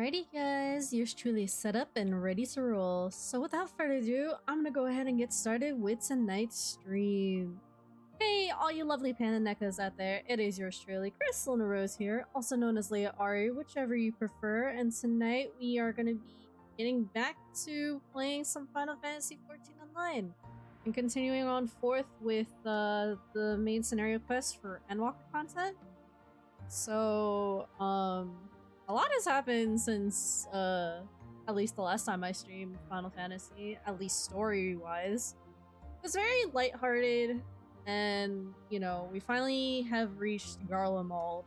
Alrighty guys, yours truly set up and ready to roll. So without further ado, I'm gonna go ahead and get started with tonight's stream. Hey all you lovely panda neckas out there, it is yours truly, Crystal Rose here, also known as Leia Ari, whichever you prefer, and tonight we are gonna be getting back to playing some Final Fantasy XIV Online and continuing on forth with the main scenario quest for Endwalker content. So, a lot has happened since, at least the last time I streamed Final Fantasy, at least story-wise. It was very lighthearted, and, you know, we finally have reached Garlemald,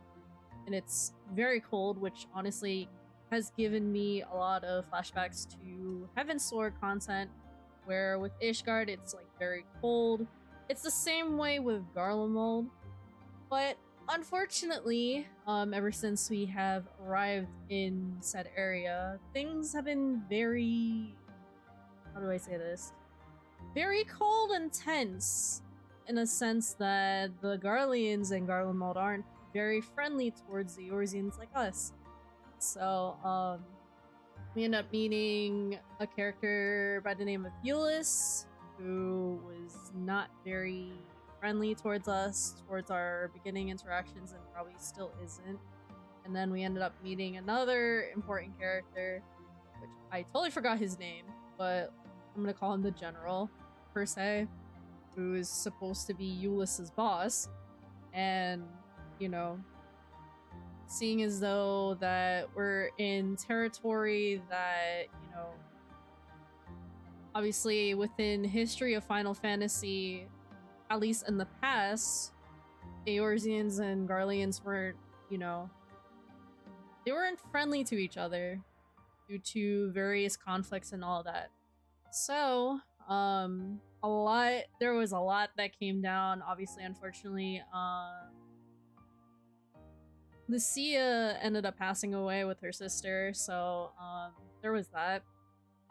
and it's very cold, which honestly has given me a lot of flashbacks to Heaven's Sword content, where with Ishgard it's, like, very cold. It's the same way with Garlemald, but unfortunately, ever since we have arrived in said area, things have been very... how do I say this? Very cold and tense, in a sense that the Garleans and Garlemald aren't very friendly towards the Eorzeans like us. So, we end up meeting a character by the name of Euless, who was not very friendly towards us, towards our beginning interactions, and probably still isn't. And then we ended up meeting another important character, which I totally forgot his name, but I'm gonna call him the General, per se, who is supposed to be Euless's boss. And, you know, seeing as though that we're in territory that, you know, obviously within history of Final Fantasy, at least in the past, Eorzeans and Garleans weren't, you know, they weren't friendly to each other due to various conflicts and all that. So, there was a lot that came down, obviously, unfortunately. Lucia ended up passing away with her sister, so, there was that.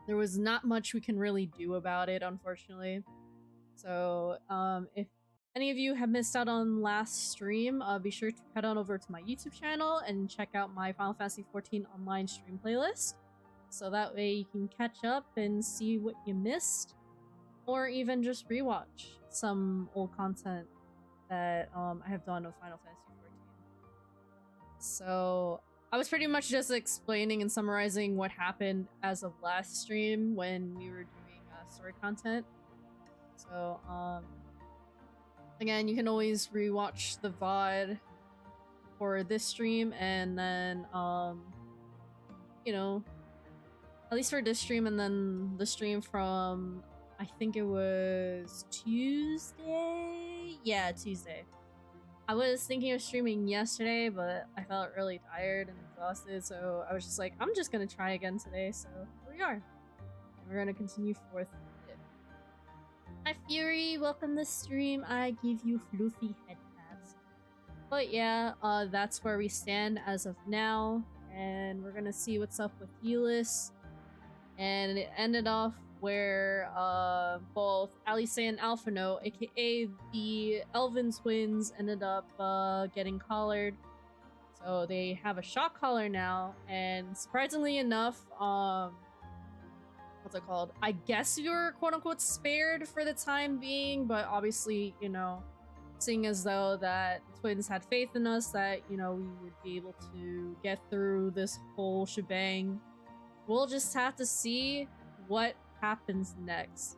There was not much we can really do about it, unfortunately. So, if any of you have missed out on last stream, be sure to head on over to my YouTube channel and check out my Final Fantasy XIV Online stream playlist. So that way you can catch up and see what you missed, or even just rewatch some old content that I have done of Final Fantasy XIV. So, I was pretty much just explaining and summarizing what happened as of last stream when we were doing story content. So, again, you can always rewatch the VOD for this stream, and then, you know, at least for this stream, and then the stream from, I think it was Tuesday? Yeah, Tuesday. I was thinking of streaming yesterday, but I felt really tired and exhausted, so I was just like, I'm just gonna try again today, so here we are. And we're gonna continue forth. Hi Fury, welcome to the stream. I give you fluffy head tabs. But yeah, that's where we stand as of now, and we're gonna see what's up with Euless. And it ended off where both Alice and Alphino, aka the Elven twins, ended up getting collared. So they have a shock collar now, and surprisingly enough, what's it called? I guess you're quote-unquote spared for the time being, but obviously, you know, seeing as though that the twins had faith in us that, you know, we would be able to get through this whole shebang, we'll just have to see what happens next.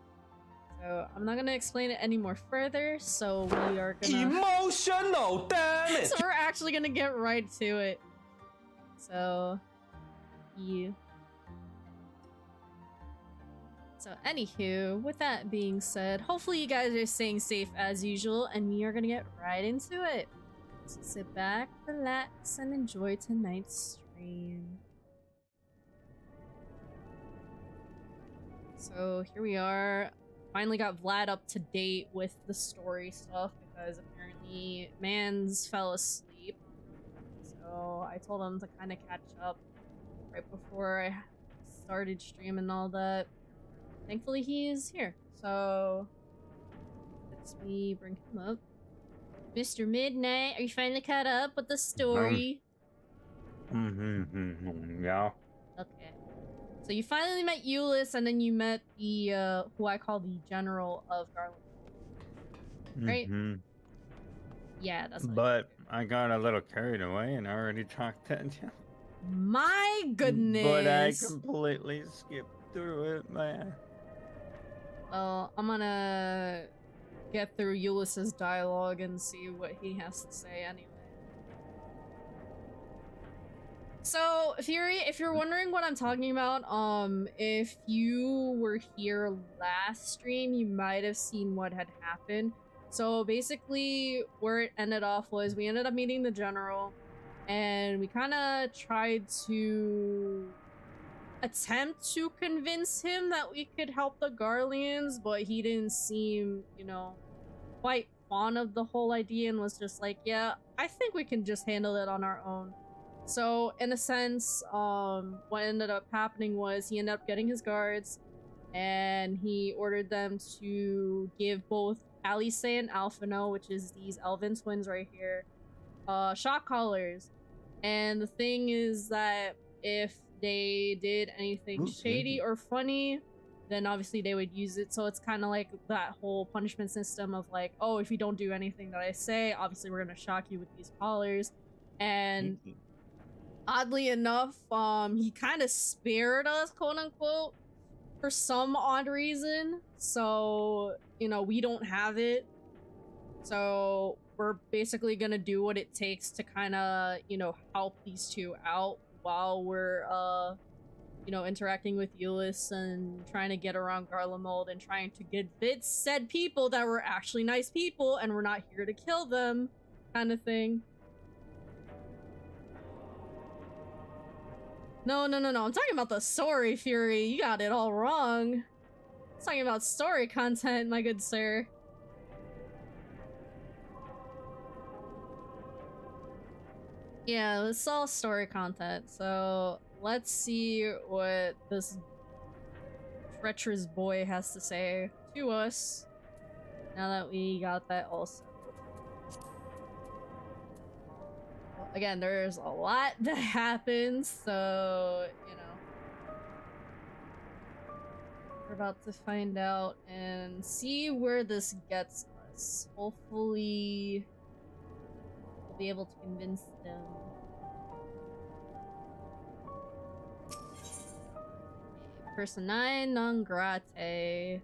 So I'm not gonna explain it any more further, so we are gonna... Emotional damage! So we're actually gonna get right to it. So, yeah. So anywho, with that being said, hopefully you guys are staying safe as usual, and we are gonna get right into it. So sit back, relax, and enjoy tonight's stream. So here we are. Finally got Vlad up to date with the story stuff, because apparently Mans fell asleep. So I told him to kind of catch up right before I started streaming and all that. Thankfully he is here, so let's me bring him up. Mr. Midnight, are you finally caught up with the story? Yeah. So you finally met Euless, and then you met the who I call the general of Garlemald, right? Mm-hmm. Yeah, that's what But I got a little carried away and already talked to you. My But I goodness. completely skipped through it, man. Well, I'm gonna get through Ulyss's dialogue and see what he has to say anyway. So, Fury, if you're wondering what I'm talking about, if you were here last stream, you might have seen what had happened. So basically, where it ended off was we ended up meeting the general, and we kind of tried to attempt to convince him that we could help the Garleans, but he didn't seem, you know, quite fond of the whole idea and was just like, yeah, I think we can just handle it on our own. So in a sense, what ended up happening was he ended up getting his guards and he ordered them to give both Alice and Alphino, which is these elven twins right here, shock collars. And the thing is that if they did anything shady or funny, then obviously they would use it. So it's kind of like that whole punishment system of like, oh, if you don't do anything that I say, obviously we're gonna shock you with these collars. And oddly enough, he kind of spared us, quote unquote, for some odd reason. So, you know, we don't have it. So we're basically gonna do what it takes to kind of, you know, help these two out while we're, you know, interacting with Ulyss and trying to get around Garlemald and trying to convince said people that we're actually nice people and we're not here to kill them, kind of thing. No. I'm talking about the story, Fury. You got it all wrong. I'm talking about story content, my good sir. Yeah, it's all story content. So let's see what this treacherous boy has to say to us now that we got that all settled. Well, again, there's a lot that happens, so, you know, we're about to find out and see where this gets us. Hopefully, we'll be able to convince them. Personae non gratae.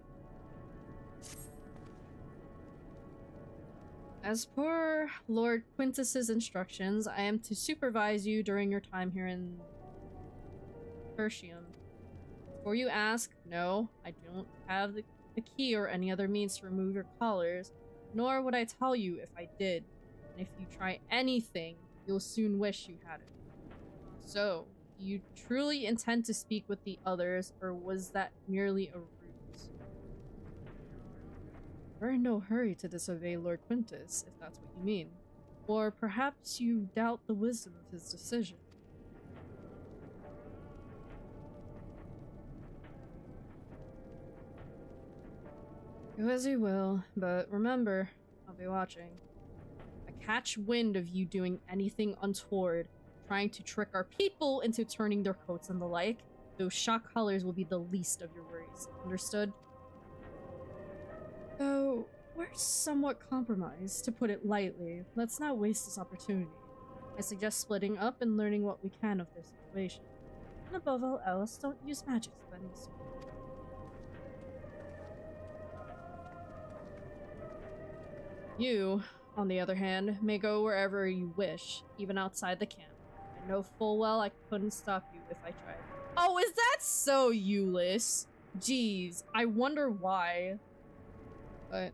As per Lord Quintus's instructions, I am to supervise you during your time here in Tertium. Before you ask, no, I don't have the key or any other means to remove your collars, nor would I tell you if I did. And if you try anything, you'll soon wish you had it. So, do you truly intend to speak with the others, or was that merely a ruse? We're in no hurry to disobey Lord Quintus, if that's what you mean. Or perhaps you doubt the wisdom of his decision. Do as you will, but remember, I'll be watching. If I catch wind of you doing anything untoward, trying to trick our people into turning their coats and the like, those shock collars will be the least of your worries. Understood? Though, we're somewhat compromised, to put it lightly. Let's not waste this opportunity. I suggest splitting up and learning what we can of their situation. And above all else, don't use magic to bend the sword. You, on the other hand, may go wherever you wish, even outside the camp. I know full well I couldn't stop you if I tried. Oh, is that so, Ulyss? Jeez, I wonder why. But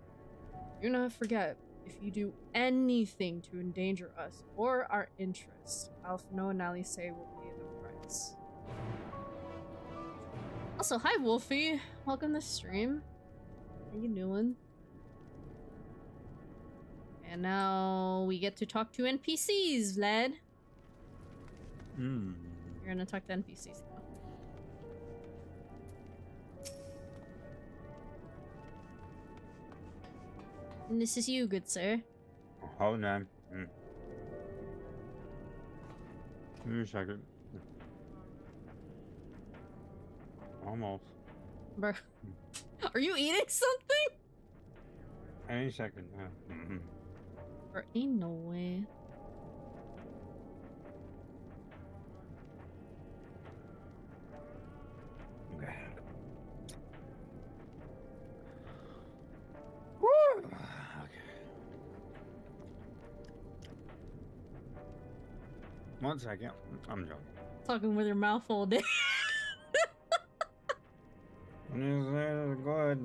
do not forget, if you do anything to endanger us or our interests, Alphino and Alice will pay the price. Also, hi Wolfie. Welcome to stream. How you doing? And now we get to talk to NPCs, Vlad. You're gonna talk to NPCs now. And this is you, good sir. Hold on. Give me a second. Almost. Bro, are you eating something? Any second now. Or ain't no way. Woo! Okay. One second. I'm joking. Talking with your mouth all day. Good.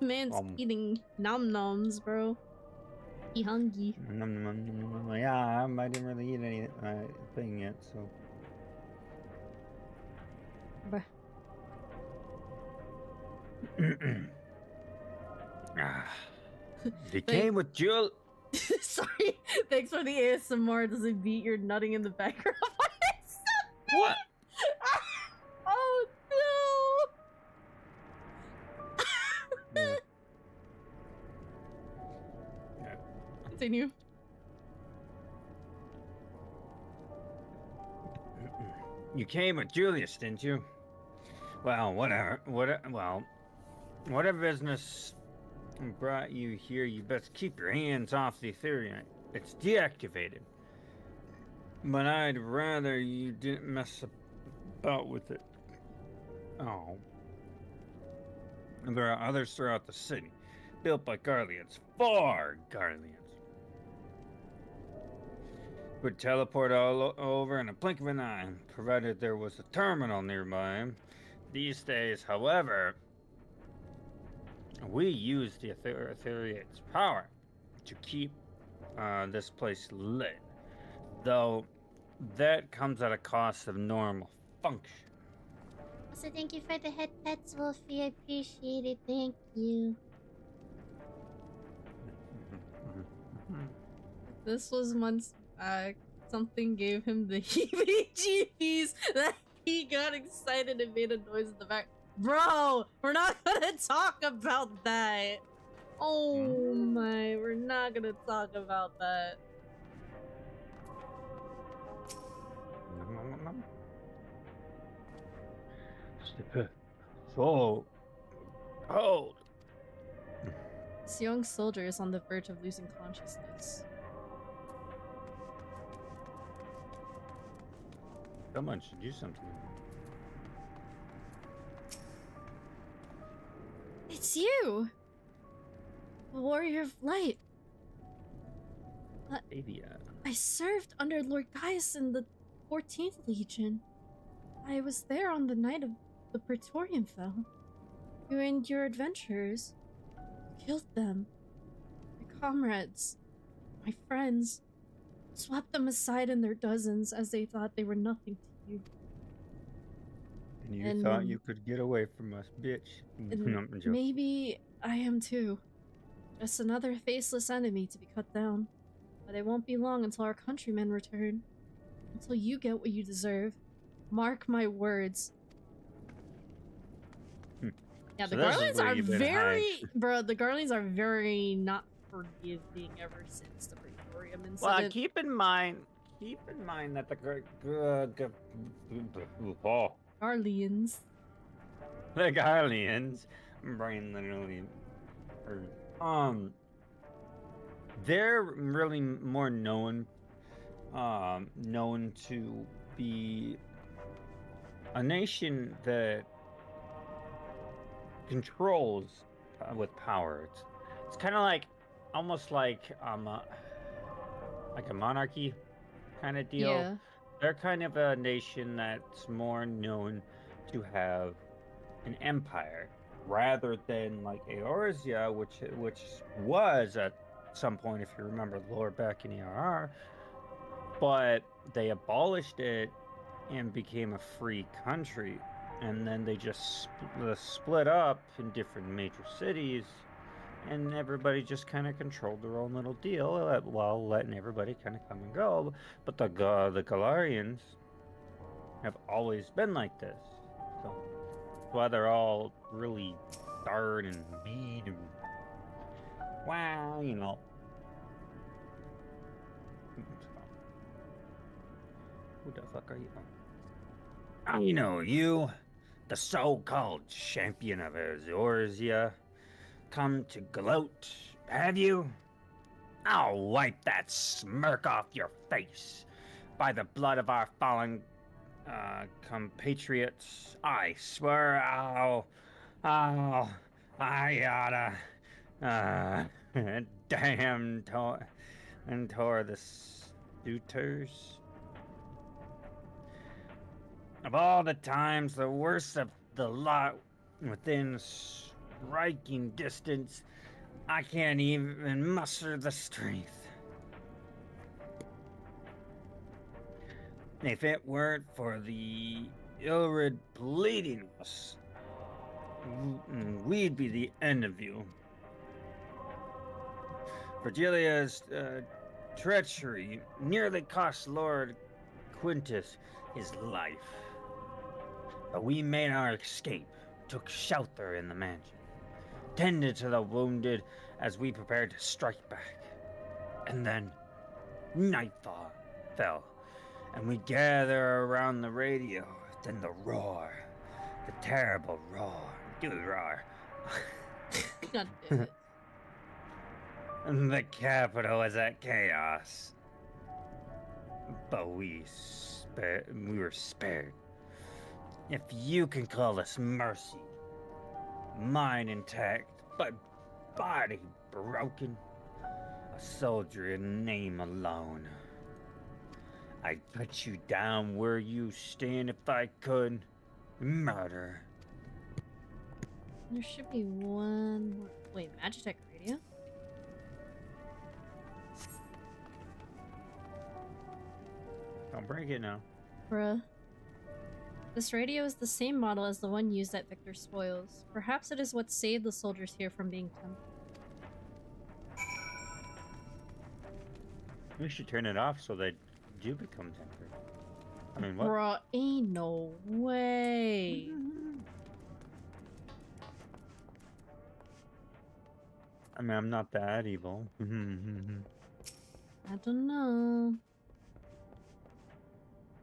Man's eating nom noms, bro. He hungry. Yeah, I didn't really eat anything yet, so. Bruh. They came with Jill. Sorry. Thanks for the ASMR. Does it beat your nutting in the background? What? Oh no! Yeah. Continue. You came with Julius, didn't you? Well, whatever. Whatever business brought you here, you best keep your hands off the Ethereum. It's deactivated. But I'd rather you didn't mess about with it. Oh. And there are others throughout the city, built by Garleans. For Garleans. Would teleport all over in a blink of an eye, provided there was a terminal nearby. These days, however, we use the Ethereum's power to keep this place lit, though that comes at a cost of normal function. Also, thank you for the head pets, Wolfie. I appreciate it. Thank you. This was months back. Something gave him the heebie-jeebies that he got excited and made a noise in the back. Bro, we're not gonna talk about that. Oh my, we're not gonna talk about that. So cold. This young soldier is on the verge of losing consciousness. Someone should do something. It's you! The Warrior of Light. I served under Lord Gaius in the 14th Legion. I was there on the night of the Praetorium fell. You and your adventurers killed them. My comrades, my friends, swept them aside in their dozens as they thought they were nothing to you. And you thought you could get away from us, bitch. Maybe I am too. Just another faceless enemy to be cut down. But it won't be long until our countrymen return. Until you get what you deserve. Mark my words. Yeah, So the this is Garlands where are you've been very... Bro, the Garlands are very not forgiving ever since the Praetorium incident. Well, keep in mind that the Garleans. The Garleans, brain literally, they're really more known to be a nation that controls with power. It's kind of like, almost like a monarchy kind of deal. Yeah. They're kind of a nation that's more known to have an empire rather than like Eorzea, which was at some point, if you remember, lore back in ERR, but they abolished it and became a free country, and then they just split up in different major cities, and everybody just kind of controlled their own little deal while letting everybody kind of come and go. But the Galarians have always been like this, so that's why they're all really stern and mean and wow, you know. Who the fuck are you? I know you. the so-called champion of Eorzea, come to gloat, have you? I'll wipe that smirk off your face. By the blood of our fallen compatriots, I swear I oughta, damn tore the suitors. Of all the times, the worst of the lot within striking distance, I can't even muster the strength. If it weren't for the Ilrid bleeding us, we'd be the end of you. Virgilia's treachery nearly cost Lord Quintus his life. But we made our escape, took shelter in the mansion, tended to the wounded as we prepared to strike back. And then nightfall fell, and we gather around the radio. Then the roar, the terrible roar, roar. God damn it. The capital is at chaos, but we were spared. If you can call this mercy, mind intact, but body broken, a soldier in name alone. I'd put you down where you stand if I could. Murder. There should be one more. Wait, Magitech radio? Don't break it now. Bruh. This radio is the same model as the one used at Victor's spoils. Perhaps it is what saved the soldiers here from being tempted. We should turn it off so they do become tempered. I mean, what? Bruh, ain't no way. I mean, I'm not that evil. I don't know.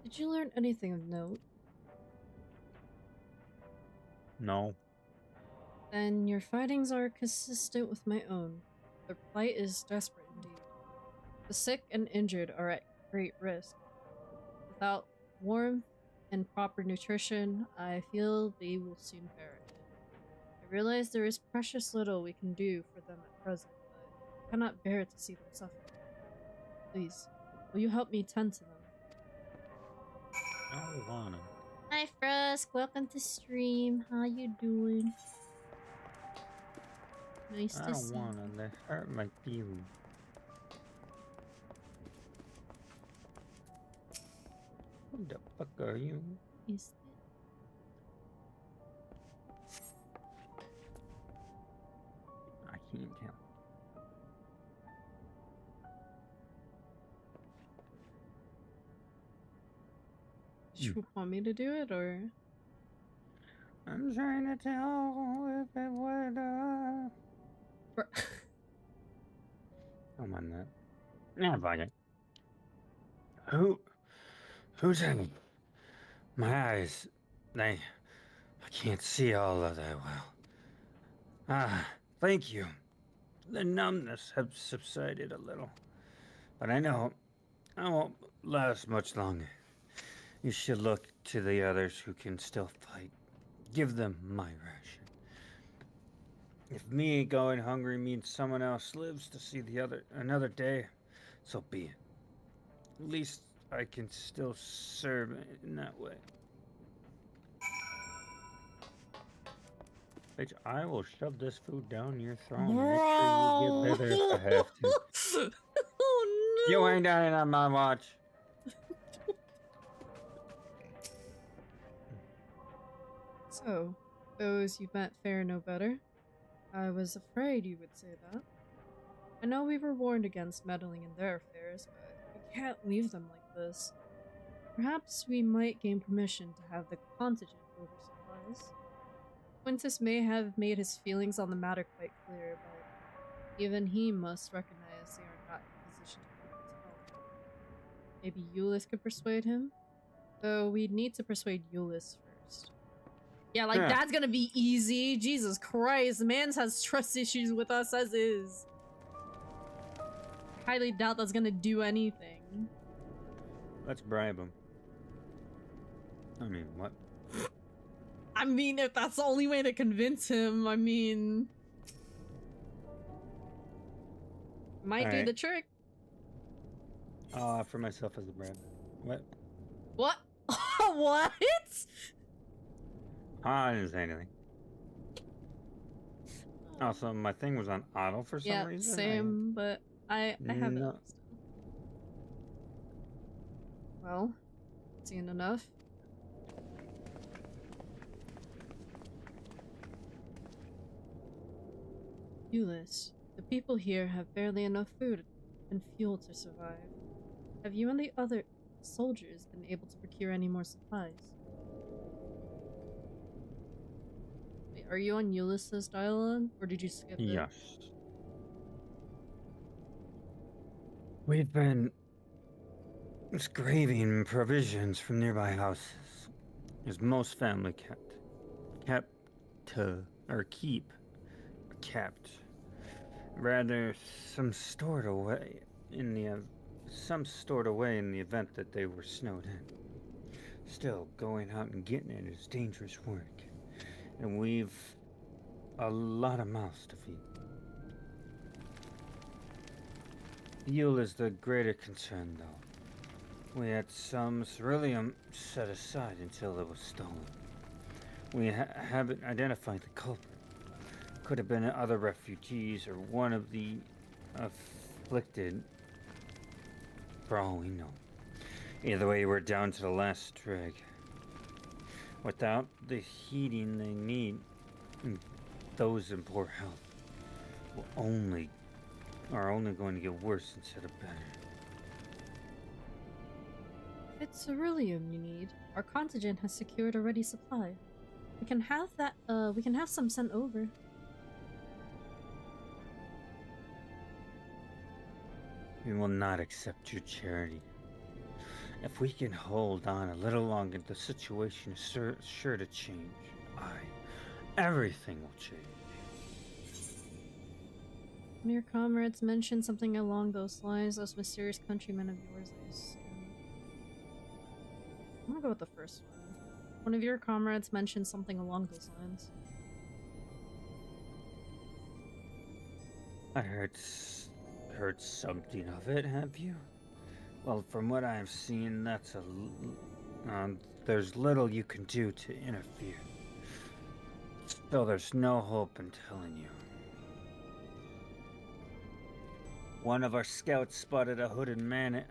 Did you learn anything of note? No. Then your findings are consistent with my own. Their plight is desperate indeed. The sick and injured are at great risk. Without warmth and proper nutrition, I feel they will soon perish. I realize there is precious little we can do for them at present, but I cannot bear to see them suffer. Please, will you help me tend to them? I don't wanna. Hi Frusk, welcome to stream. How you doing? Nice I to don't see wanna. you. That hurt my feelings. Who the fuck are you? Is I can't tell. you want me to do it or? I'm trying to tell if it would. Don't mind that. Nah, fuck it. Who's in my eyes? I can't see all of that well. Thank you. The numbness has subsided a little, but I know I won't last much longer. You should look to the others who can still fight. Give them my ration. If me going hungry means someone else lives to see another day, so be it. At least I can still serve in that way. Bitch, I will shove this food down your throat and make sure you get better if I have to. Oh no! You ain't dying on my watch. So, those you met fare no better? I was afraid you would say that. I know we were warned against meddling in their affairs, but we can't leave them like this. Perhaps we might gain permission to have the contingent over supplies. Quintus may have made his feelings on the matter quite clear, but even he must recognize they are not in a position to keep its help. Maybe Euless could persuade him? Though we'd need to persuade Euless first. Yeah, like Yeah. that's gonna be easy. Jesus Christ, Mans has trust issues with us as is. Highly doubt that's gonna do anything. Let's bribe him. I mean, what? I mean, if that's the only way to convince him, I mean... Might do Alright. the trick. I'll offer myself as a bribe. What? What? What? I didn't say anything. Also, my thing was on auto for some Yeah, reason. same, but I have No. it still. Well, seen enough. Ulysses, the people here have barely enough food and fuel to survive. Have you and the other soldiers been able to procure any more supplies? Wait, are you on Ulysses' dialogue, or did you skip it? Yes. We've been scraving provisions from nearby houses, as most family kept. Rather, some stored away in the event that they were snowed in. Still, going out and getting it is dangerous work, and we've a lot of mouths to feed. Fuel is the greater concern, though. We had some ceruleum set aside until it was stolen. We haven't identified the culprit. Could have been other refugees or one of the afflicted, for all we know. Either way, we're down to the last drag. Without the heating they need, those in poor health are only going to get worse instead of better. If it's ceruleum you need, our contingent has secured a ready supply. We can have that, we can have some sent over. We will not accept your charity. If we can hold on a little longer, the situation is sure to change. Everything will change. One of your comrades mentioned something along those lines. Those mysterious countrymen of yours, I assume. I'm gonna go with the first one. One of your comrades mentioned something along those lines. I heard something of it, have you? Well, from what I've seen, there's little you can do to interfere. Still, there's no hope in telling you. One of our scouts spotted a hooded man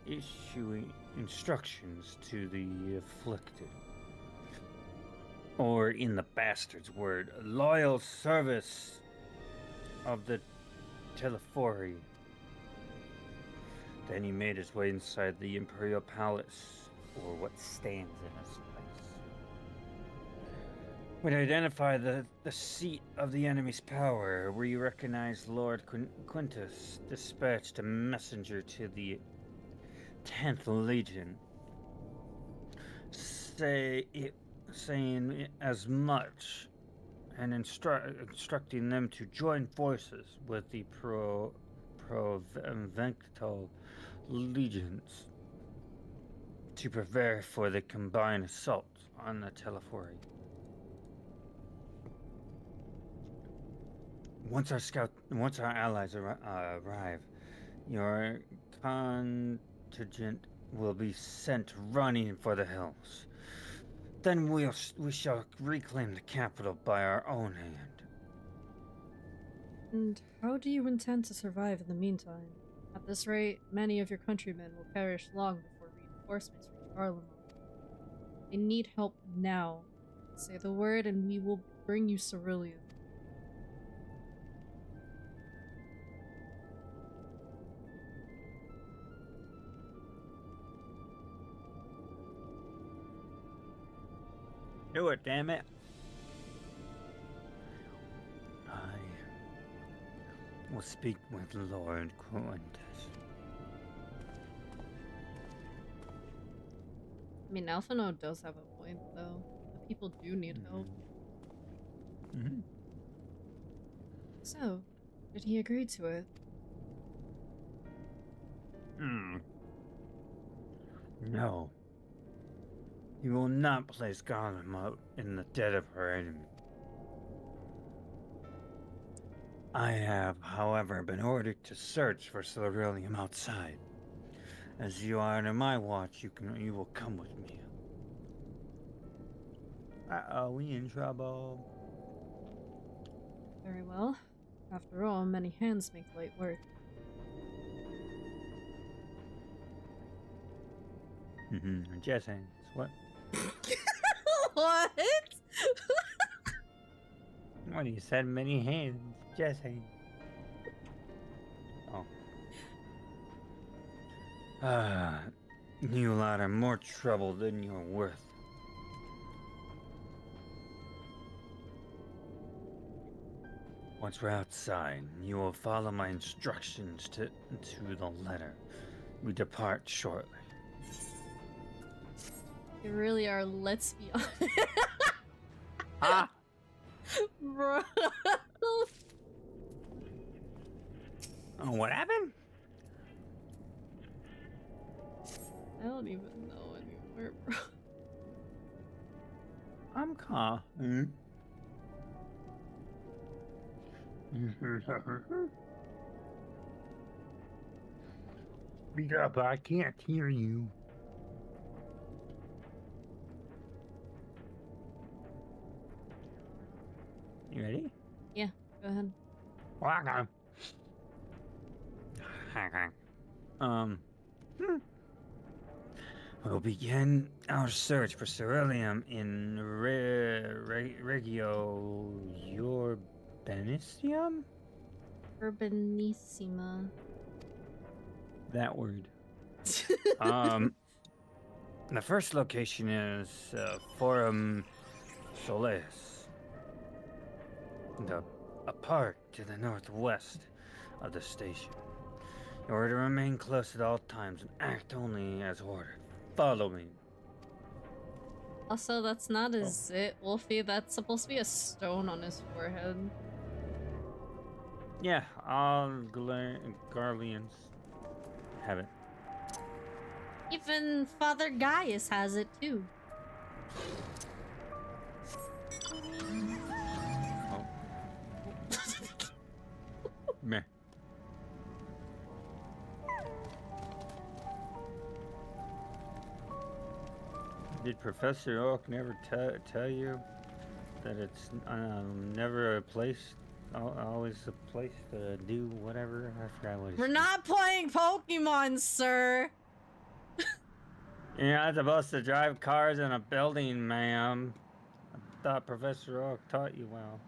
issuing instructions to the afflicted. Or, in the bastard's word, loyal service of the Telephori. Then he made his way inside the Imperial Palace, or what stands in its place. When I identify the seat of the enemy's power, we recognize Lord Quintus dispatched a messenger to the 10th Legion, saying as much and instructing them to join forces with the Provencal legions to prepare for the combined assault on the Telephori. Once our allies arrive, your contingent will be sent running for the hills. Then we shall reclaim the capital by our own hand. And how do you intend to survive in the meantime? At this rate, many of your countrymen will perish long before reinforcements reach Garlemald. They need help now. Say the word and we will bring you ceruleum. Do it, damn it. I will speak with Lord Quintus. I mean, Alphino does have a point, though. people do need help. Mm-hmm. So, did he agree to it? No. He will not place Garlemald in the debt of her enemy. I have, however, been ordered to search for Ceruleum outside. As you are under my watch, you will come with me. Uh-oh, we in trouble. Very well. After all, many hands make light work. Jazz hands. What? What? What you said? Many hands. Jazz hands. Oh. You lot are more trouble than you're worth. Once we're outside, you will follow my instructions to the letter. We depart shortly. You really are, let's be honest. Ah! Bro. Oh, what happened? I don't even know anymore, bro. I'm calm. Speak up, I can't hear you. You ready? Yeah, go ahead. Okay. We'll begin our search for Ceruleum in Regio Urbanicium? Urbanissima. That word. The first location is Forum Solis, a park to the northwest of the station. You are to remain close at all times and act only as ordered. Follow me. Also, that's not his it, Wolfie. That's supposed to be a stone on his forehead. Yeah, all Garleans have it. Even Father Gaius has it too. Oh. Meh. Did Professor Oak never tell you that it's never a place, always a place to do whatever? I forgot what he We're said. not playing Pokemon, sir! You're not supposed to drive cars in a building, ma'am. I thought Professor Oak taught you well.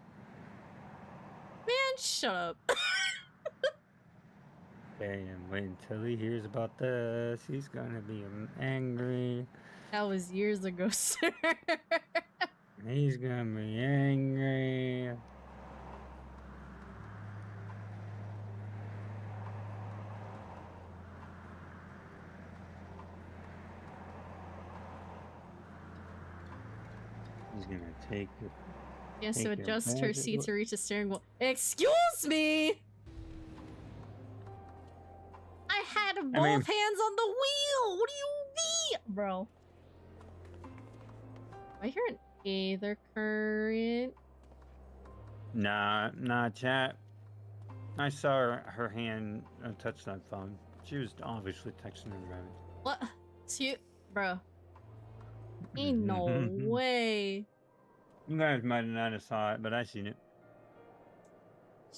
Man, shut up. Damn, wait until he hears about this. He's gonna be angry. That was years ago, sir. He's gonna be angry. He's gonna take it. Yes, to Take your adjust her advantage. seat to reach the steering wheel. Excuse me! I had both hands on the wheel! What do you mean? Bro. I hear an ether current. Nah, chat. I saw her hand touch that phone. She was obviously texting her driving. What? Bro. Ain't no way. You guys might not have saw it, but I seen it.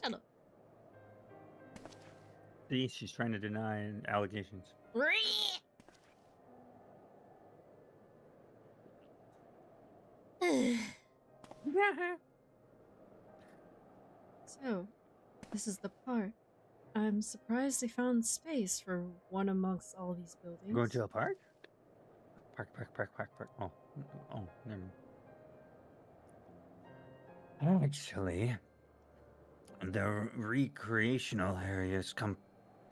Shut up. See, she's trying to deny allegations. So, this is the park. I'm surprised they found space for one amongst all these buildings. Going to a park? Park. Oh, never mind. Actually, the recreational areas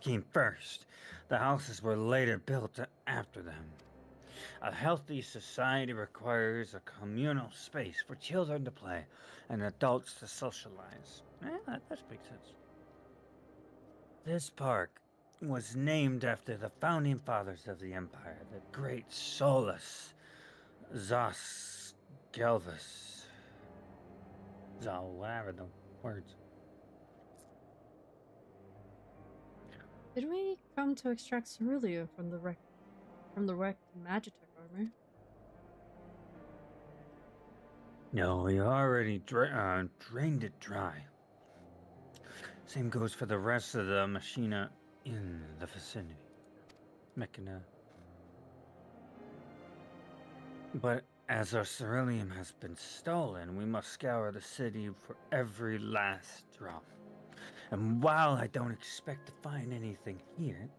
came first. The houses were later built after them. A healthy society requires a communal space for children to play and adults to socialize. That does make sense. This park was named after the founding fathers of the empire, the great Solus Zos Gelvis. Whatever the words. Did we come to extract cerulean from the wrecked Magitech armor? No, we already drained it dry. Same goes for the rest of the machina in the vicinity. Mechana. But as our ceruleum has been stolen, we must scour the city for every last drop. And while I don't expect to find anything here,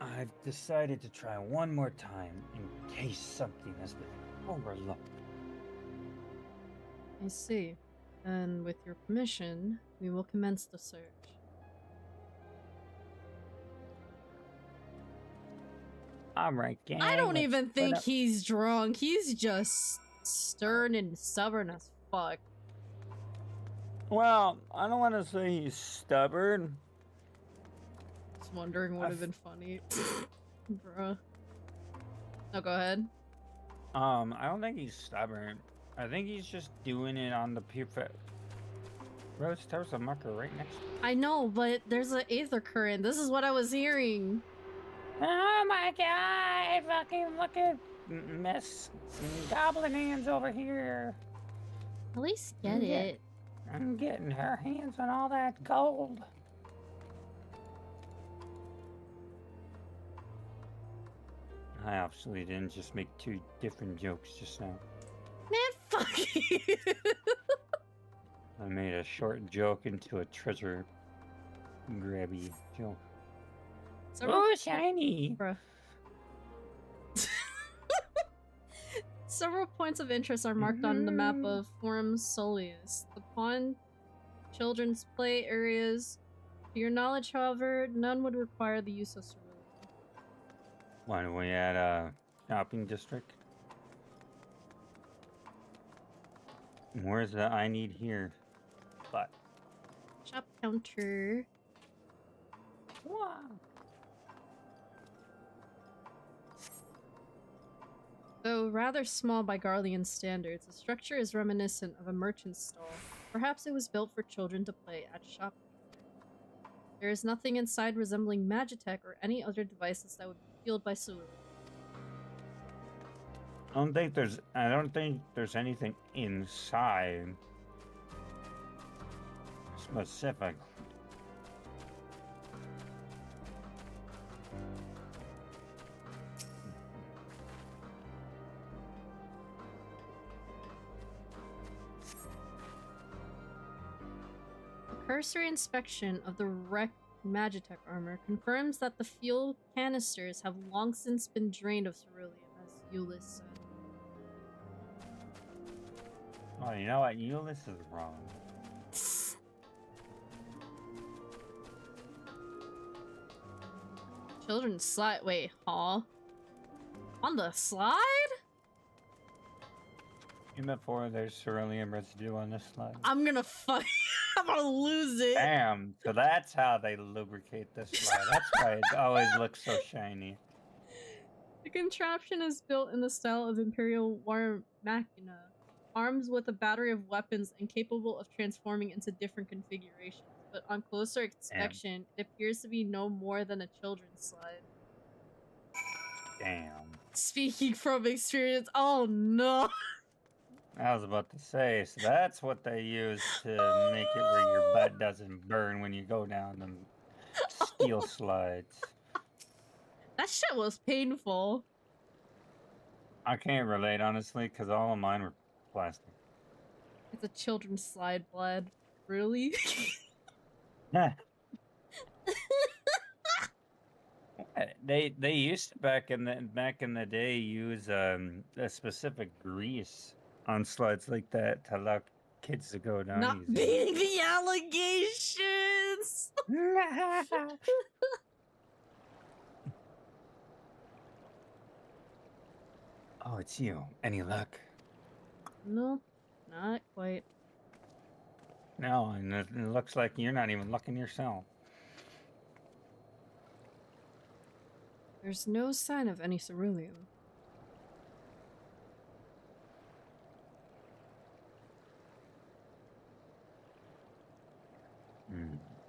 I've decided to try one more time in case something has been overlooked. I see. And with your permission, we will commence the search. Alright, gang. I don't even think he's drunk. He's just stern and stubborn as fuck. Well, I don't want to say he's stubborn. Just wondering would have been funny. Bruh. No, go ahead. I don't think he's stubborn. I think he's just doing it on the perfect. Rose, there's a marker right next to it. I know, but there's an aether current. This is what I was hearing. Oh my god! Fucking look at Miss Goblin Hands over here. At least get it. I'm getting her hands on all that gold. I absolutely didn't just make two different jokes just now. Man, fuck you. I made a short joke into a treasure grabby joke. Oh, shiny! Bruh. Several points of interest are marked on the map of Forum Soleus. The pond, children's play areas. To your knowledge, however, none would require the use of cerulean. Why are we at a shopping district? Where's the I need here? But Shop counter. wow. Though rather small by Garlean standards, the structure is reminiscent of a merchant's stall. Perhaps it was built for children to play at shop. There is nothing inside resembling Magitech or any other devices that would be fueled by cerulean. I don't think there's anything inside specific. A cursory inspection of the wrecked Magitech armor confirms that the fuel canisters have long since been drained of cerulean, as Eulis said. Oh, you know what? Eulis is wrong. Children's slide. Wait, huh? On the slide? Even before there's cerulean residue on this slide. I'm gonna fuck. I'm gonna lose it. Damn. So that's how they lubricate this slide. That's why it always looks so shiny. The contraption is built in the style of Imperial War Machina, armed with a battery of weapons and capable of transforming into different configurations. But on closer inspection, it appears to be no more than a children's slide. Damn. Speaking from experience, oh no! I was about to say, so that's what they use to make it where your butt doesn't burn when you go down them steel slides. That shit was painful. I can't relate, honestly, because all of mine were plastic. It's a children's slide, blood. Really? They used to back in the day use a specific grease on slides like that to allow kids to go down. Not easy. beating the allegations. Oh, it's you. Any luck? Nope, not quite. No, and it looks like you're not even looking yourself. There's no sign of any ceruleum.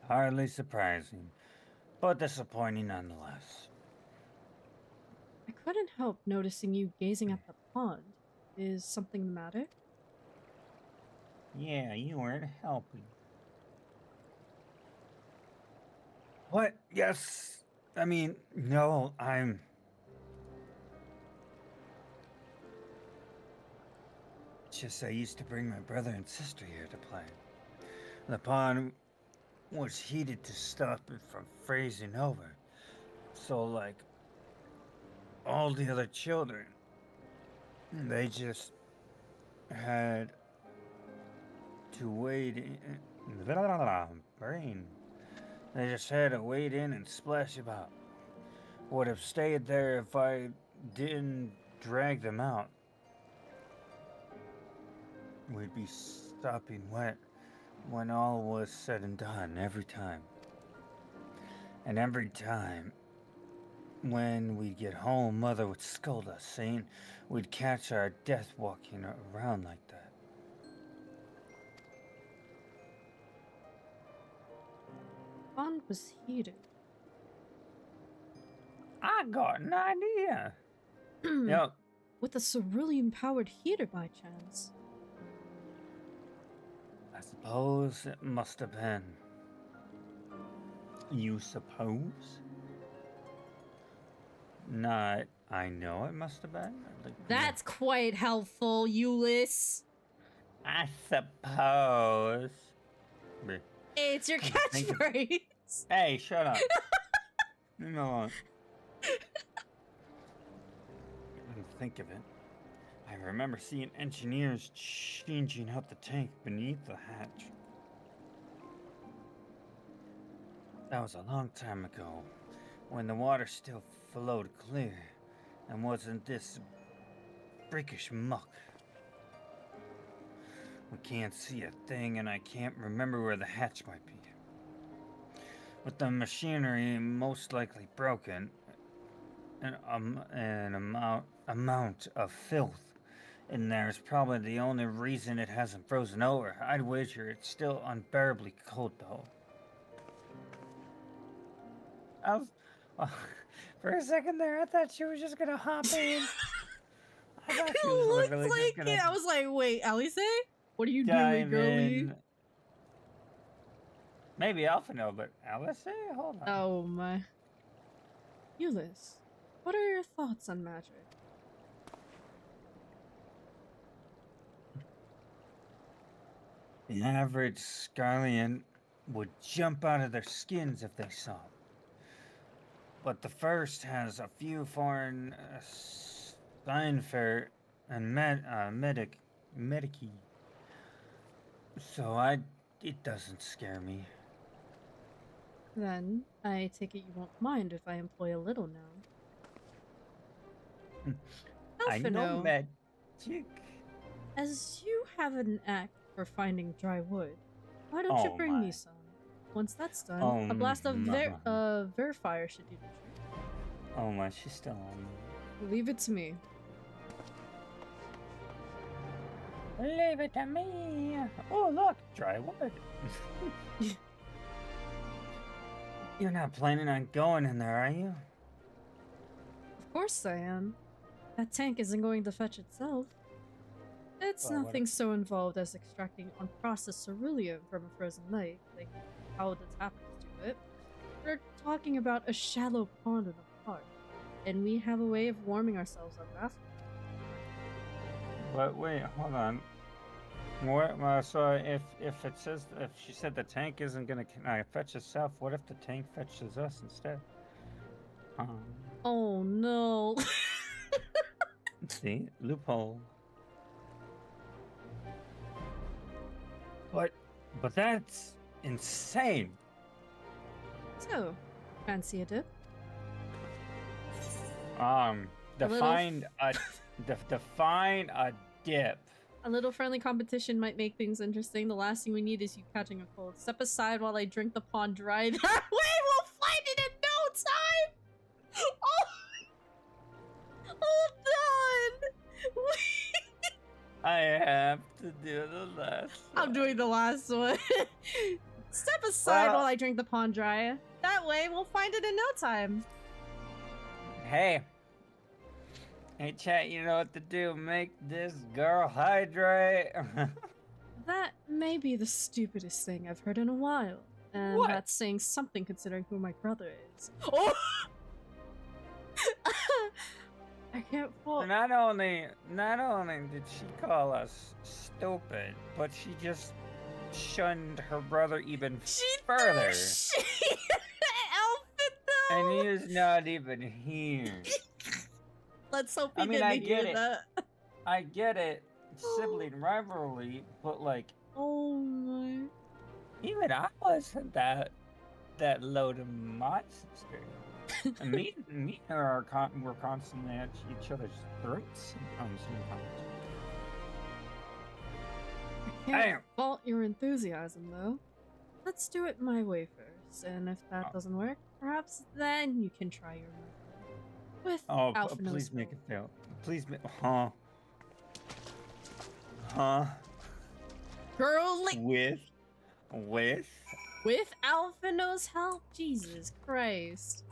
Hardly surprising, but disappointing nonetheless. I couldn't help noticing you gazing at the pond. Is something the matter? Yeah, you weren't helping. What? Yes. I mean, no, I'm... Just I used to bring my brother and sister here to play. The pond was heated to stop it from freezing over. So, like, all the other children, they just had to wade in. Brain. They just had to wade in and splash about. Would have stayed there if I didn't drag them out. We'd be stopping wet when all was said and done every time. And every time when we'd get home, Mother would scold us, saying we'd catch our death walking around like that. Pond was heated. I got an idea. Yep. With a ceruleum-powered heater by chance. I suppose it must have been. You suppose? Not, I know it must have been. That's quite helpful, Euless. I suppose. It's your catchphrase. Hey, shut up. No. Think of it. I remember seeing engineers changing out the tank beneath the hatch. That was a long time ago, when the water still flowed clear and wasn't this freakish muck. We can't see a thing, and I can't remember where the hatch might be. With the machinery most likely broken, an amount of filth in there is probably the only reason it hasn't frozen over. I'd wager it's still unbearably cold, though. For a second there, I thought she was just gonna hop in. I thought she was Looked literally like just gonna it. I was like, wait, Alice? What are you doing, dive girly? in. Maybe Alphino, but Alice, hold on. Oh my. Euless, what are your thoughts on magic? The average Scarlian would jump out of their skins if they saw it. But the first has a few foreign Steinfair and medici. So it doesn't scare me. Then, I take it you won't mind if I employ a little now. I know magic. As you have an knack for finding dry wood, why don't you bring me some? Once that's done, a blast of Verifier should do the trick. Oh my, she's still on. Leave it to me. Leave it to me. Oh, look, dry wood. You're not planning on going in there, are you? Of course I am. That tank isn't going to fetch itself. It's Well, nothing so involved as extracting unprocessed ceruleum from a frozen lake, like how the tappers do it. We're talking about a shallow pond in a park, and we have a way of warming ourselves up after. But wait, hold on. What? So if it says, if she said the tank isn't gonna fetch itself, what if the tank fetches us instead? Oh no! See, loophole. But that's insane. So, fancy a dip? Define a Define a dip. A little friendly competition might make things interesting. The last thing we need is you catching a cold. Step aside while I drink the pond dry. That way we'll find it in no time! Oh, hold on! I have to do the last I'm one. doing the last one. Step aside while I drink the pond dry. That way we'll find it in no time. Hey, chat, you know what to do. Make this girl hydrate. That may be the stupidest thing I've heard in a while. And What? that's saying something considering who my brother is. Oh! I can't fall. Not only did she call us stupid, but she just shunned her brother even further. Outfit though. And he is not even here. Let's hope he I mean, didn't I get hear it. that. I get it, sibling rivalry, but like, Oh my. even I wasn't that low to my sister. And me and her we're constantly at each other's throats sometimes. I can't fault your enthusiasm though. Let's do it my way first, and if that doesn't work, perhaps then you can try your method. With Alphino's please make help. it fail. Please make. Huh? Girly. With Alphino's help? Jesus Christ.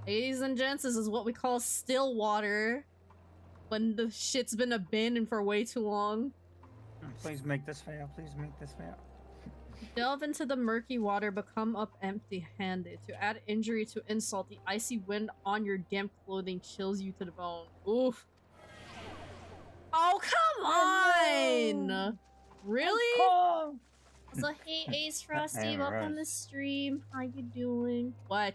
Ladies and gents, this is what we call still water. When the shit's been abandoned for way too long. Please make this fail. Please make this fail. Delve into the murky water, but come up empty-handed. To add injury to insult, the icy wind on your damp clothing chills you to the bone. Oof. Oh, come on! Really? So, hey, Ace Frosty, welcome to the stream. How you doing? What?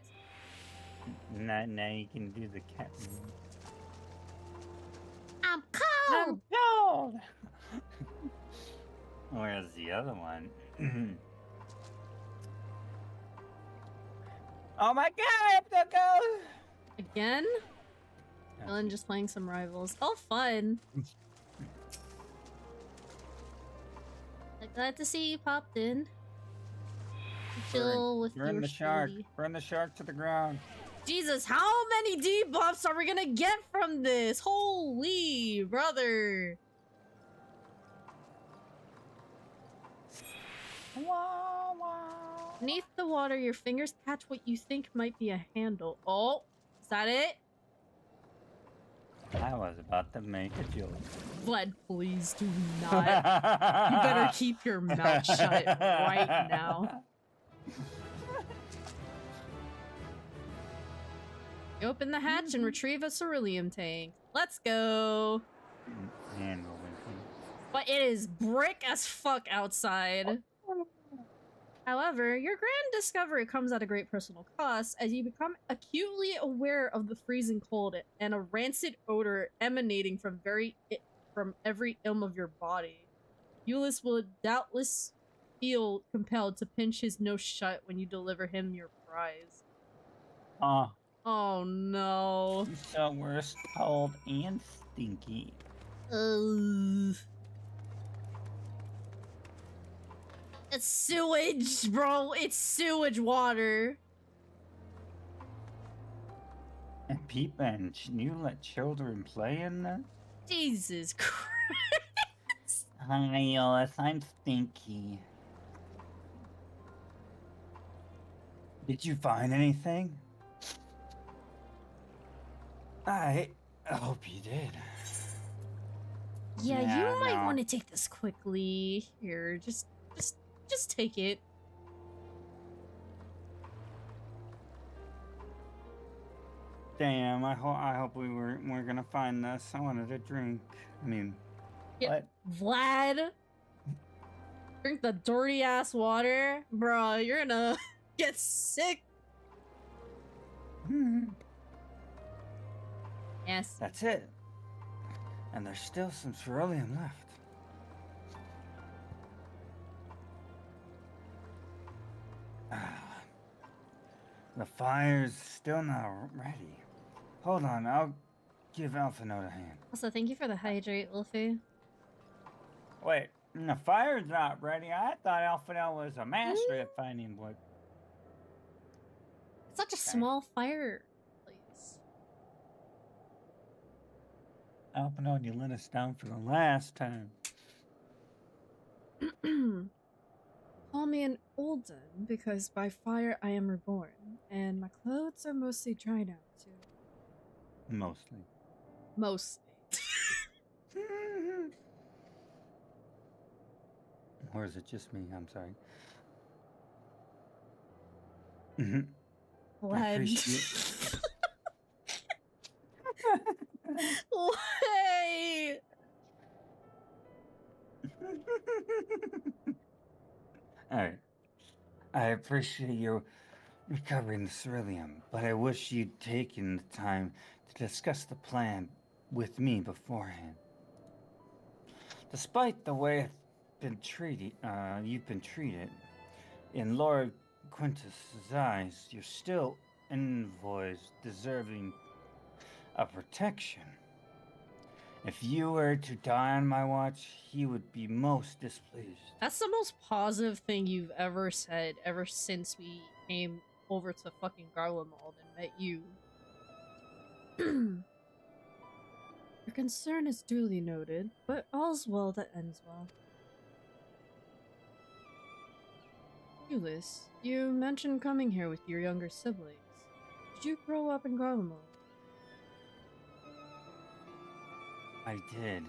Now you can do the cat. I'm cold! I'm cold! Where's the other one? Oh my god, I have to go! Again? Ellen just playing some rivals. Oh, fun. Glad to see you popped in. Chill with your Burn the shark. shitty- Burn the shark to the ground. Jesus, how many debuffs are we gonna get from this? Holy brother. Wow, wow. Beneath the water, your fingers catch what you think might be a handle. Oh, is that it? I was about to make a joke. Vlad, please do not. You better keep your mouth shut right now. You open the hatch and retrieve a ceruleum tank. Let's go. But it is brick as fuck outside. However, your grand discovery comes at a great personal cost as you become acutely aware of the freezing cold and a rancid odor emanating from every ilm of your body. Euless will doubtless feel compelled to pinch his nose shut when you deliver him your prize. Oh no. So we're cold and stinky. It's sewage, bro. It's sewage water. And you let children play in this? Jesus Christ. Hi, Euless, I'm stinky. Did you find anything? I hope you did. Yeah, Yeah, you might no. want to take this quickly. Here, just take it. Damn, I hope we're gonna find this. I wanted a drink. I mean, Yeah. what? Vlad, drink the dirty ass water, bro. You're gonna get sick. Yes. That's it. And there's still some ceruleum left. The fire's still not ready. Hold on, give Alphinaud a hand. Also, thank you for the hydrate, Wolfie. Wait, the fire's not ready. I thought Alphinaud was a master at finding wood. It's such a small fireplace. Alphinaud, you let us down for the last time. Call me an Olden, because by fire I am reborn, and my clothes are mostly dry now, too. Mostly. Mostly. Or is it just me? I'm sorry. Blood. Wait! Alright. I appreciate you recovering the ceruleum, but I wish you'd taken the time to discuss the plan with me beforehand. Despite the way you've been treated, in Lord Quintus's eyes, you're still envoys deserving of protection. If you were to die on my watch, he would be most displeased. That's the most positive thing you've ever said ever since we came over to fucking Garlemald and met you. Your concern is duly noted, but all's well that ends well. Ulyss, you mentioned coming here with your younger siblings. Did you grow up in Garlemald? I did,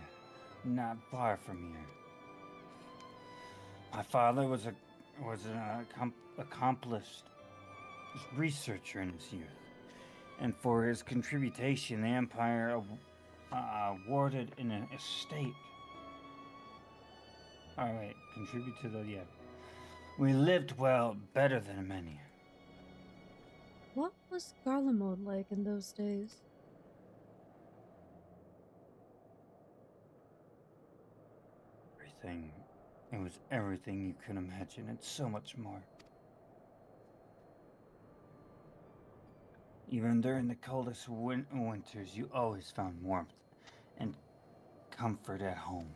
not far from here. My father was an accomplished researcher in his youth, and for his contribution, the Empire awarded an estate. All right, contribute to the We lived well, better than many. What was Garlemald like in those days? Everything. It was everything you could imagine, and so much more. Even during the coldest winters, you always found warmth and comfort at home.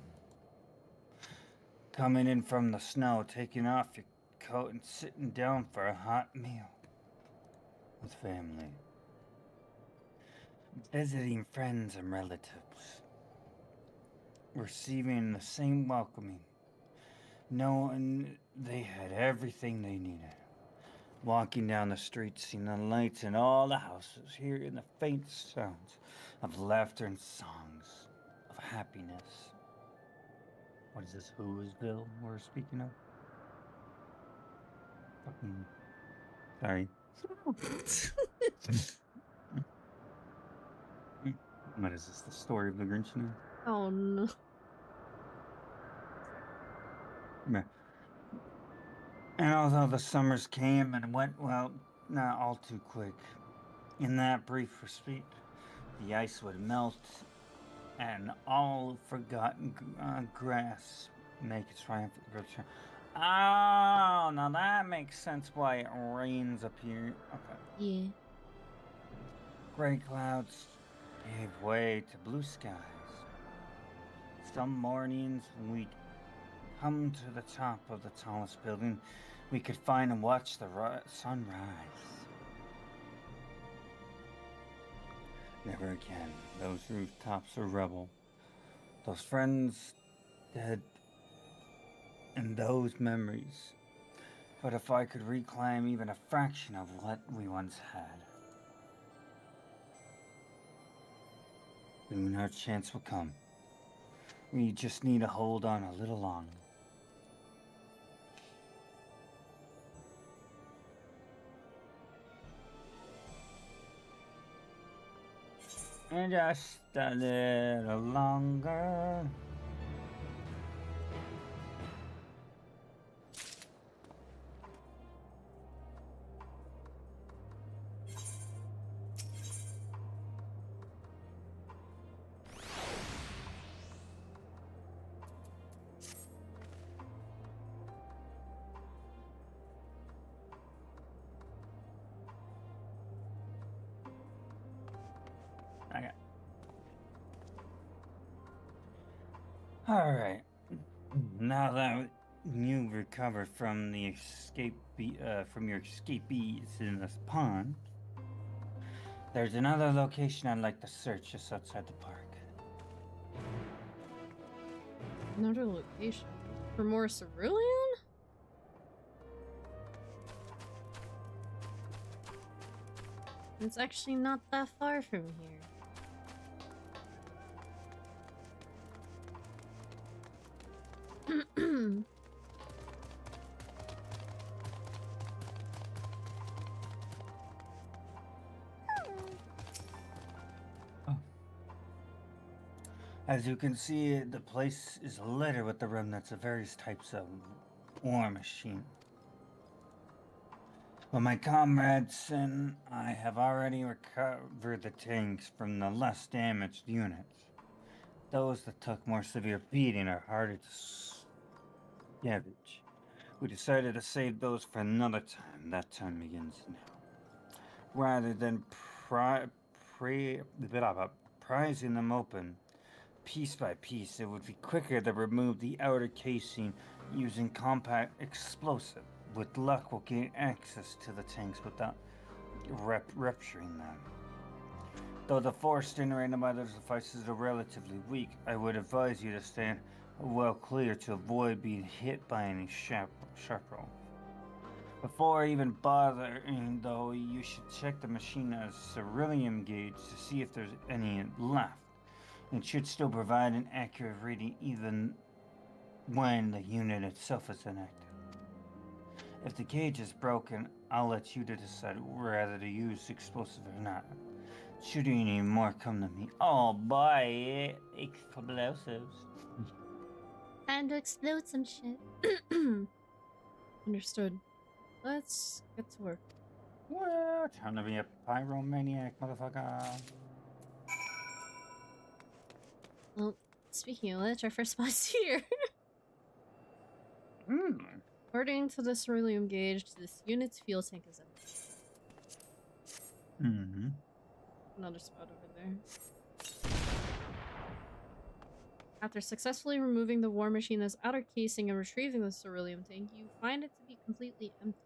Coming in from the snow, taking off your coat, and sitting down for a hot meal with family. Visiting friends and relatives. Receiving the same welcoming. Knowing they had everything they needed. Walking down the street, seeing the lights in all the houses, hearing the faint sounds of laughter and songs of happiness. What is this, Who'sville we're speaking of? Fucking... Sorry. What is this, the story of the Grinch now? Oh no. Yeah. And although the summers came and went, well, not all too quick, in that brief respite, the ice would melt and all forgotten grass make its triumphant return. Oh, now that makes sense why it rains up here. Okay. Yeah. Gray clouds gave way to blue skies. Some mornings when we'd come to the top of the tallest building, we could find and watch the sunrise. Never again. Those rooftops are rubble. Those friends dead. And those memories. But if I could reclaim even a fraction of what we once had, soon our chance will come. We just need to hold on a little longer. And just a little longer. Okay. All right. Now that you've recovered from the from your escapees in this pond, there's another location I'd like to search just outside the park. Another location for more cerulean? It's actually not that far from here. As you can see, the place is littered with the remnants of various types of war machine. But my comrades and I have already recovered the tanks from the less damaged units. Those that took more severe beating are harder to scavenge. We decided to save those for another time. That time begins now. Rather than prizing them open piece by piece, it would be quicker to remove the outer casing using compact explosive. With luck, we'll gain access to the tanks without rupturing them. Though the force generated by those devices are relatively weak, I would advise you to stand well clear to avoid being hit by any shrapnel. Before even bothering, though, you should check the machine's ceruleum gauge to see if there's any left. It should still provide an accurate reading even when the unit itself is inactive. If the gauge is broken, I'll let you decide whether to use explosive or not. Should you need more, come to me. Oh boy, explosives. Time to explode some shit. Understood. Let's get to work. Well, time to be a pyromaniac, motherfucker. Well, speaking of which, our first spot's here. According to the ceruleum gauge, this unit's fuel tank is empty. Another spot over there. After successfully removing the war machine's outer casing and retrieving the ceruleum tank, you find it to be completely empty.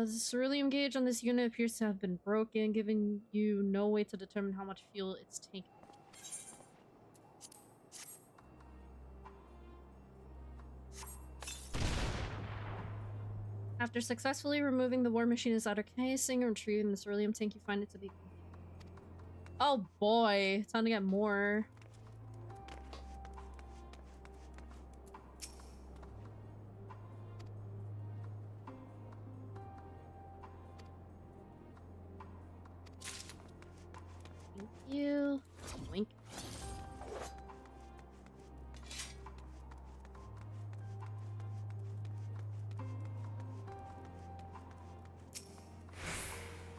The ceruleum gauge on this unit appears to have been broken, giving you no way to determine how much fuel it's taking. After successfully removing the war machine's outer casing and retrieving the ceruleum tank, you find it to be complete. Oh boy, time to get more. Thank you. Wink.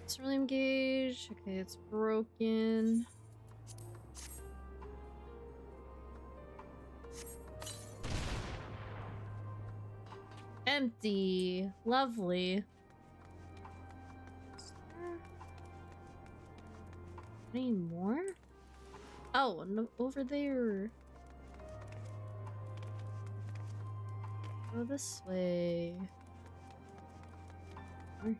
Ceruleum gauge. Okay, it's broken. Empty. Lovely. Any more? Oh, no, over there. Go this way. Over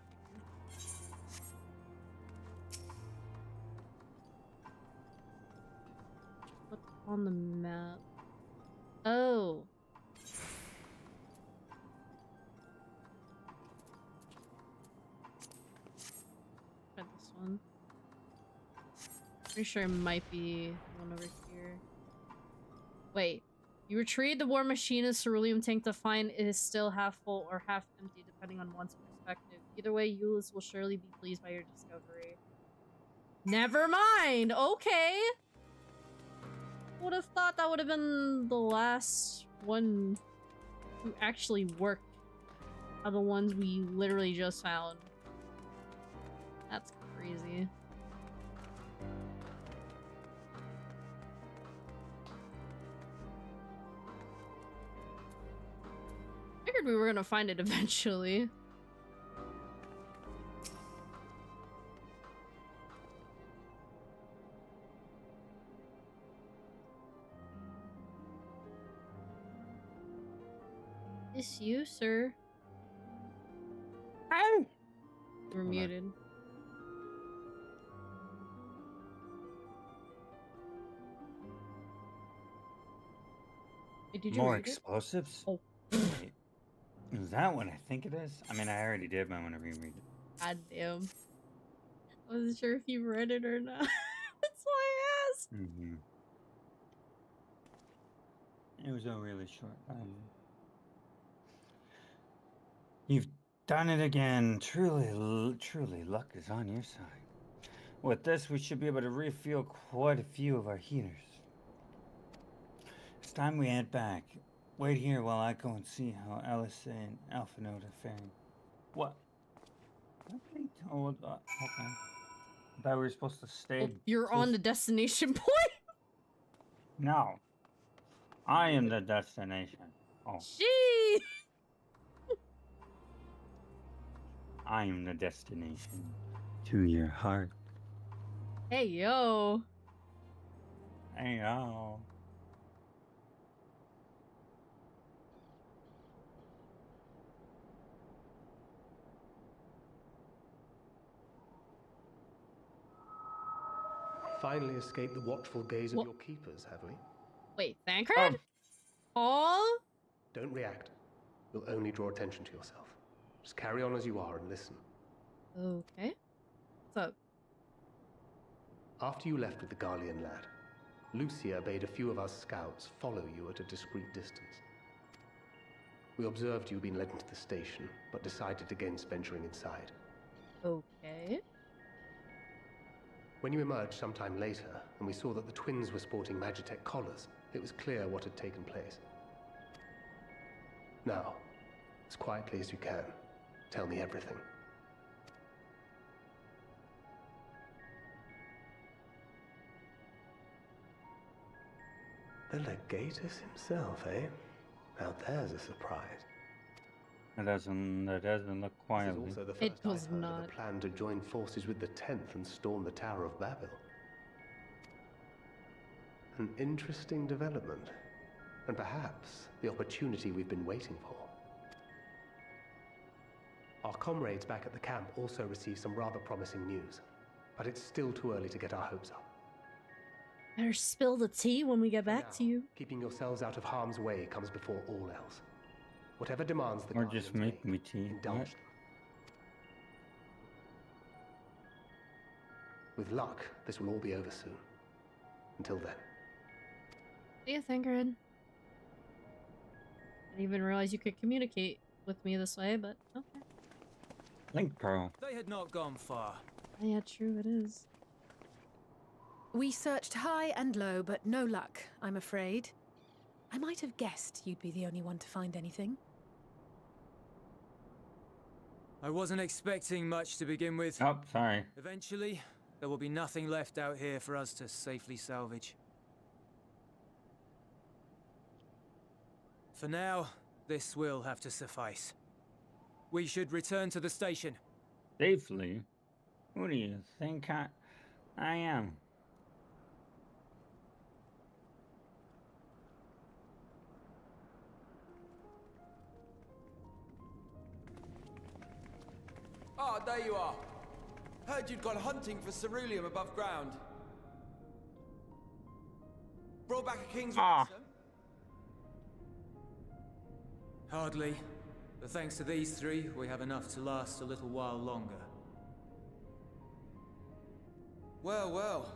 Look on the map. Oh. Try this one. Pretty sure it might be one over here. Wait. You retrieve the war machine's ceruleum tank to find it is still half full or half empty, depending on one's perspective. Either way, Euless will surely be pleased by your discovery. Never mind! Okay! Would have thought that would have been the last one who actually worked of the ones we literally just found. That's crazy. Figured we were gonna find it eventually. It's you, sir. Oh. You're Hold on. muted. Wait, did you More read it? explosives? Oh. Wait, is that what I think it is? I mean, I already did, but I want to reread it. God damn. I wasn't sure if you read it or not. That's why I asked. Mm-hmm. It was a really short. You've done it again. Truly, luck is on your side. With this, we should be able to refuel quite a few of our heaters. It's time we head back. Wait here while I go and see how Alice and Alpha Note are faring. What? What they told? Okay. I thought we were supposed to stay. Oh, you're on the destination point? No. I am the destination. Oh, Gee! I am the destination to your heart. Hey, yo. Hey, oh. Finally escaped the watchful gaze of your keepers, have we? Wait, Thancred? Oh. Don't react. You'll only draw attention to yourself. Just carry on as you are and listen. Okay. What's up? After you left with the Garlean lad, Lucia bade a few of us scouts follow you at a discreet distance. We observed you being led into the station, but decided against venturing inside. Okay. When you emerged sometime later, and we saw that the twins were sporting Magitech collars, it was clear what had taken place. Now, as quietly as you can, tell me everything. The Legatus himself, eh? Now there's a surprise. That doesn't look This quietly. is also the It first was I've heard not. of a plan to join forces with the 10th and storm the Tower of Babel. An interesting development, and perhaps the opportunity we've been waiting for. Our comrades back at the camp also received some rather promising news, but it's still too early to get our hopes up. Better spill the tea when we get For back now, to you. keeping yourselves out of harm's way comes before all else. Whatever demands the Or just Guardians make me tea. indulge What? them. With luck, this will all be over soon. Until then. See ya, Thancred. I didn't even realize you could communicate with me this way, but okay. Link Pearl. They had not gone far. Yeah, true, it is. We searched high and low, but no luck, I'm afraid. I might have guessed you'd be the only one to find anything. I wasn't expecting much to begin with. Oh, sorry. Eventually, there will be nothing left out here for us to safely salvage. For now, this will have to suffice. We should return to the station. Safely? Who do you think I am? Ah, there you are. Heard you'd gone hunting for ceruleum above ground. Brought back a king's ransom? Hardly. But thanks to these three, we have enough to last a little while longer. Well, well.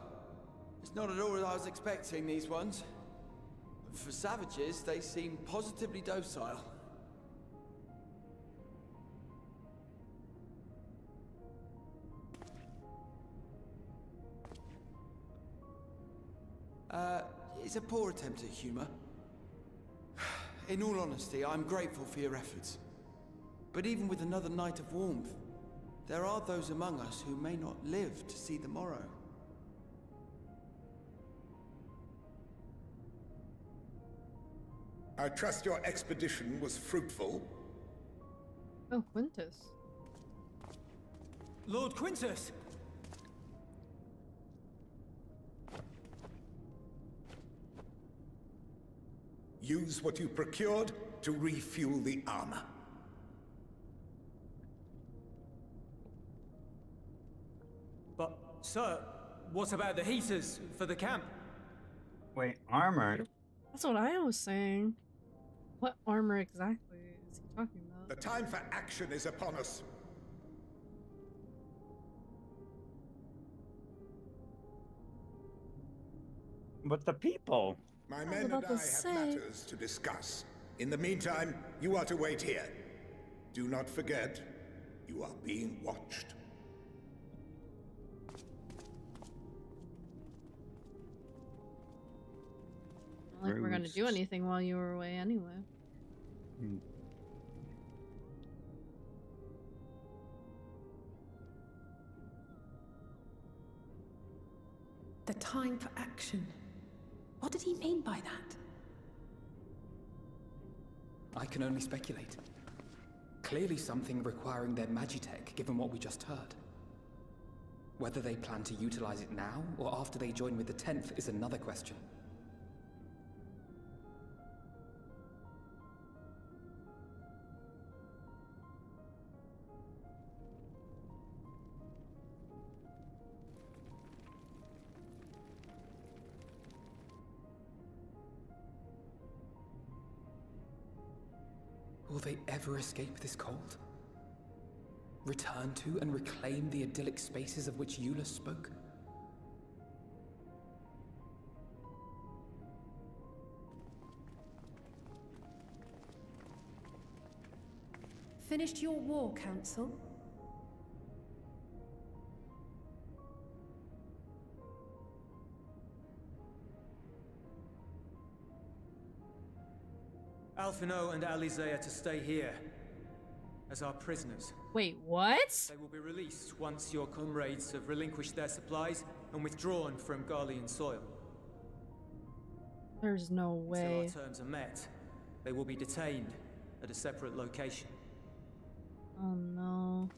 It's not at all what I was expecting, these ones. For savages, they seem positively docile. It's a poor attempt at humor. In all honesty, I'm grateful for your efforts. But even with another night of warmth, there are those among us who may not live to see the morrow. I trust your expedition was fruitful. Oh, Quintus. Lord Quintus! Use what you procured to refuel the armor. But, sir, what about the heaters for the camp? Wait, armor? That's what I was saying. What armor exactly is he talking about? The time for action is upon us. But the people. My was men and about I to have say. matters to discuss. In the meantime, you are to wait here. Do not forget, you are being watched. Not like we're gonna do Roosts. anything while you were away anyway. Hmm. The time for action. What did he mean by that? I can only speculate. Clearly something requiring their magitech, given what we just heard. Whether they plan to utilize it now, or after they join with the 10th, is another question. Will they ever escape this cold? Return to and reclaim the idyllic spaces of which Eula spoke? Finished your war, Council? Alphino and Alizé are to stay here as our prisoners. Wait, what? They will be released once your comrades have relinquished their supplies and withdrawn from Garlean soil. There's no way. Until our terms are met, they will be detained at a separate location. Oh no.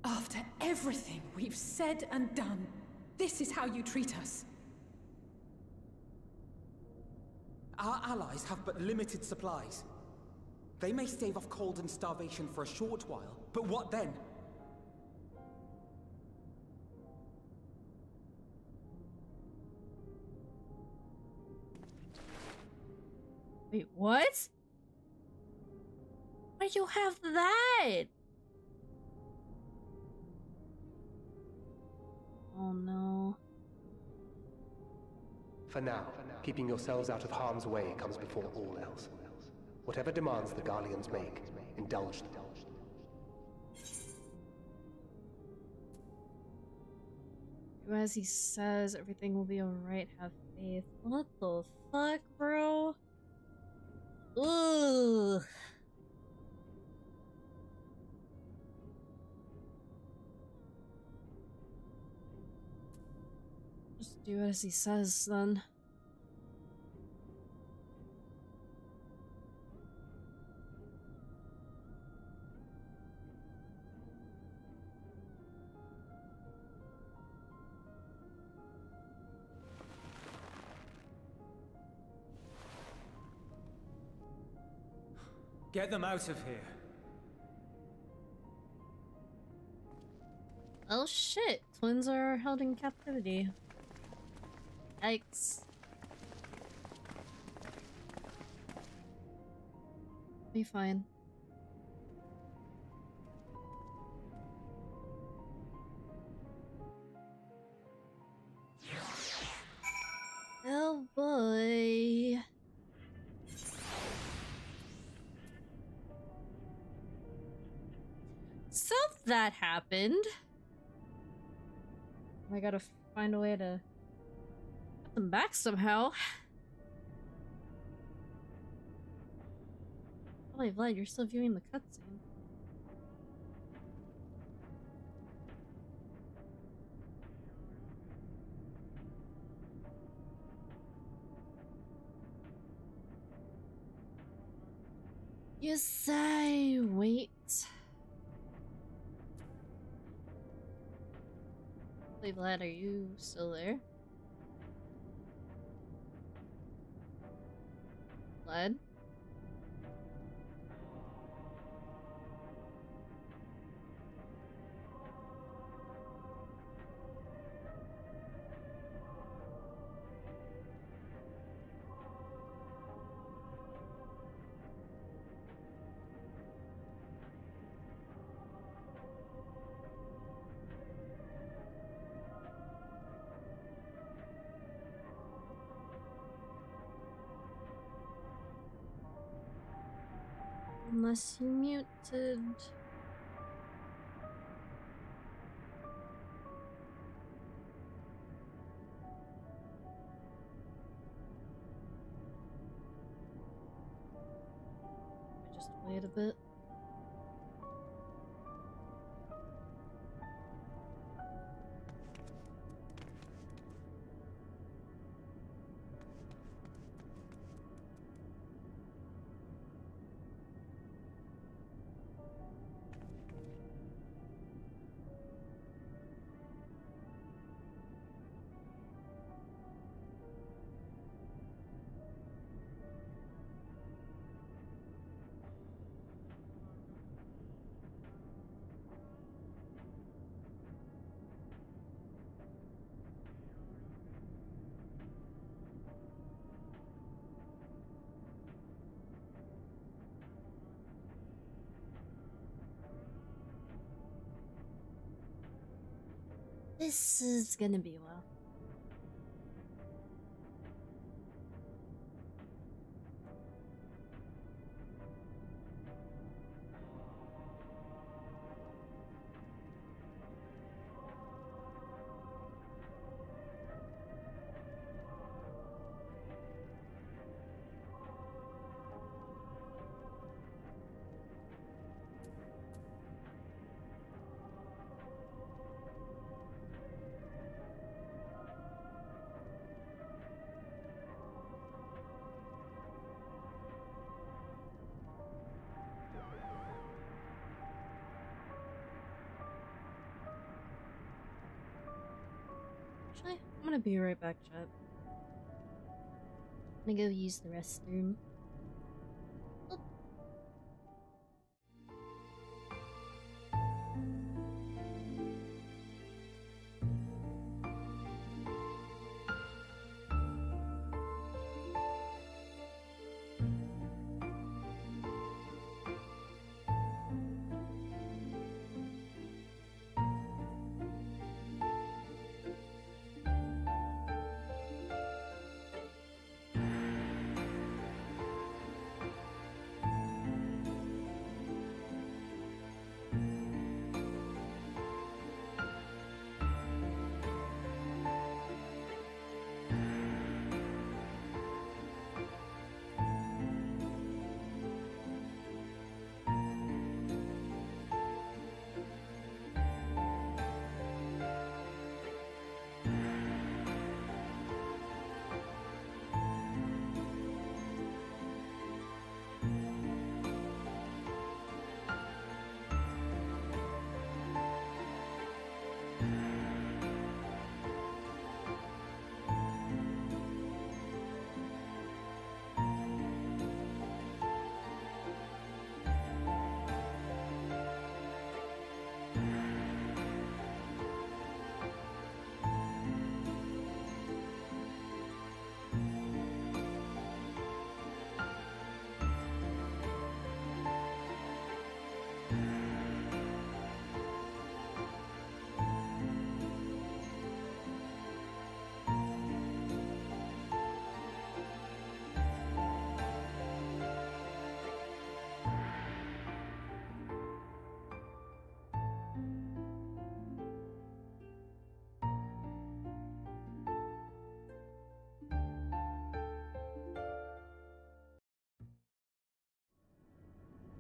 After everything we've said and done, this is how you treat us. Our allies have but limited supplies. They may stave off cold and starvation for a short while, but what then? Wait, what? Why do you have that? Oh no. For now, keeping yourselves out of harm's way comes before all else. Whatever demands the Garleans make, indulge them. Do as he says, everything will be alright, have faith. What the fuck, bro? Ugh. Just do as he says, then. Get them out of here. Oh shit, twins are held in captivity. Yikes. Be fine. Oh boy. So that happened. I gotta find a way to put them back somehow. Holy Vlad, you're still viewing the cutscene. You say, wait. Holy Vlad, are you still there? glad. Unless you muted. Just wait a bit. This is gonna be well. Actually, I'm gonna be right back, chat. I'm gonna go use the restroom.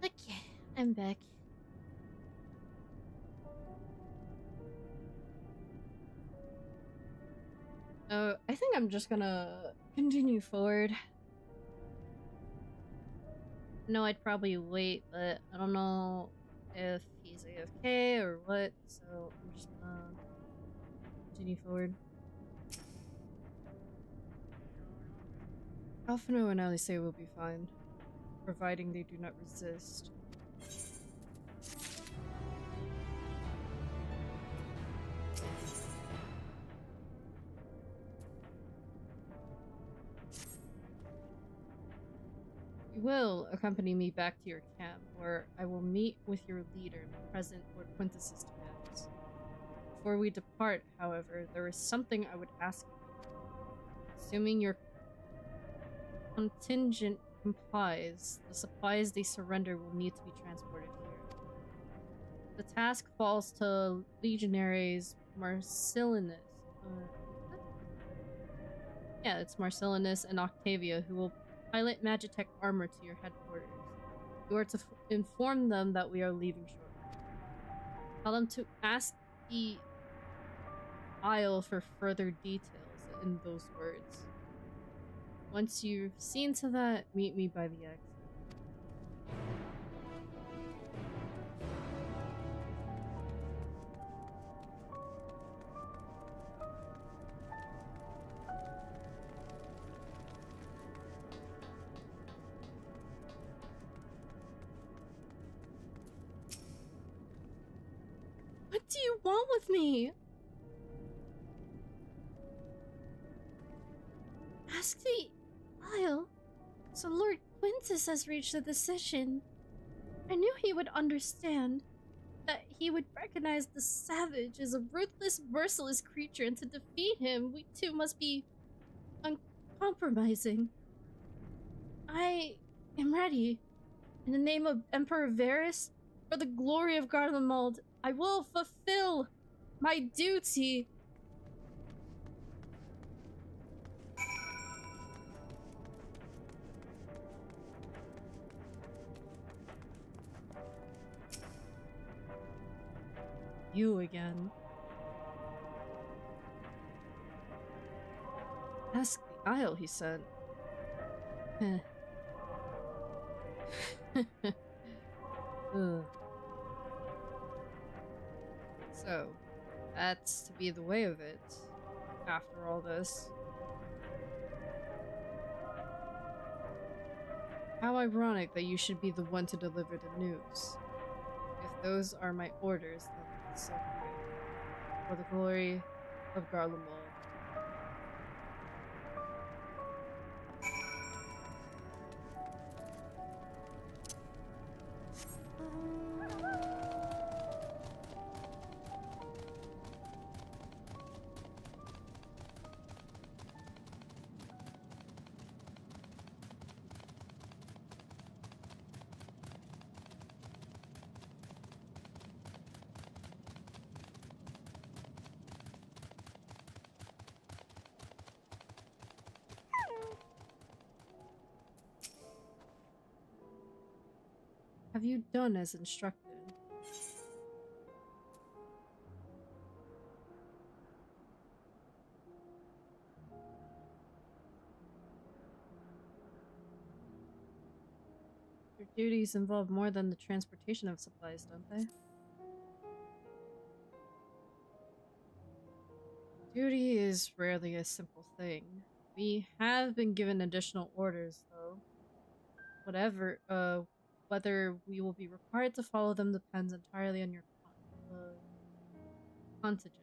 Okay, I'm back. Oh, I think I'm just gonna continue forward. No, I'd probably wait, but I don't know if he's AFK or what, so I'm just gonna continue forward. Alphino and Alice will be fine, providing they do not resist. You will accompany me back to your camp, where I will meet with your leader and present Lord Quintus's demands. Before we depart, however, there is something I would ask you. Assuming your contingent complies, the supplies they surrender will need to be transported here. The task falls to Legionaries Marcellinus. Yeah, it's Marcellinus and Octavia, who will pilot Magitech armor to your headquarters. You are to inform them that we are leaving shortly. Tell them to ask the Isle for further details in those words. Once you've seen to that, meet me by the exit. What do you want with me? Ask the Isle. So Lord Quintus has reached a decision. I knew he would understand. That he would recognize the savage as a ruthless, merciless creature, and to defeat him, we too must be uncompromising. I am ready. In the name of Emperor Varus, for the glory of Garlemald, I will fulfill my duty. You again. Ask the Isle, he said. Ugh. So, that's to be the way of it, after all this. How ironic that you should be the one to deliver the news. If those are my orders, then so be it. For the glory of Garlemald. Have you done as instructed? Your duties involve more than the transportation of supplies, don't they? Duty is rarely a simple thing. We have been given additional orders, though. Whether we will be required to follow them depends entirely on your contingent.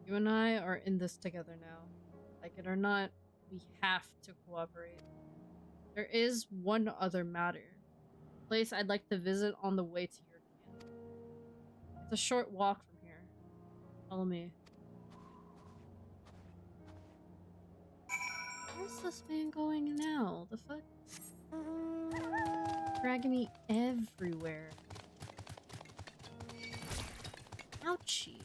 You and I are in this together now. Like it or not, we have to cooperate. There is one other matter. A place I'd like to visit on the way to your camp. It's a short walk from here. Follow me. Where's this man going now? The fuck? Dragging me everywhere. Ouchie.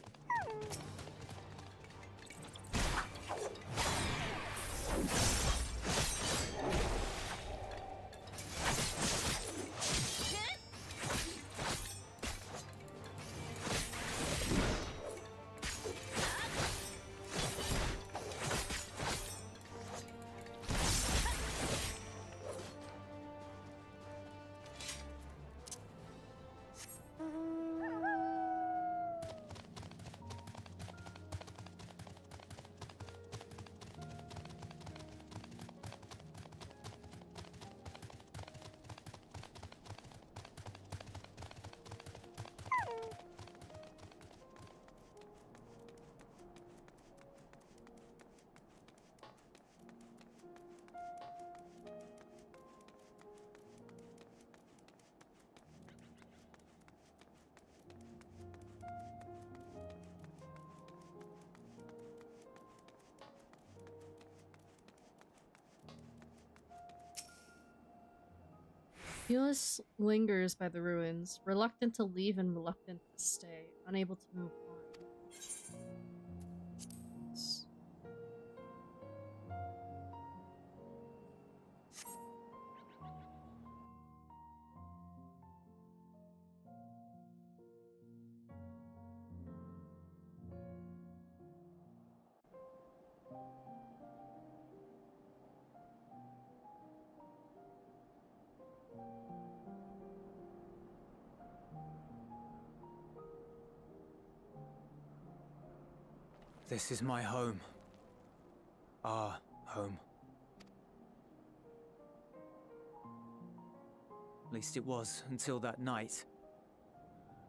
Eunice lingers by the ruins, reluctant to leave and reluctant to stay, unable to move on. This is my home. Our home. At least it was until that night.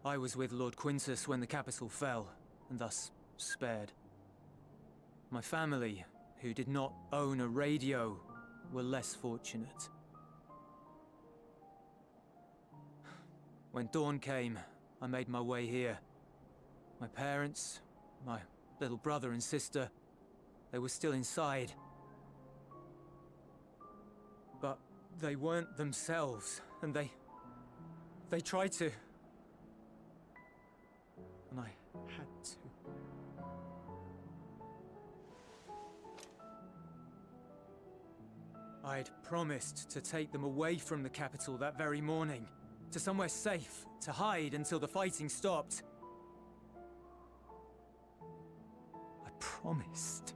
I was with Lord Quintus when the capital fell, and thus spared. My family, who did not own a radio, were less fortunate. When dawn came, I made my way here. My parents, my little brother and sister, they were still inside. But they weren't themselves, and they tried to. And I had to. I'd promised to take them away from the capital that very morning, to somewhere safe, to hide until the fighting stopped. I promised.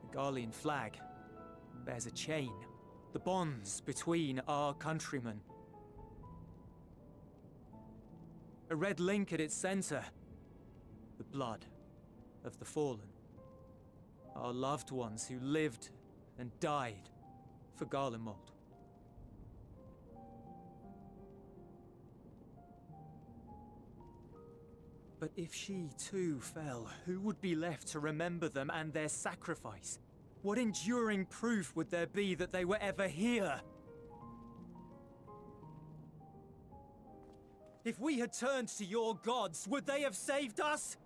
The Garlean flag bears a chain, the bonds between our countrymen. A red link at its center, the blood of the fallen. Our loved ones who lived and died for Garlemald. But if she too fell, who would be left to remember them and their sacrifice? What enduring proof would there be that they were ever here? If we had turned to your gods, would they have saved us?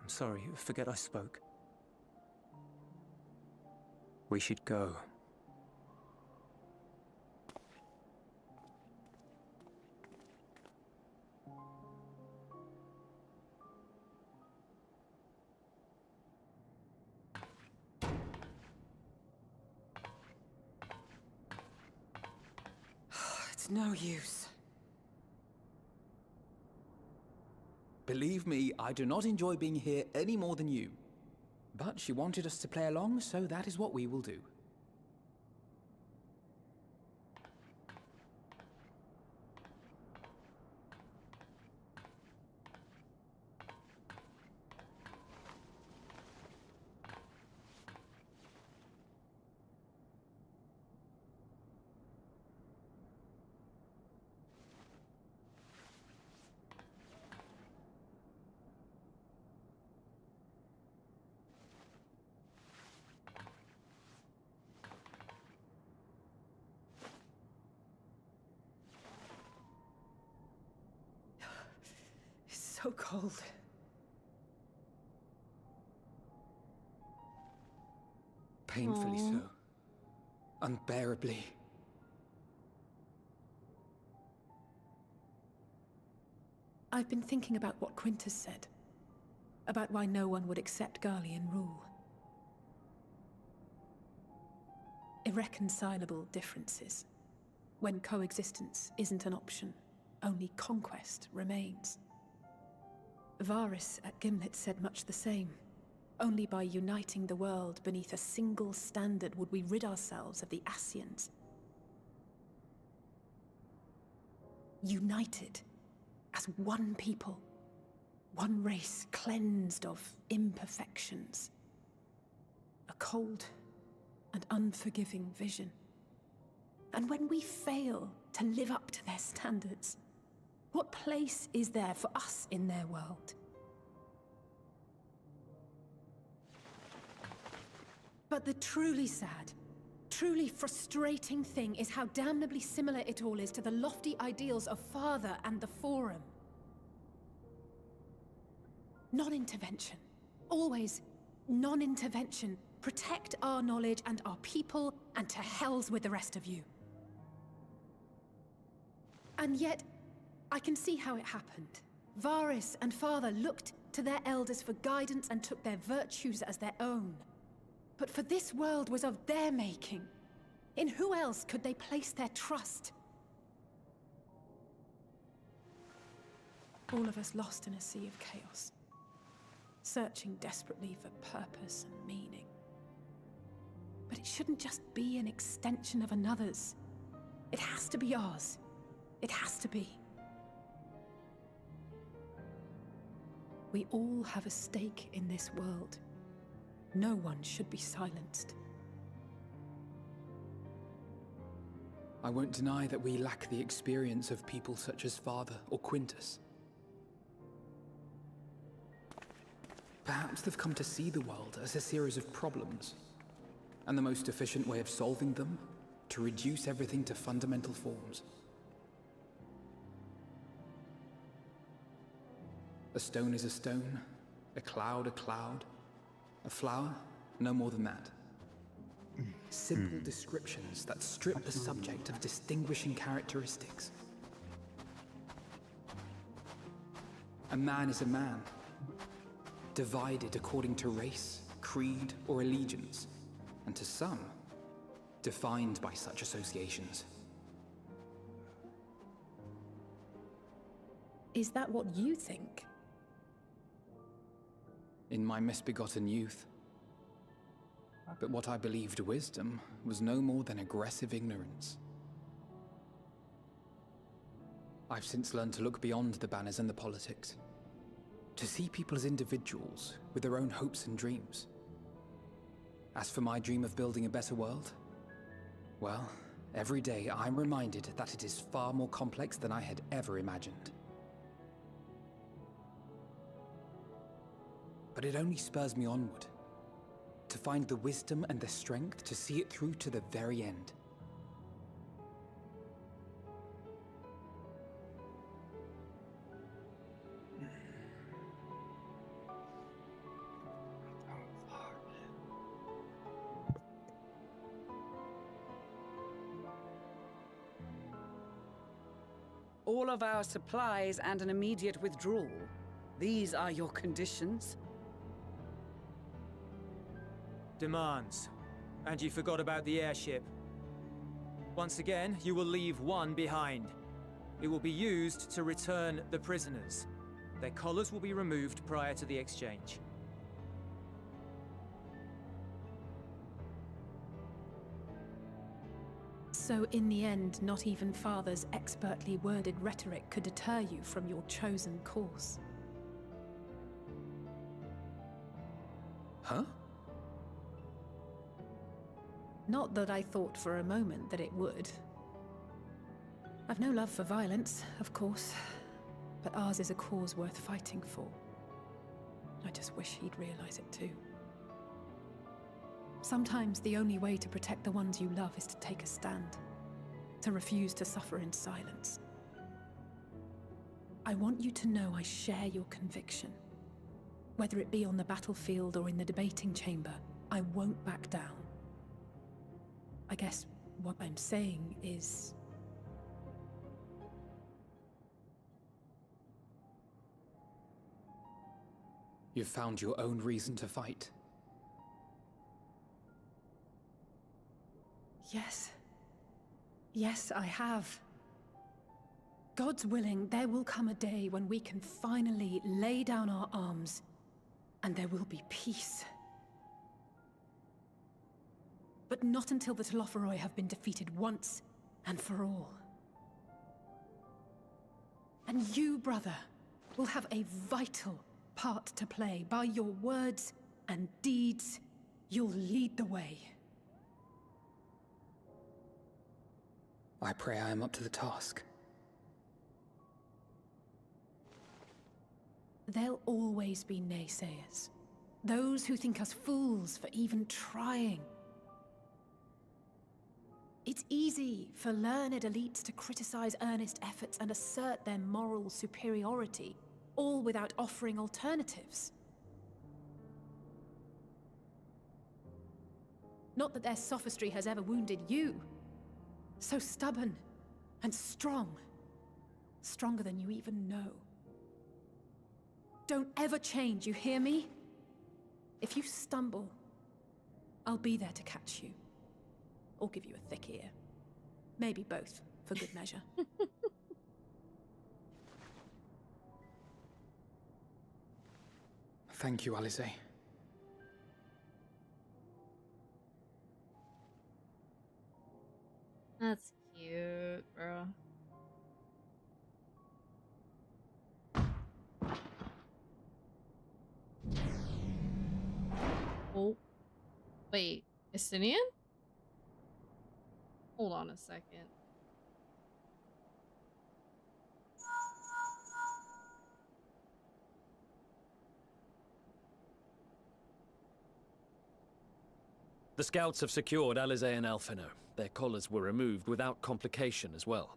I'm sorry, forget I spoke. We should go. It's no use. Believe me, I do not enjoy being here any more than you. But she wanted us to play along, so that is what we will do. So cold. Painfully Aw. so. Unbearably. I've been thinking about what Quintus said. About why no one would accept Garlean rule. Irreconcilable differences. When coexistence isn't an option, only conquest remains. Varus at Gimlet said much the same. Only by uniting the world beneath a single standard would we rid ourselves of the Ascians. United as one people, one race cleansed of imperfections. A cold and unforgiving vision. And when we fail to live up to their standards, what place is there for us in their world? But the truly sad, truly frustrating thing is how damnably similar it all is to the lofty ideals of Father and the Forum. Non-intervention. Always non-intervention. Protect our knowledge and our people, and to hells with the rest of you. And yet, I can see how it happened. Varys and Father looked to their elders for guidance and took their virtues as their own. But for this world was of their making. In who else could they place their trust? All of us lost in a sea of chaos, searching desperately for purpose and meaning. But it shouldn't just be an extension of another's. It has to be ours. It has to be. We all have a stake in this world. No one should be silenced. I won't deny that we lack the experience of people such as Father or Quintus. Perhaps they've come to see the world as a series of problems, and the most efficient way of solving them, to reduce everything to fundamental forms. A stone is a stone, a cloud, a flower, no more than that. Simple descriptions that strip the subject of distinguishing characteristics. A man is a man, divided according to race, creed, or allegiance, and to some, defined by such associations. Is that what you think? In my misbegotten youth. But what I believed wisdom was no more than aggressive ignorance. I've since learned to look beyond the banners and the politics, to see people as individuals with their own hopes and dreams. As for my dream of building a better world, well, every day I'm reminded that it is far more complex than I had ever imagined. But it only spurs me onward, to find the wisdom and the strength to see it through to the very end. All of our supplies and an immediate withdrawal. These are your conditions? Demands. And you forgot about the airship. Once again, you will leave one behind. It will be used to return the prisoners. Their collars will be removed prior to the exchange. So in the end, not even Father's expertly worded rhetoric could deter you from your chosen course. Huh? Not that I thought for a moment that it would. I've no love for violence, of course, but ours is a cause worth fighting for. I just wish he'd realize it too. Sometimes the only way to protect the ones you love is to take a stand, to refuse to suffer in silence. I want you to know I share your conviction. Whether it be on the battlefield or in the debating chamber, I won't back down. I guess what I'm saying is... You've found your own reason to fight. Yes. Yes, I have. God's willing, there will come a day when we can finally lay down our arms, and there will be peace. But not until the Telophoroi have been defeated once and for all. And you, brother, will have a vital part to play. By your words and deeds, you'll lead the way. I pray I am up to the task. There'll always be naysayers. Those who think us fools for even trying. It's easy for learned elites to criticize earnest efforts and assert their moral superiority, all without offering alternatives. Not that their sophistry has ever wounded you. So stubborn and strong. Stronger than you even know. Don't ever change, you hear me? If you stumble, I'll be there to catch you. Or give you a thick ear. Maybe both, for good measure. Thank you, Alice. That's cute, bro. Oh. Wait, Estinian? Hold on a second. The scouts have secured Alize and Alfino. Their collars were removed without complication as well.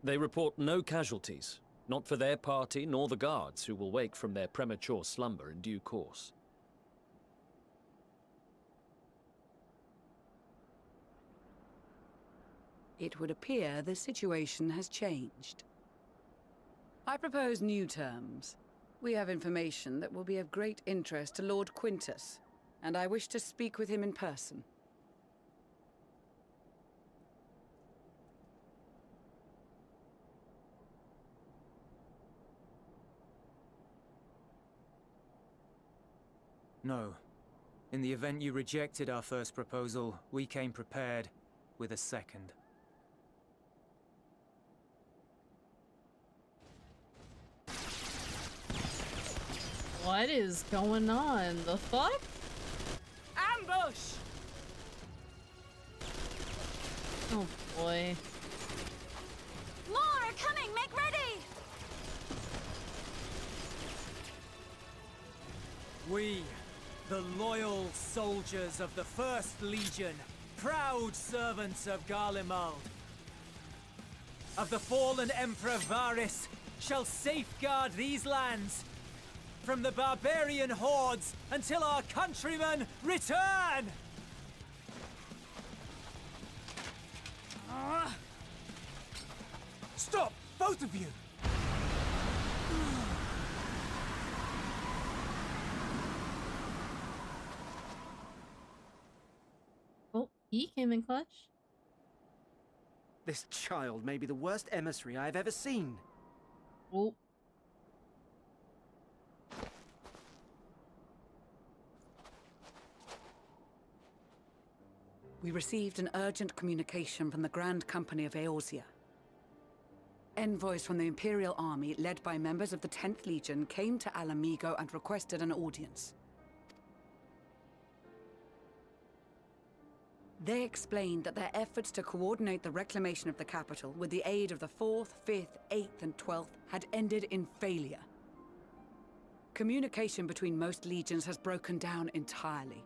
They report no casualties, not for their party nor the guards, who will wake from their premature slumber in due course. It would appear the situation has changed. I propose new terms. We have information that will be of great interest to Lord Quintus, and I wish to speak with him in person. No. In the event you rejected our first proposal, we came prepared with a second. What is going on? The fuck? Ambush! Oh boy. More are coming! Make ready! We, the loyal soldiers of the First Legion, proud servants of Garlemald, of the fallen Emperor Varys, shall safeguard these lands from the barbarian hordes until our countrymen return! Stop, both of you! Oh, he came in clutch. This child may be the worst emissary I have ever seen. Oh. We received an urgent communication from the Grand Company of Eorzea. Envoys from the Imperial Army, led by members of the 10th Legion, came to Alamigo and requested an audience. They explained that their efforts to coordinate the reclamation of the capital with the aid of the 4th, 5th, 8th, and 12th had ended in failure. Communication between most legions has broken down entirely.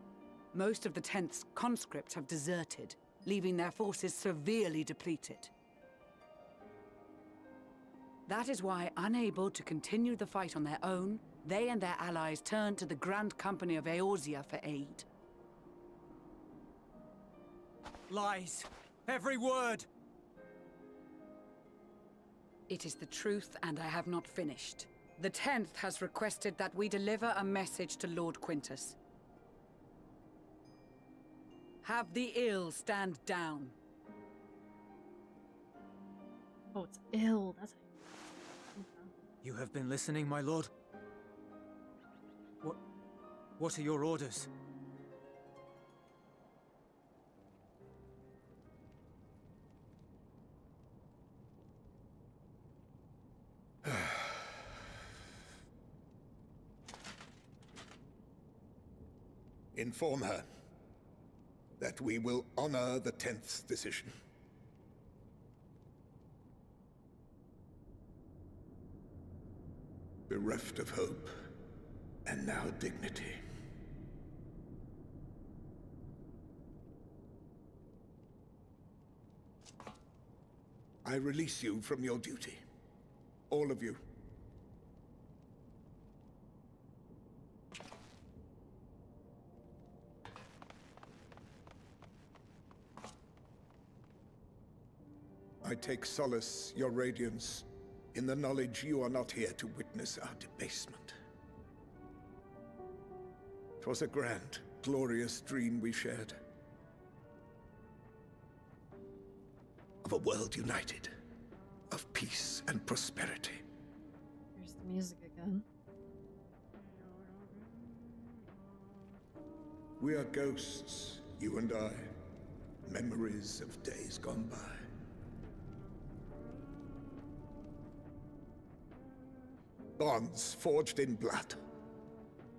Most of the 10th's conscripts have deserted, leaving their forces severely depleted. That is why, unable to continue the fight on their own, they and their allies turned to the Grand Company of Eorzea for aid. Lies. Every word. It is the truth, and I have not finished. The 10th has requested that we deliver a message to Lord Quintus. Have the ill stand down. Oh, it's ill. That's You have been listening, my lord? What are your orders? Inform her that we will honor the 10th's decision. Bereft of hope, and now dignity. I release you from your duty. All of you. I take solace, your radiance, in the knowledge you are not here to witness our debasement. 'Twas a grand, glorious dream we shared. Of a world united, of peace and prosperity. Here's the music again. We are ghosts, you and I, memories of days gone by. Bonds forged in blood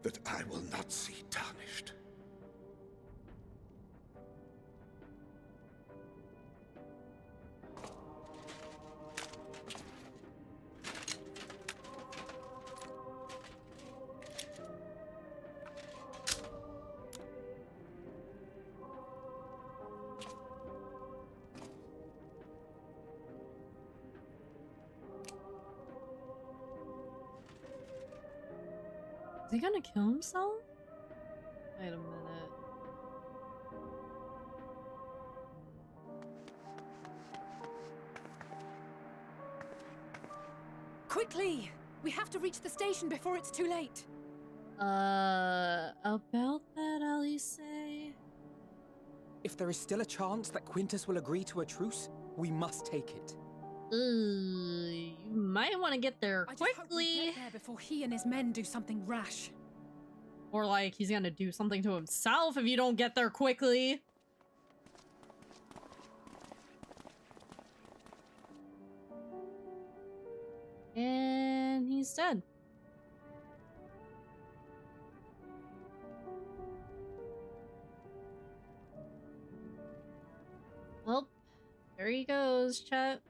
that I will not see tarnished. Is he gonna kill himself? Wait a minute. Quickly! We have to reach the station before it's too late. About that, Alice? If there is still a chance that Quintus will agree to a truce, we must take it. You might want to get there I just hope we quickly. get there before he and his men do something rash. Or like he's gonna do something to himself if you don't get there quickly. And he's dead. Well, there he goes, chat.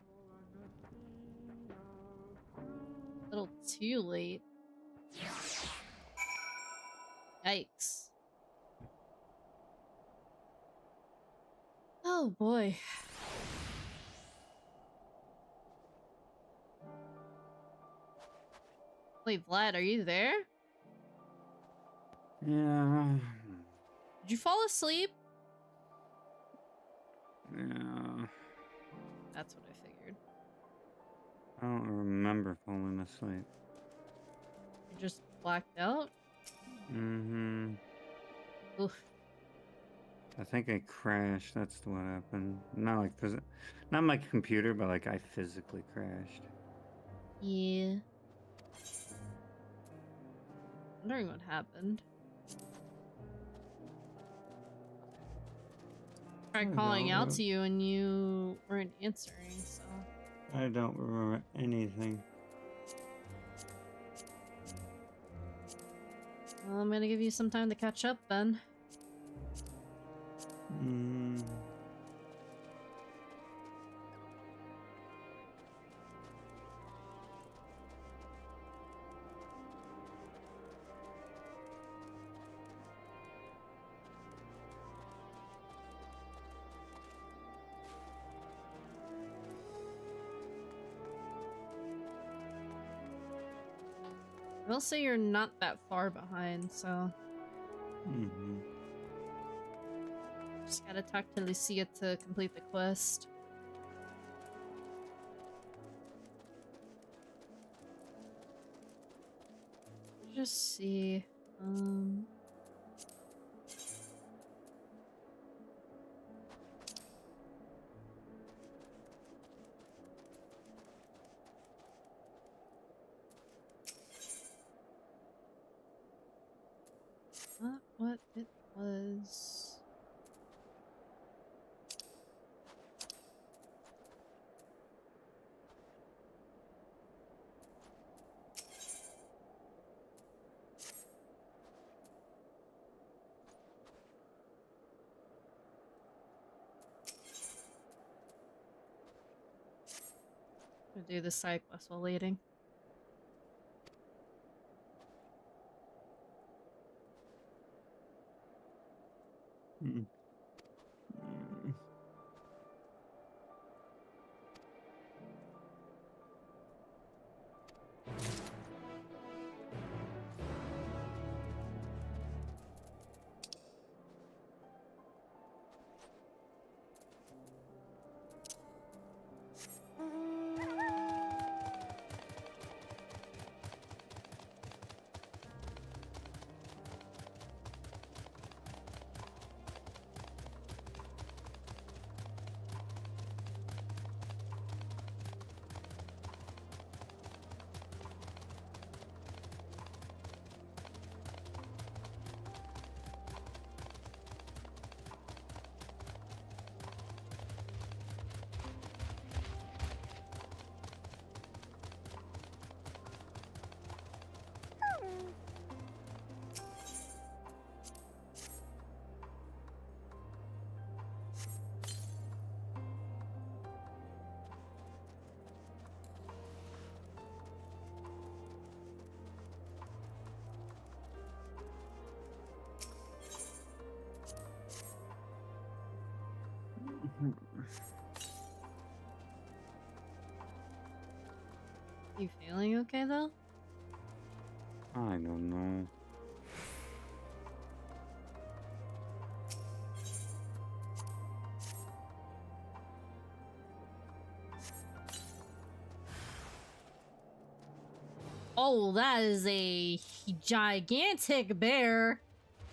A little too late. Yikes. Oh boy. Wait, Vlad, are you there? Yeah. Did you fall asleep? Yeah. That's what I figured. I don't remember falling asleep. You just blacked out? Mm-hmm. Oof. I think I crashed. That's what happened. Not like not my computer, but like I physically crashed. Yeah. Wondering what happened. Tried calling out to you and you weren't answering, so. I don't remember anything. Well, I'm gonna give you some time to catch up then. I will say you're not that far behind, so. Just gotta talk to Lucia to complete the quest. Just see. Not what it was. I'm gonna do the side quest while waiting. You feeling okay though? I don't know. Oh, that is a gigantic bear.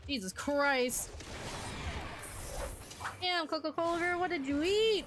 Jesus Christ. Damn, Coca-Cola girl, what did you eat?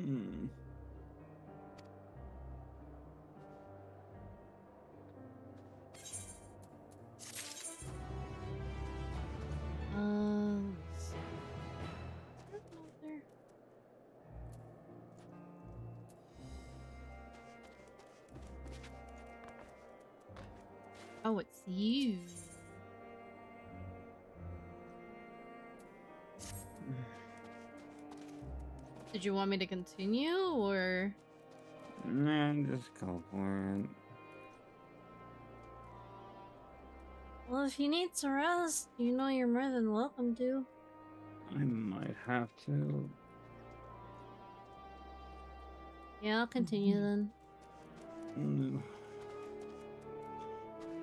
Let's see. Is there one out there? Oh, it's you. Did you want me to continue, or? Nah, just go for it. Well, if you need to rest, you know you're more than welcome to. I might have to. Yeah, I'll continue then.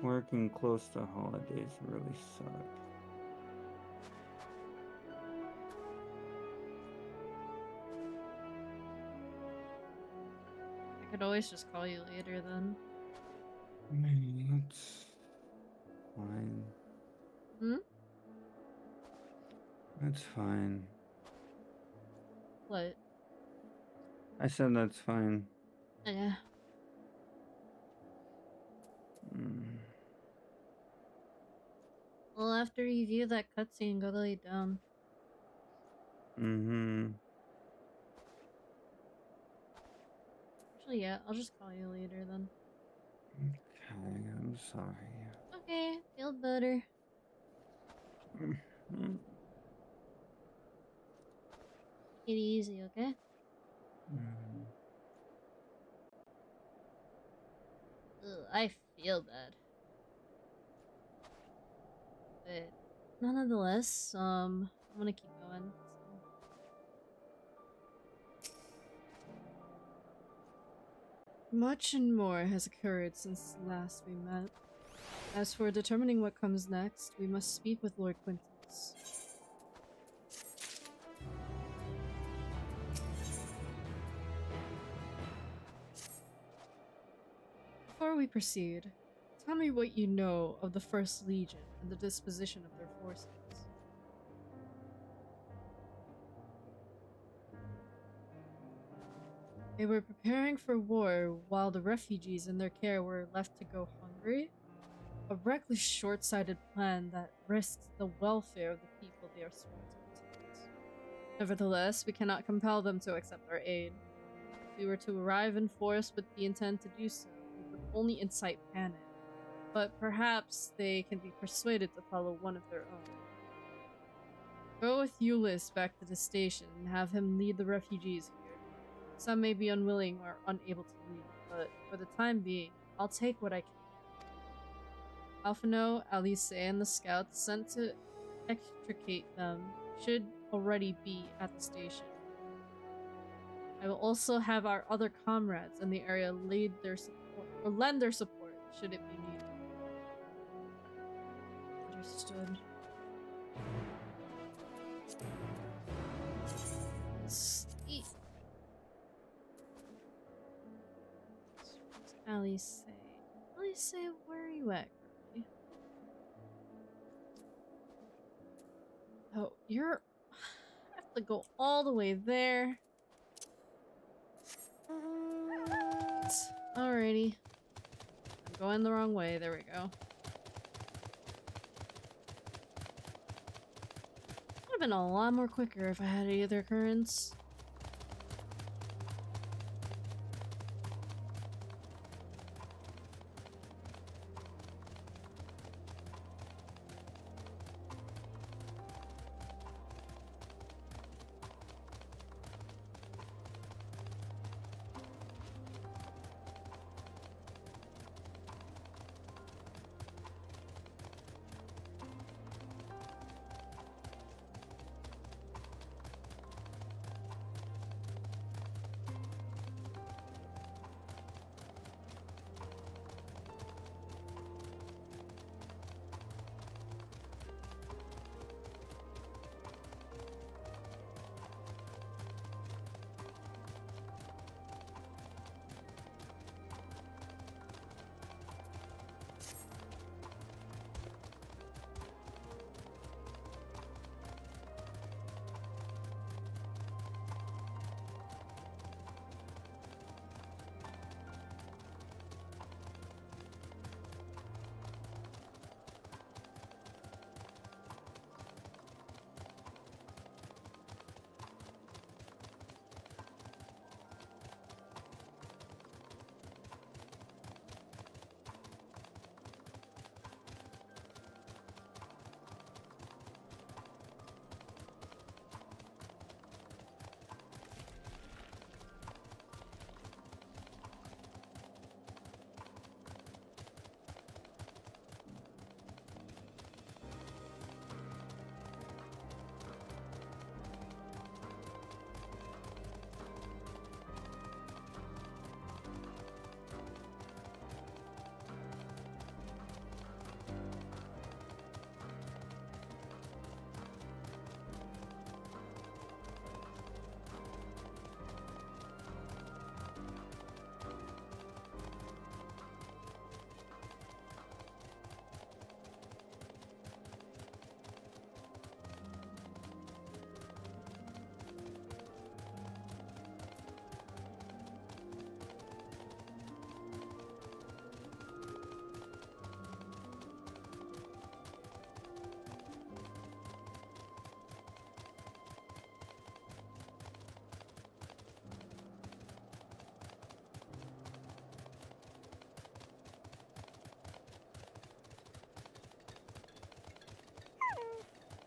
Working close to holidays really suck. I could always just call you later then. That's fine. Hmm? That's fine. What? I said that's fine. Yeah. Well, after you view that cutscene, go lay down. Actually, yeah, I'll just call you later then. Okay, I'm sorry. Okay, feel better. Take it easy, okay? Ugh, I feel bad. But nonetheless, I'm gonna keep going. Much and more has occurred since last we met. As for determining what comes next, we must speak with Lord Quintus. Before we proceed, tell me what you know of the First Legion and the disposition of their forces. They were preparing for war while the refugees in their care were left to go hungry. A reckless, short-sighted plan that risks the welfare of the people they are sworn to protect. Nevertheless, we cannot compel them to accept our aid. If we were to arrive in force with the intent to do so, it would only incite panic. But perhaps they can be persuaded to follow one of their own. Go with Euless back to the station and have him lead the refugees here. Some may be unwilling or unable to leave, but for the time being, I'll take what I can. Alphino, Alice, and the scouts sent to extricate them should already be at the station. I will also have our other comrades in the area lead their support or lend their support should it be needed. Understood. Sweet. What's Alice say? Alice, where are you at, girlie? Oh, you're. I have to go all the way there. Alrighty. I'm going the wrong way. There we go. Would have been a lot more quicker if I had any other currents.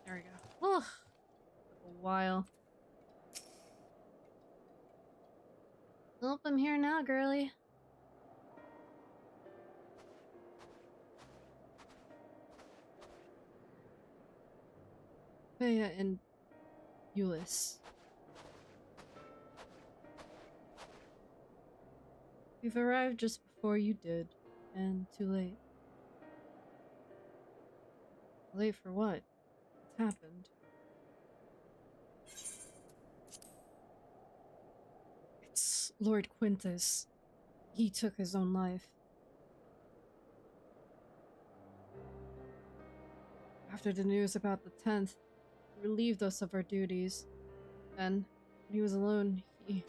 There we go. Ugh. Took a while. Nope, I'm here now, girly. Bea and Euless. We've arrived just before you did, and too late. Late for what? What's happened? It's Lord Quintus. He took his own life. After the news about the 10th, he relieved us of our duties. Then, when he was alone, he...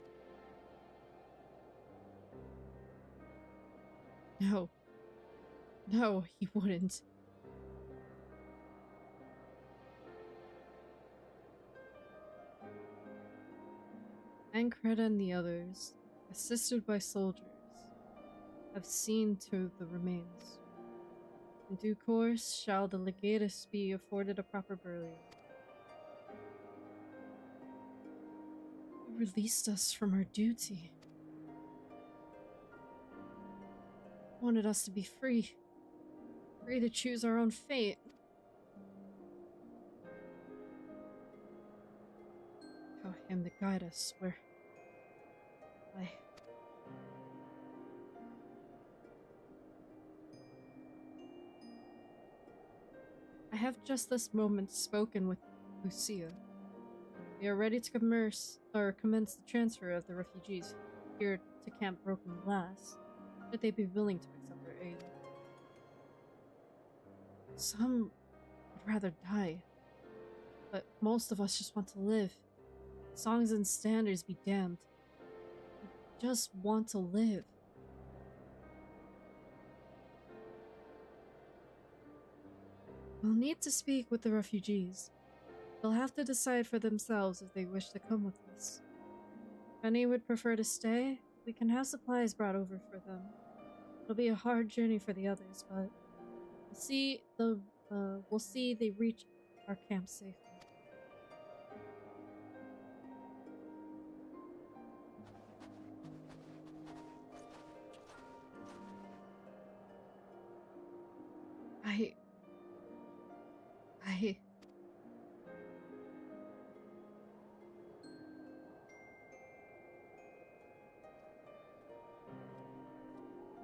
No. No, he wouldn't. Ancreta and the others, assisted by soldiers, have seen to the remains. In due course shall the legatus be afforded a proper burial. released us from our duty. Wanted us to be free. Free to choose our own fate. How him to guide us where I have just this moment spoken with Lucia. We are ready to commence the transfer of the refugees here to Camp Broken Glass. Should they be willing to accept our aid? Some would rather die, but most of us just want to live. Songs and standards be damned. We just want to live. We'll need to speak with the refugees. They'll have to decide for themselves if they wish to come with us. If any would prefer to stay, we can have supplies brought over for them. It'll be a hard journey for the others, but we'll see they reach our camp safely.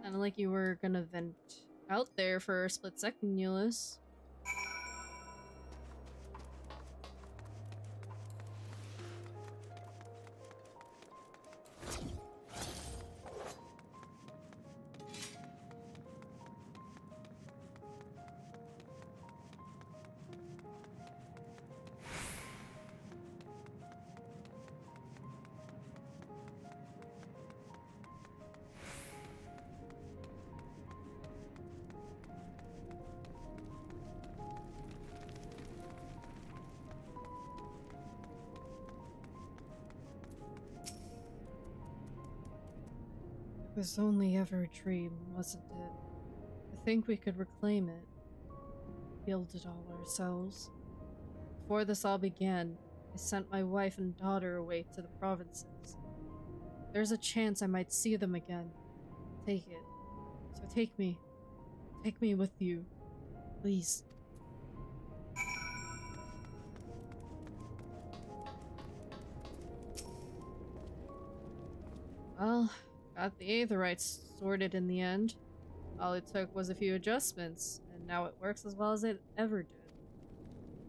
Kinda like you were gonna vent out there for a split second, Euless. It was only ever a dream, wasn't it? I think we could reclaim it. Build it all ourselves. Before this all began, I sent my wife and daughter away to the provinces. There's a chance I might see them again. Take it. So take me. Take me with you. Please. Well, got the Aetherites sorted in the end. All it took was a few adjustments, and now it works as well as it ever did.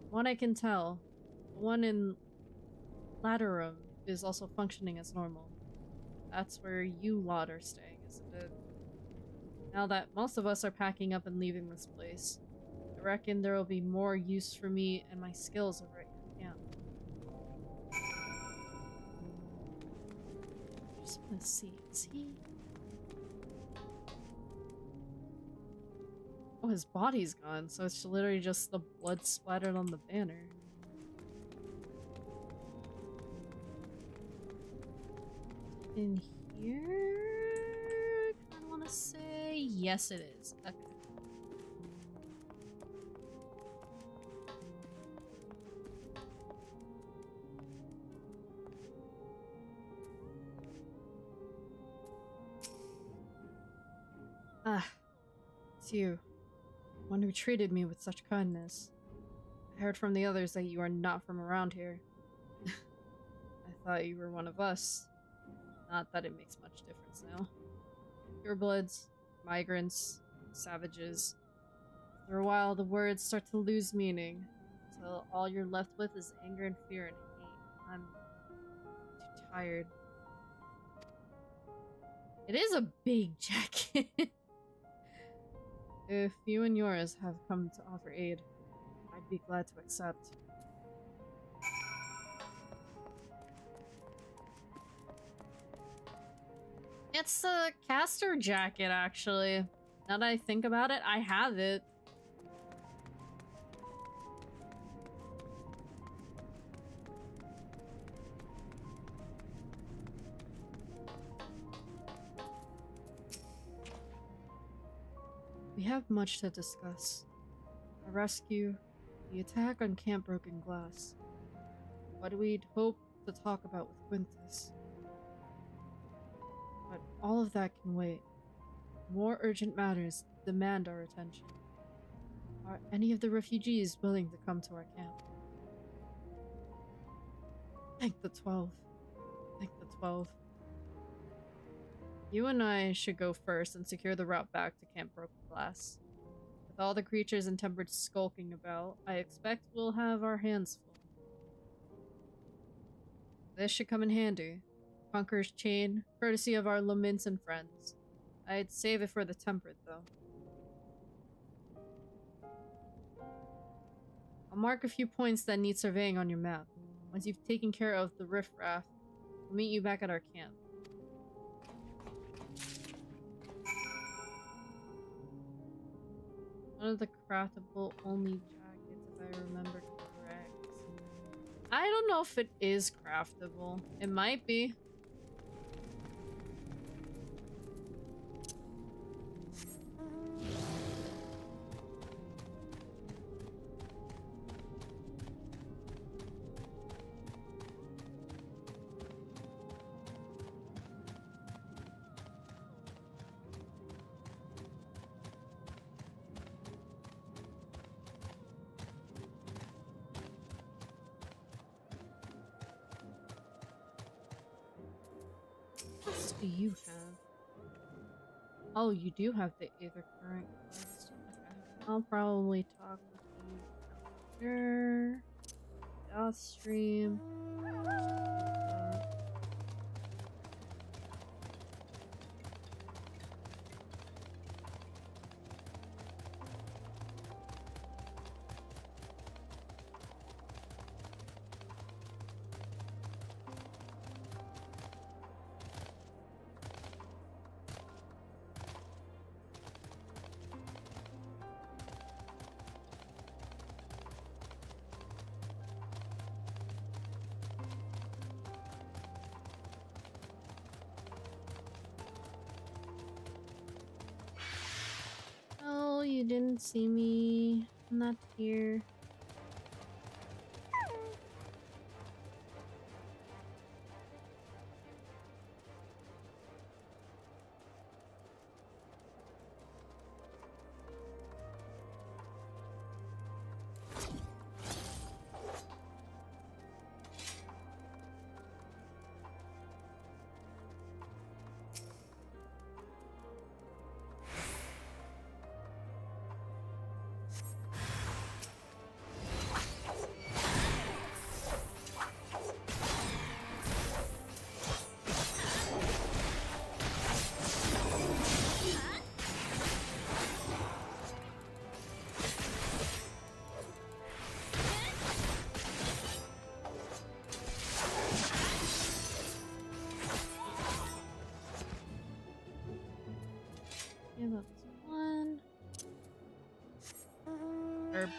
From what I can tell, the one in Laterum is also functioning as normal. That's where you lot are staying, isn't it? Now that most of us are packing up and leaving this place, I reckon there will be more use for me and my skills over at your camp. Just wanna see, is he... Oh, his body's gone, so it's literally just the blood splattered on the banner. In here? I kinda wanna say yes it is. Okay. Ah, it's you. One who treated me with such kindness. I heard from the others that you are not from around here. I thought you were one of us. Not that it makes much difference now. Purebloods, migrants, savages. After a while, the words start to lose meaning, until all you're left with is anger and fear and hate. I'm too tired. It is a big jacket. If you and yours have come to offer aid, I'd be glad to accept. It's a caster jacket, actually. Now that I think about it, I have it. We have much to discuss. The rescue, the attack on Camp Broken Glass. What we'd hope to talk about with Quintus. But all of that can wait. More urgent matters demand our attention. Are any of the refugees willing to come to our camp? Thank the 12. Thank the 12. You and I should go first and secure the route back to Camp Broken Glass. With all the creatures and tempered skulking about, I expect we'll have our hands full. This should come in handy. Conqueror's chain, courtesy of our laments and friends. I'd save it for the tempered, though. I'll mark a few points that need surveying on your map. Once you've taken care of the riffraff, we'll meet you back at our camp. One of the craftable only jackets, if I remember correct. I don't know if it is craftable. It might be. Do you have? Oh, you do have the Aether Current quest. Okay. I'll probably talk with you after off stream. Oh, you didn't see me. I'm not here. Yeah, that's one. Herb.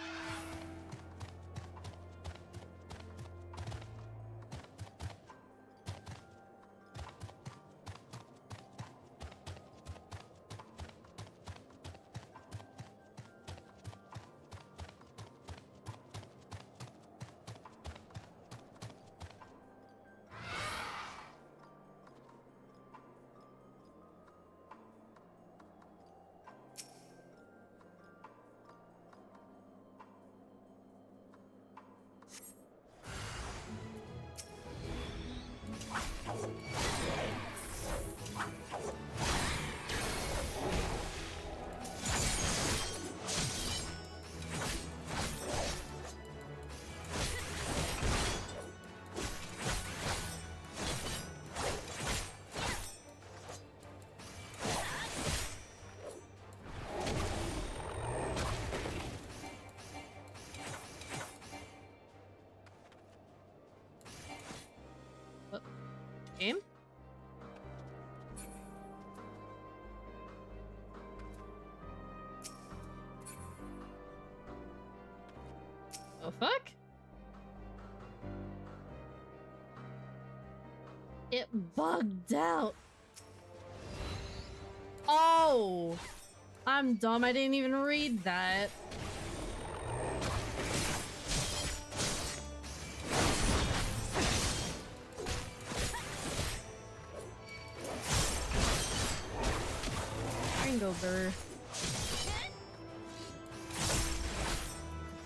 Game? Oh fuck? It bugged out. Oh! I'm dumb, I didn't even read that. Ringo Burr.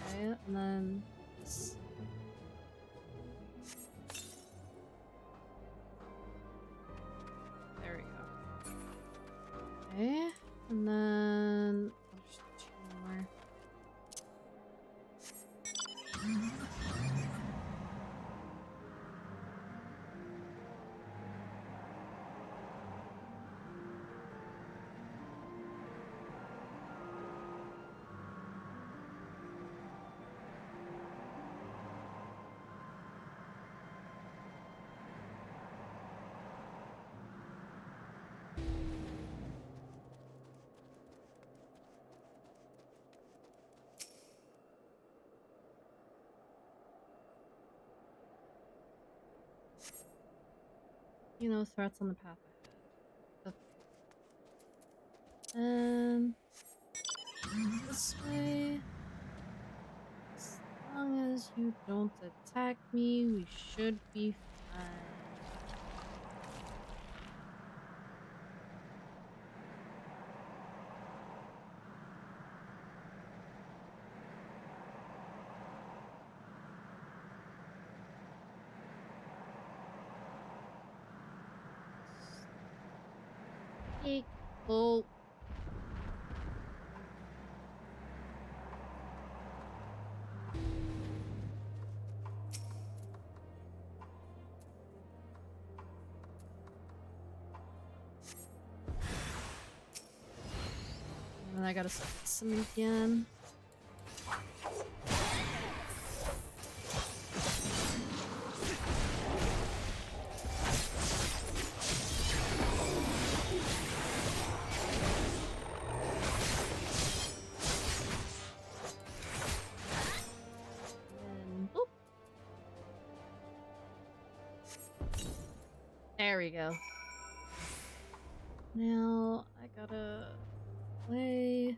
Okay, and then this. There we go. Okay, and then there's two more. You know, threats on the path ahead. Okay. And this way. As long as you don't attack me, we should be fine. Hey, oh. And I gotta listen again. And boop. There we go. Now I gotta play.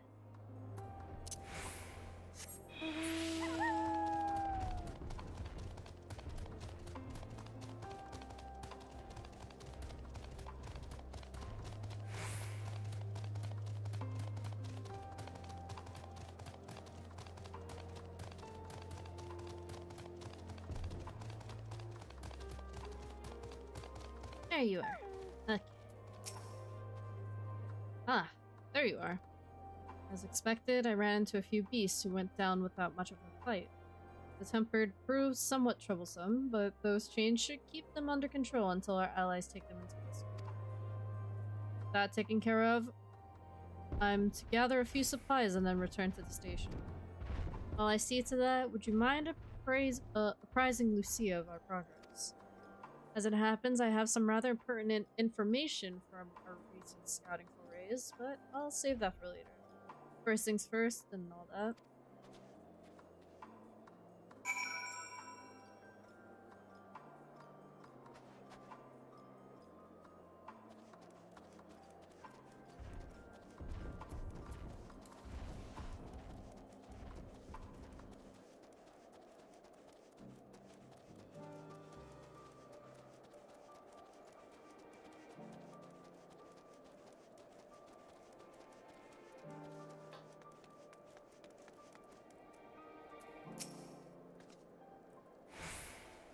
There you are. Okay. Ah, there you are. As expected, I ran into a few beasts who went down without much of a fight. The tempered proved somewhat troublesome, but those chains should keep them under control until our allies take them into custody. That taken care of, I'm to gather a few supplies and then return to the station. While I see to that, would you mind apprising Lucia of our progress? As it happens, I have some rather pertinent information from our recent scouting forays, but I'll save that for later. First things first, and all that.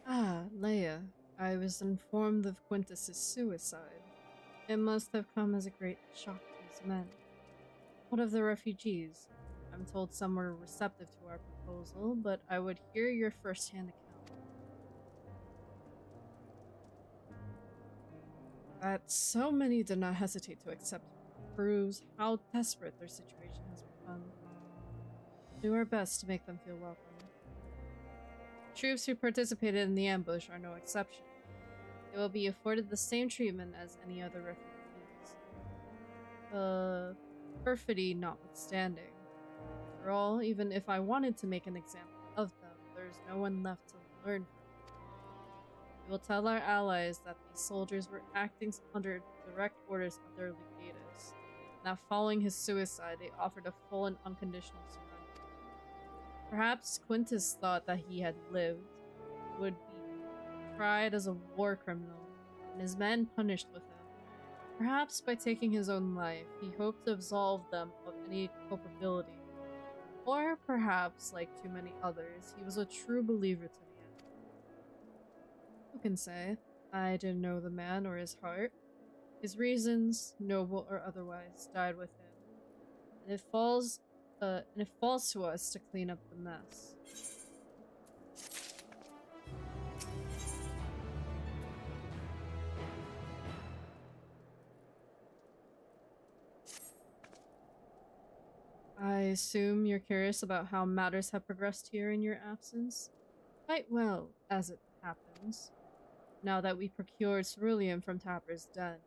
Ah, Leia. I was informed of Quintus's suicide. It must have come as a great shock to his men. What of the refugees? I'm told some were receptive to our proposal, but I would hear your first-hand account. That so many did not hesitate to accept proves how desperate their situation has become. Do our best to make them feel welcome. Troops who participated in the ambush are no exception. They will be afforded the same treatment as any other refugees. Perfidy notwithstanding. After all, even if I wanted to make an example of them, there's no one left to learn from. We will tell our allies that these soldiers were acting under direct orders of their legatus. Now, following his suicide, they offered a full and unconditional surrender. Perhaps Quintus thought that he had lived, would be tried as a war criminal, and his men punished with him. Perhaps by taking his own life, he hoped to absolve them of any culpability. Or perhaps, like too many others, he was a true believer to the end. Who can say? I didn't know the man or his heart. His reasons, noble or otherwise, died with him. And it falls to us to clean up the mess. I assume you're curious about how matters have progressed here in your absence? Quite well, as it happens. Now that we procured ceruleum from Tapper's Den,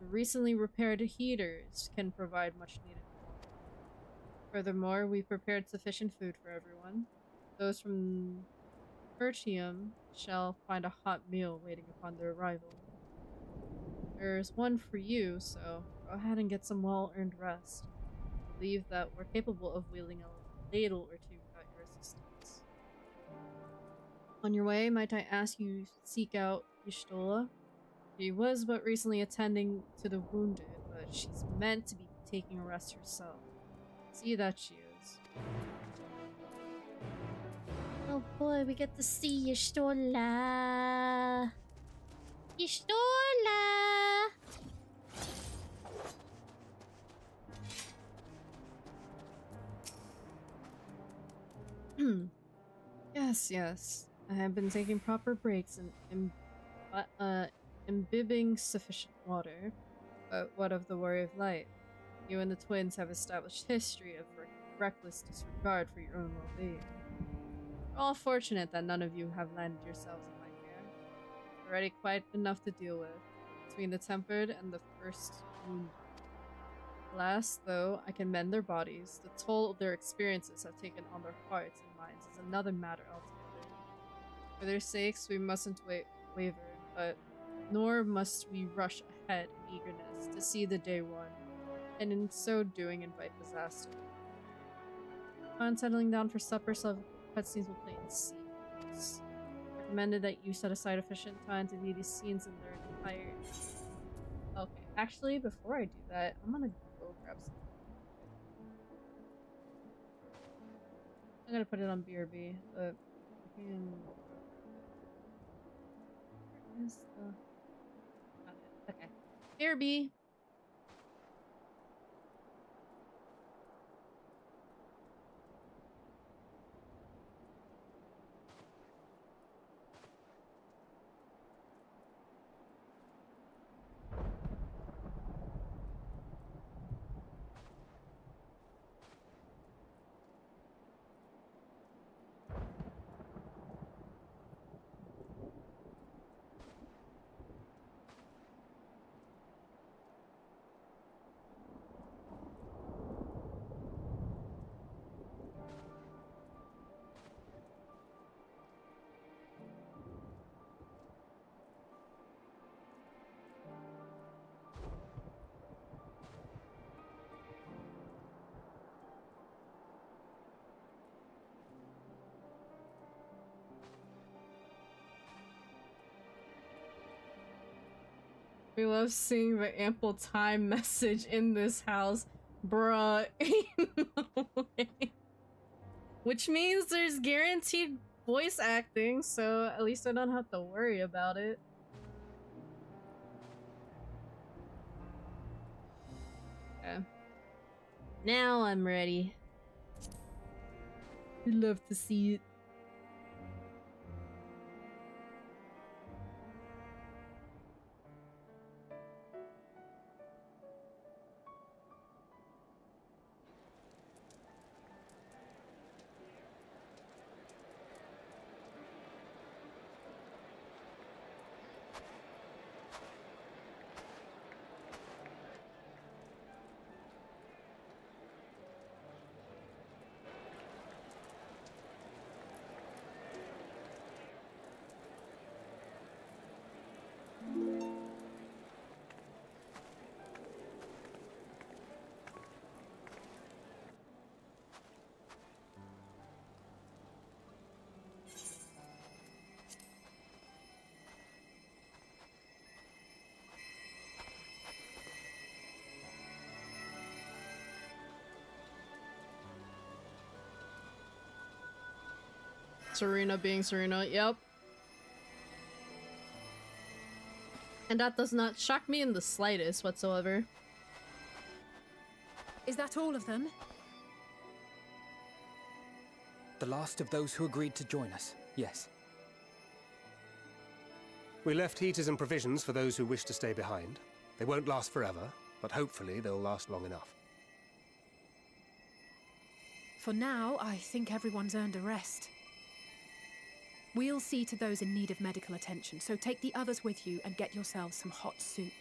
the recently repaired heaters can provide much needed warmth. Furthermore, we prepared sufficient food for everyone. Those from Pertium shall find a hot meal waiting upon their arrival. There's one for you, so go ahead and get some well-earned rest. I believe that we're capable of wielding a ladle or two without your assistance. On your way, might I ask you seek out Y'shtola? She was but recently attending to the wounded, but she's meant to be taking a rest herself. See that she is. Oh boy, we get to see Y'shtola. Y'shtola! Yes. I have been taking proper breaks and imbibing sufficient water. But what of the worry of light? You and the twins have established history of reckless disregard for your own well-being. We're all fortunate that none of you have landed yourselves in my care. Already quite enough to deal with, between the tempered and the first wounded. Alas, though I can mend their bodies, the toll their experiences have taken on their hearts and minds is another matter altogether. For their sakes, we mustn't waver, but nor must we rush ahead in eagerness to see the day won, and in so doing invite disaster. Upon settling down for supper, some cutscenes will play in scenes. Recommended that you set aside efficient time to view these scenes in their entirety. Okay, actually, before I do that, I'm gonna go grab some. I'm gonna put it on BRB, but I can. Where is the. Okay. BRB! We love seeing the ample time message in this house. Bruh. Ain't no way. Which means there's guaranteed voice acting, so at least I don't have to worry about it. Okay. Now I'm ready. I'd love to see it. Serena being Serena, yep. And that does not shock me in the slightest whatsoever. Is that all of them? The last of those who agreed to join us, yes. We left heaters and provisions for those who wish to stay behind. They won't last forever, but hopefully they'll last long enough. For now, I think everyone's earned a rest. We'll see to those in need of medical attention, so take the others with you and get yourselves some hot soup.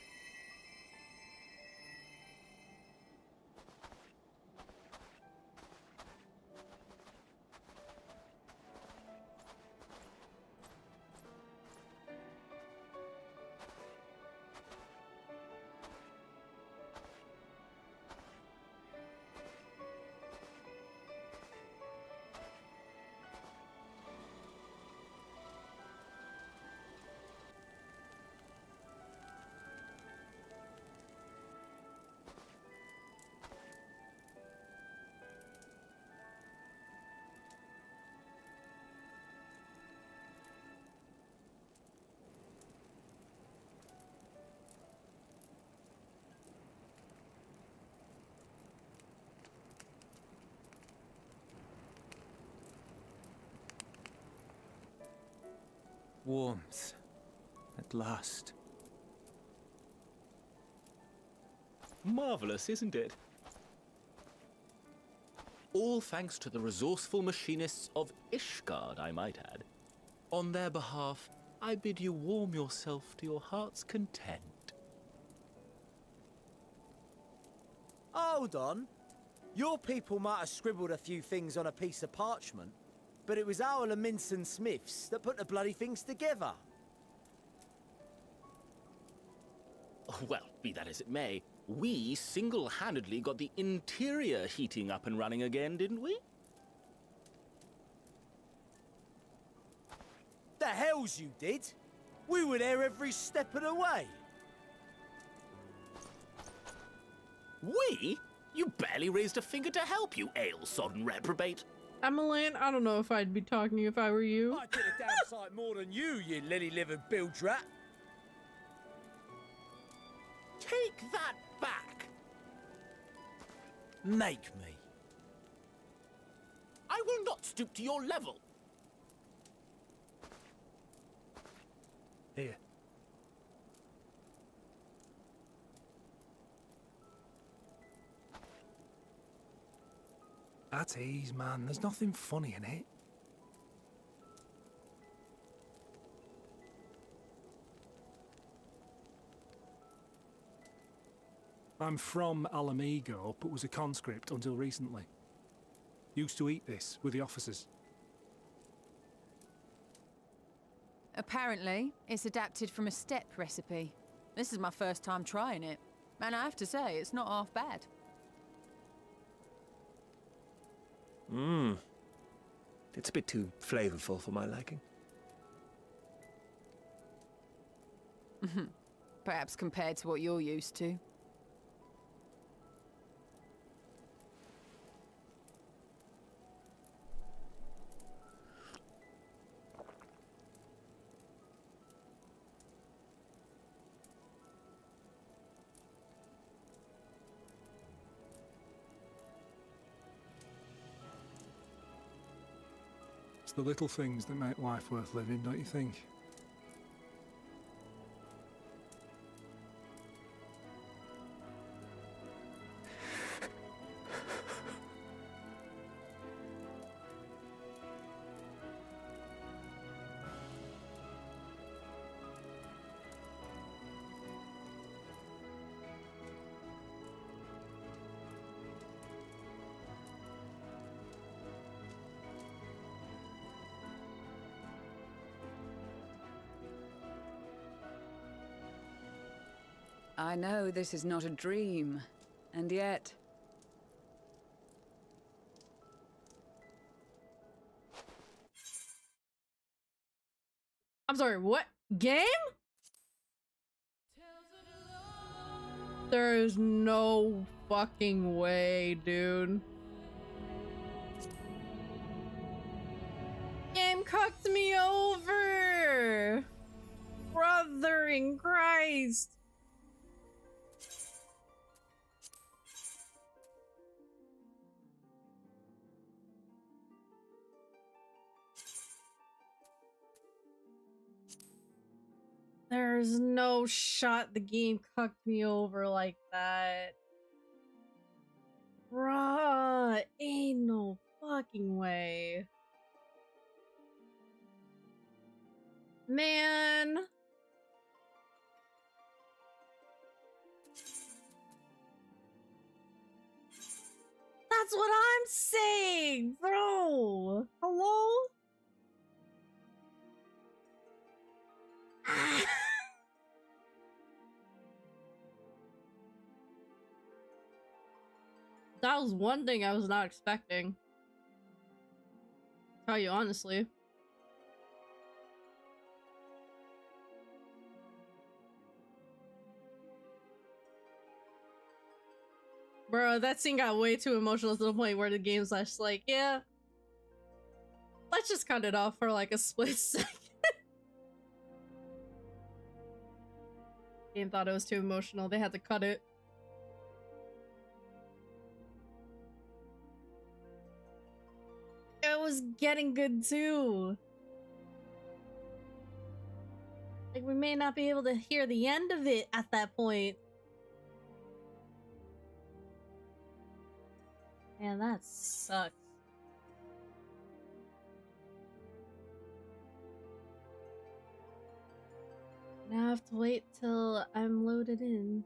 Warmth. At last. Marvelous, isn't it? All thanks to the resourceful machinists of Ishgard, I might add. On their behalf, I bid you warm yourself to your heart's content. Hold on. Your people might have scribbled a few things on a piece of parchment, but it was our Minson Smiths that put the bloody things together. Well, be that as it may, we single-handedly got the interior heating up and running again, didn't we? The hells you did! We were there every step of the way. We? You barely raised a finger to help, you ale-sodden reprobate. Emmeline, I don't know if I'd be talking if I were you. I did a damn sight more than you, you lily-livered bilge rat. Take that back. Make me. I will not stoop to your level. Here. At ease, man. There's nothing funny in it. I'm from Alamigo, but was a conscript until recently. Used to eat this with the officers. Apparently, it's adapted from a steppe recipe. This is my first time trying it, and I have to say, it's not half bad. Mmm. It's a bit too flavorful for my liking. Perhaps compared to what you're used to. It's the little things that make life worth living, don't you think? I know this is not a dream, and yet... I'm sorry, what? Game? There's no fucking way, dude. Game, cucked me over! Brother in Christ! There's no shot the game cucked me over like that. Bruh, ain't no fucking way. Man. That's what I'm saying, bro. Hello? That was one thing I was not expecting. Tell you honestly. Bro, that scene got way too emotional to the point where the game's just like, yeah, let's just cut it off for like a split second. Game thought it was too emotional. They had to cut it. It was getting good too. Like, we may not be able to hear the end of it at that point. Man, that sucks. Now I have to wait till I'm loaded in.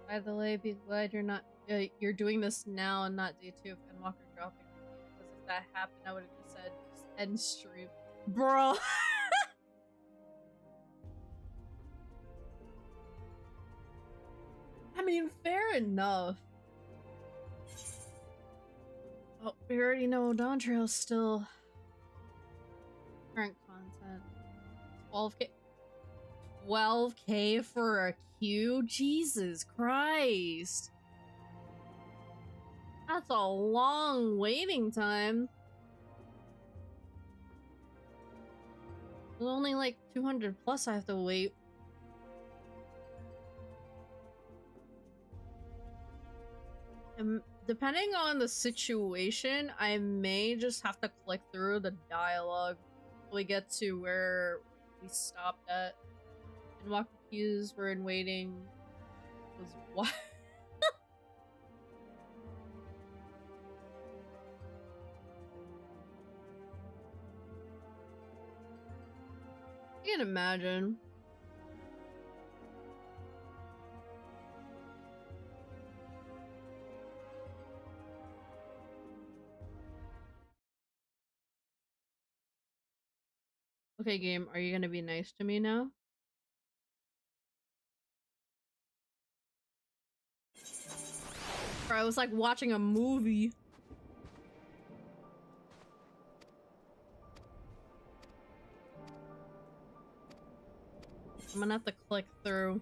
By the way, be glad you're doing this now and not day 2 of Endwalker dropping. Because if that happened, I would have just said just end stream. Bro. I mean, fair enough. Oh, we already know Dawntrail's still current content. 12k. 12k for a queue? Jesus Christ. That's a long waiting time. There's only like 200 plus I have to wait. Depending on the situation, I may just have to click through the dialogue till we get to where we stopped at. And walk queues, we're in waiting. Was what? I can imagine. Okay, game, are you gonna be nice to me now? Or I was like watching a movie. I'm gonna have to click through.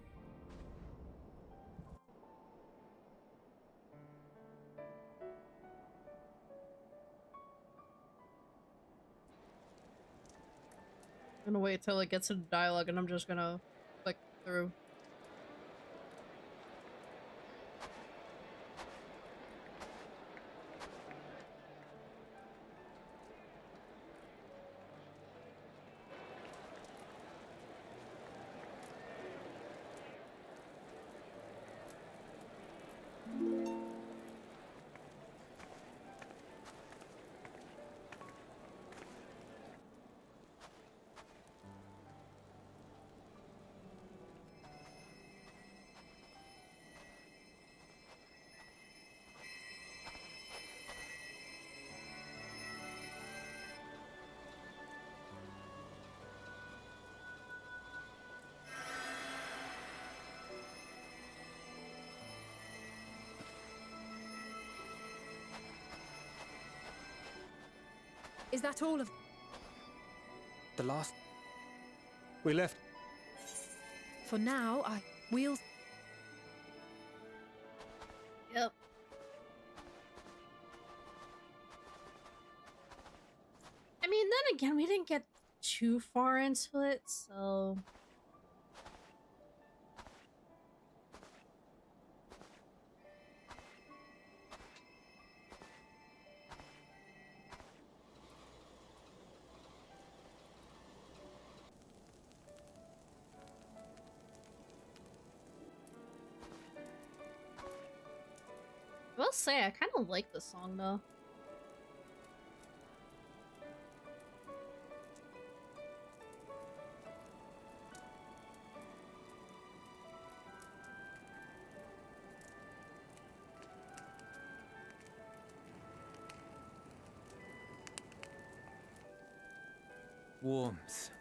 I'm gonna wait till it gets to the dialogue and I'm just gonna click through. Is that all of... The last... We left... For now, we'll... Yep. didn't get too far into it, so... I will say, I kind of like this song, though. Worms.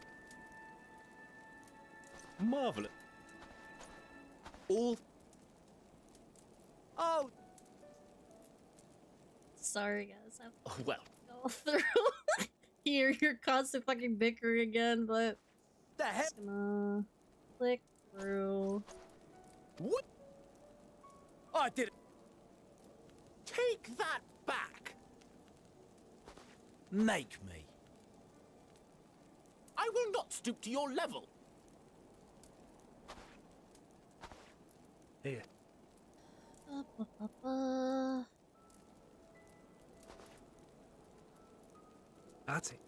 Marvelous. All. Oh! Sorry, guys. I'm Well. go through. Here, you're constant fucking bickering again, but... The heck? Just gonna click through. What? I did it. Take that back. Make me. I will not stoop to your level. Here. That's it.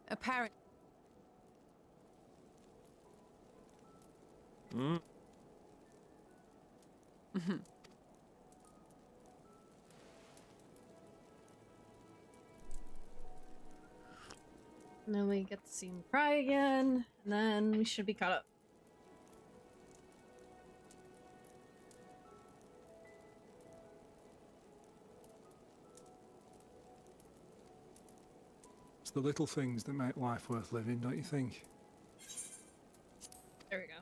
Apparent. And then we get to see him cry again, and then we should be caught up. It's the little things that make life worth living, don't you think? There we go.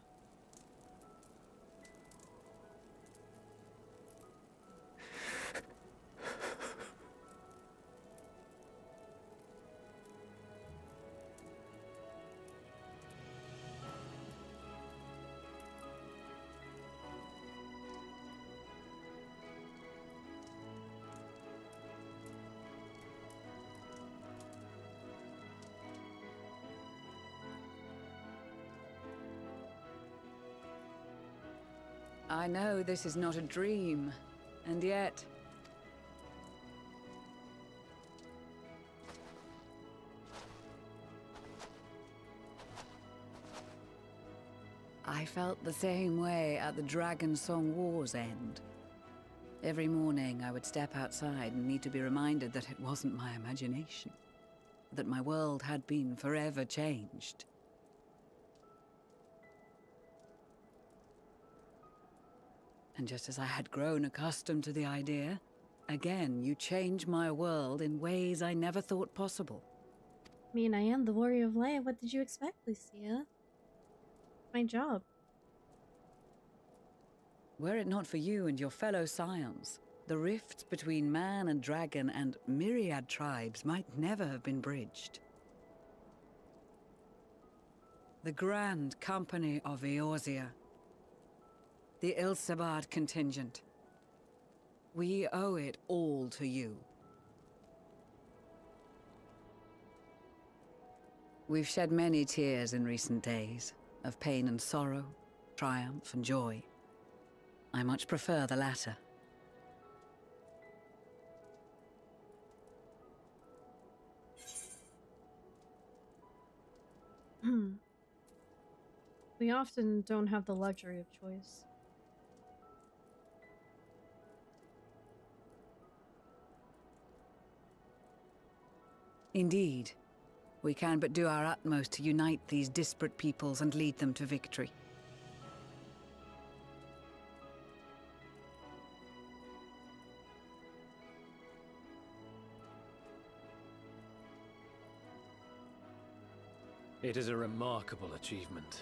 I know this is not a dream, and yet... I felt the same way at the Dragon Song War's end. Every morning I would step outside and need to be reminded that it wasn't my imagination, that my world had been forever changed. And just as I had grown accustomed to the idea, again you change my world in ways I never thought possible. I mean, I am the Warrior of Light. What did you expect, Lucia? My job. Were it not for you and your fellow scions, the rifts between man and dragon and myriad tribes might never have been bridged. The Grand Company of Eorzea, the Ilsabard contingent. We owe it all to you. We've shed many tears in recent days, of pain and sorrow, triumph and joy. I much prefer the latter. We often don't have the luxury of choice. Indeed. We can but do our utmost to unite these disparate peoples and lead them to victory. It is a remarkable achievement.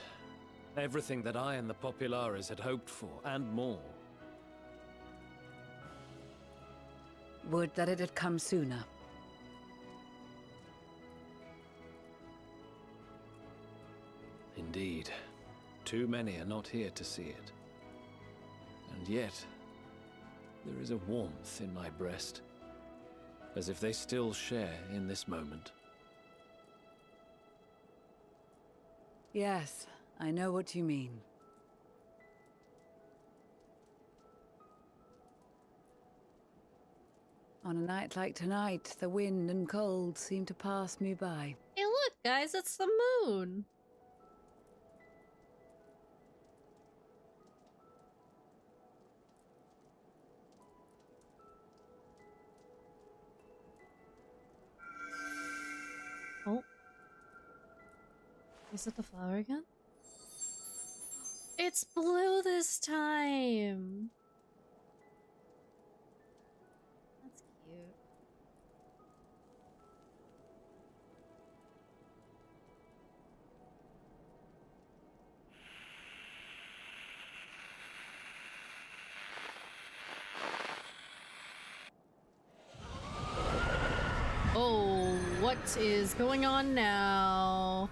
Everything that I and the Populares had hoped for, and more. Would that it had come sooner. Indeed. too many are not here to see it. And yet, there is a warmth in my breast, as if they still share in this moment. Yes, I know what you mean. On a night like tonight, the wind and cold seem to pass me by. Hey, look, guys, it's the moon. Oh. Is it the flower again? It's blue this time. That's cute. Oh, what is going on now?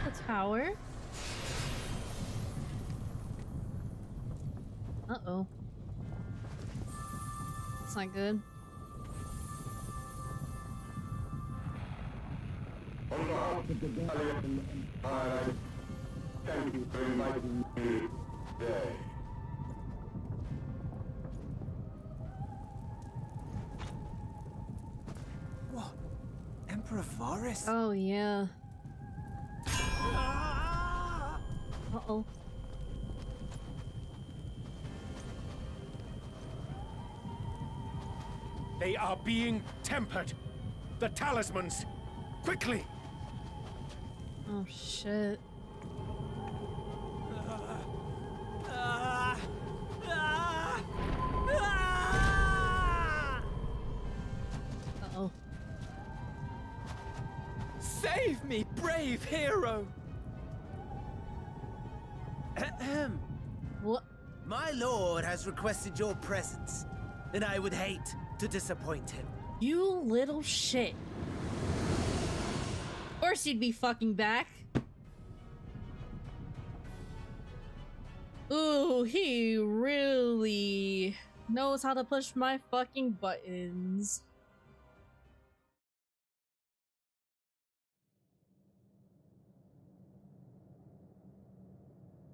The tower? Uh-oh. That's not good. On behalf of the Garlemald Empire, thank you for inviting me today. What? Emperor Varys? Oh, yeah. Uh-oh. They are being tempered. The talismans. Quickly! Oh, shit. Uh-oh. Save me, brave hero! Ahem. What? My lord has requested your presence, and I would hate to disappoint him. You little shit. Of course you'd be fucking back. Ooh, he really knows how to push my fucking buttons.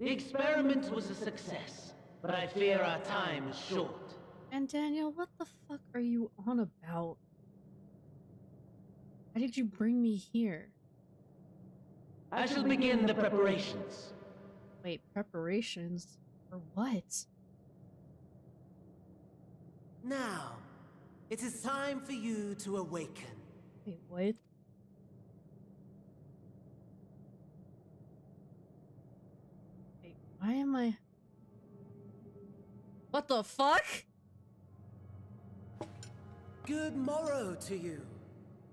The experiment was a success, but I fear our time is short. And Daniel, what the fuck are you on about? Why did you bring me here? I shall begin the preparations. Wait, preparations? For what? Now, it is time for you to awaken. Wait, what? Wait, why am I... What the fuck? Good morrow to you.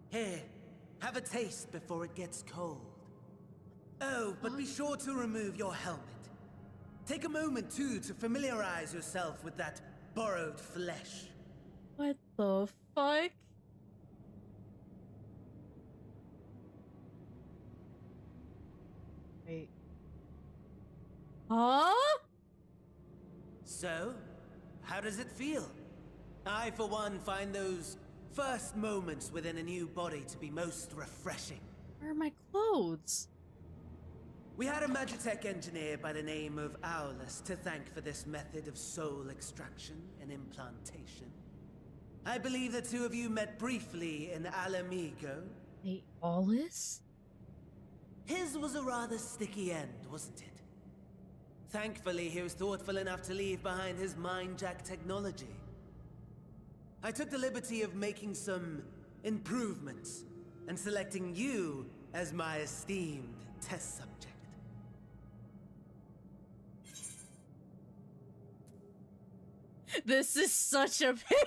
Here, have a taste before it gets cold. Oh, but be sure to remove your helmet. Take a moment, too, to familiarize yourself with that borrowed flesh. What the fuck? Wait. Huh? So, how does it feel? I, for one, find those first moments within a new body to be most refreshing. Where are my clothes? We had a Magitech engineer by the name of Aulus to thank for this method of soul extraction and implantation. I believe the two of you met briefly in Alamigo. Wait, Aulus? His was a rather sticky end, wasn't it? Thankfully, he was thoughtful enough to leave behind his mind-jack technology. I took the liberty of making some improvements and selecting you as my esteemed test subject. This is such a pain.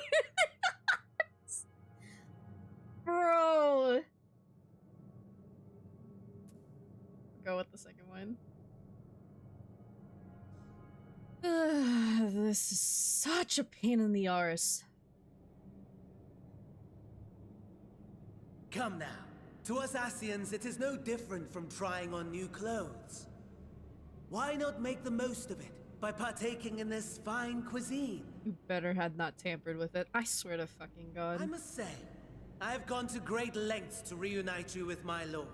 Bro. Go with the second one. This is such a pain in the arse. Come now, To us Asians, it is no different from trying on new clothes. Why not make the most of it by partaking in this fine cuisine? You better had not tampered with it. I swear to fucking God. I must say, I have gone to great lengths to reunite you with my lord.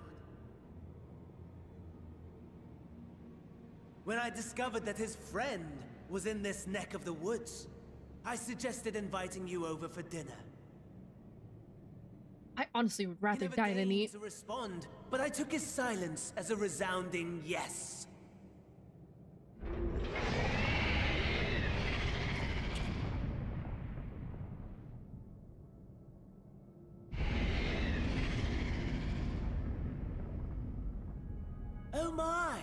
When I discovered that his friend was in this neck of the woods, I suggested inviting you over for dinner. I honestly would rather He never die than deigned eat. to respond, but I took his silence as a resounding yes. Oh my!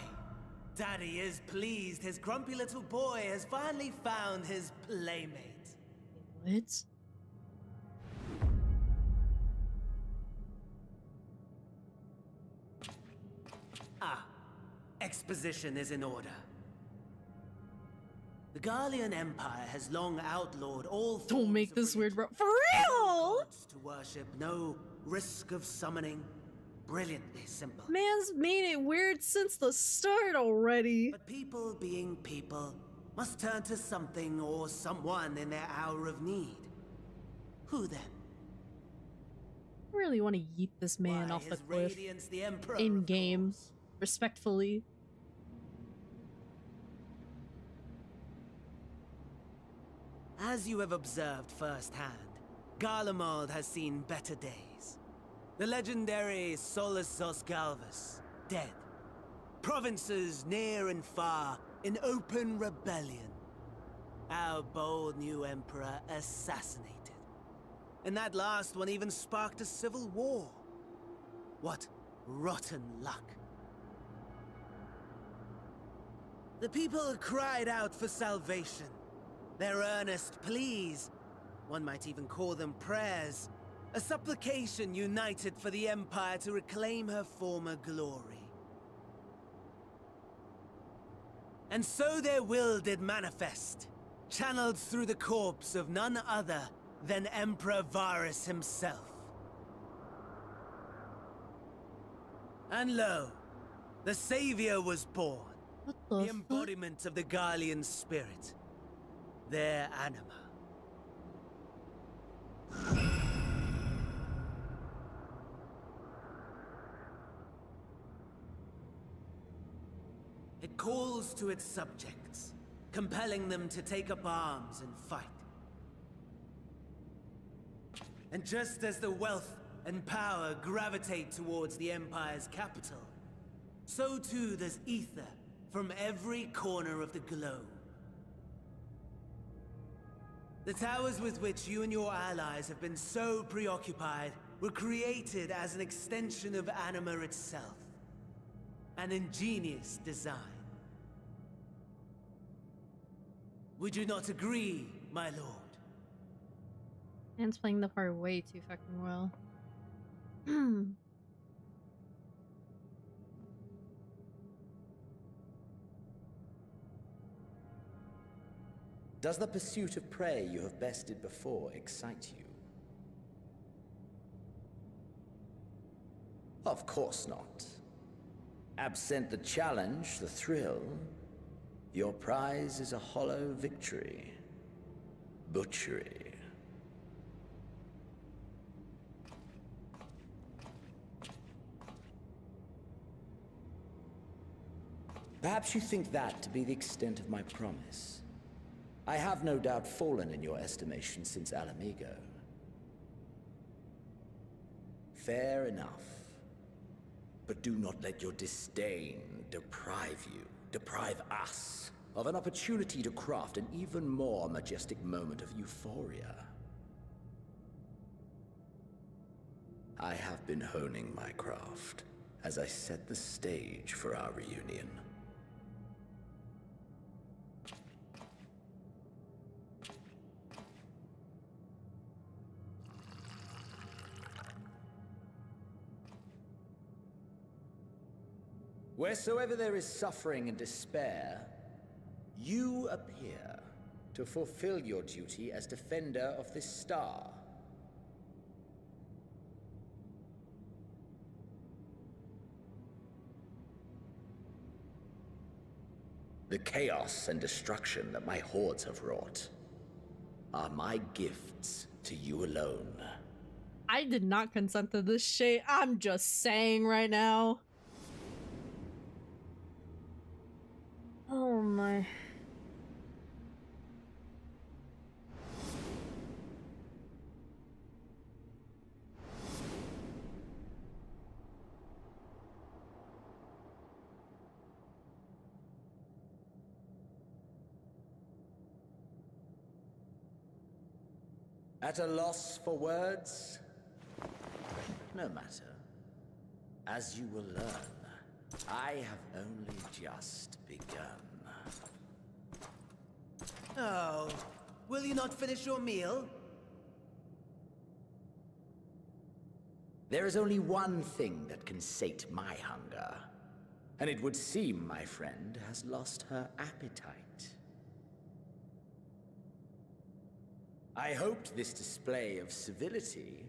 Daddy is pleased his grumpy little boy has finally found his playmate. What? Ah, exposition is in order. The Garlean Empire has long outlawed all Don't make this weird, bro. For real? gods to worship, no risk of summoning. Brilliantly simple. Man's made it weird since the start already. But people being people must turn to something or someone in their hour of need. Who then? I really want to yeet this man off the His cliff Radiance the Emperor, in of game, course. respectfully. As you have observed firsthand, Garlemald has seen better days. The legendary Solus Galvus, dead. Provinces near and far in open rebellion. Our bold new emperor assassinated. And that last one even sparked a civil war. What rotten luck. The people cried out for salvation. Their earnest pleas, one might even call them prayers, a supplication united for the Empire to reclaim her former glory. And so their will did manifest, channeled through the corpse of none other than Emperor Varus himself. And lo, the Savior was born, the embodiment of the Garlean spirit, their anima. It calls to its subjects, compelling them to take up arms and fight. And just as the wealth and power gravitate towards the Empire's capital, so too does ether from every corner of the globe. The towers with which you and your allies have been so preoccupied were created as an extension of Anima itself. An ingenious design. Would you not agree, my lord? Man's playing the part way too fucking well. Does the pursuit of prey you have bested before excite you? Of course not. Absent the challenge, the thrill, your prize is a hollow victory. Butchery. Perhaps you think that to be the extent of my promise. I have no doubt fallen in your estimation since Alamigo. Fair enough. But do not let your disdain deprive us, of an opportunity to craft an even more majestic moment of euphoria. I have been honing my craft as I set the stage for our reunion. Wheresoever there is suffering and despair, you appear to fulfill your duty as defender of this star. The chaos and destruction that my hordes have wrought are my gifts to you alone. I did not consent to this shit. I'm just saying right now. Oh my. At a loss for words? No matter. As you will learn, I have only just begun. Oh, will you not finish your meal? There is only one thing that can sate my hunger, and it would seem my friend has lost her appetite. I hoped this display of civility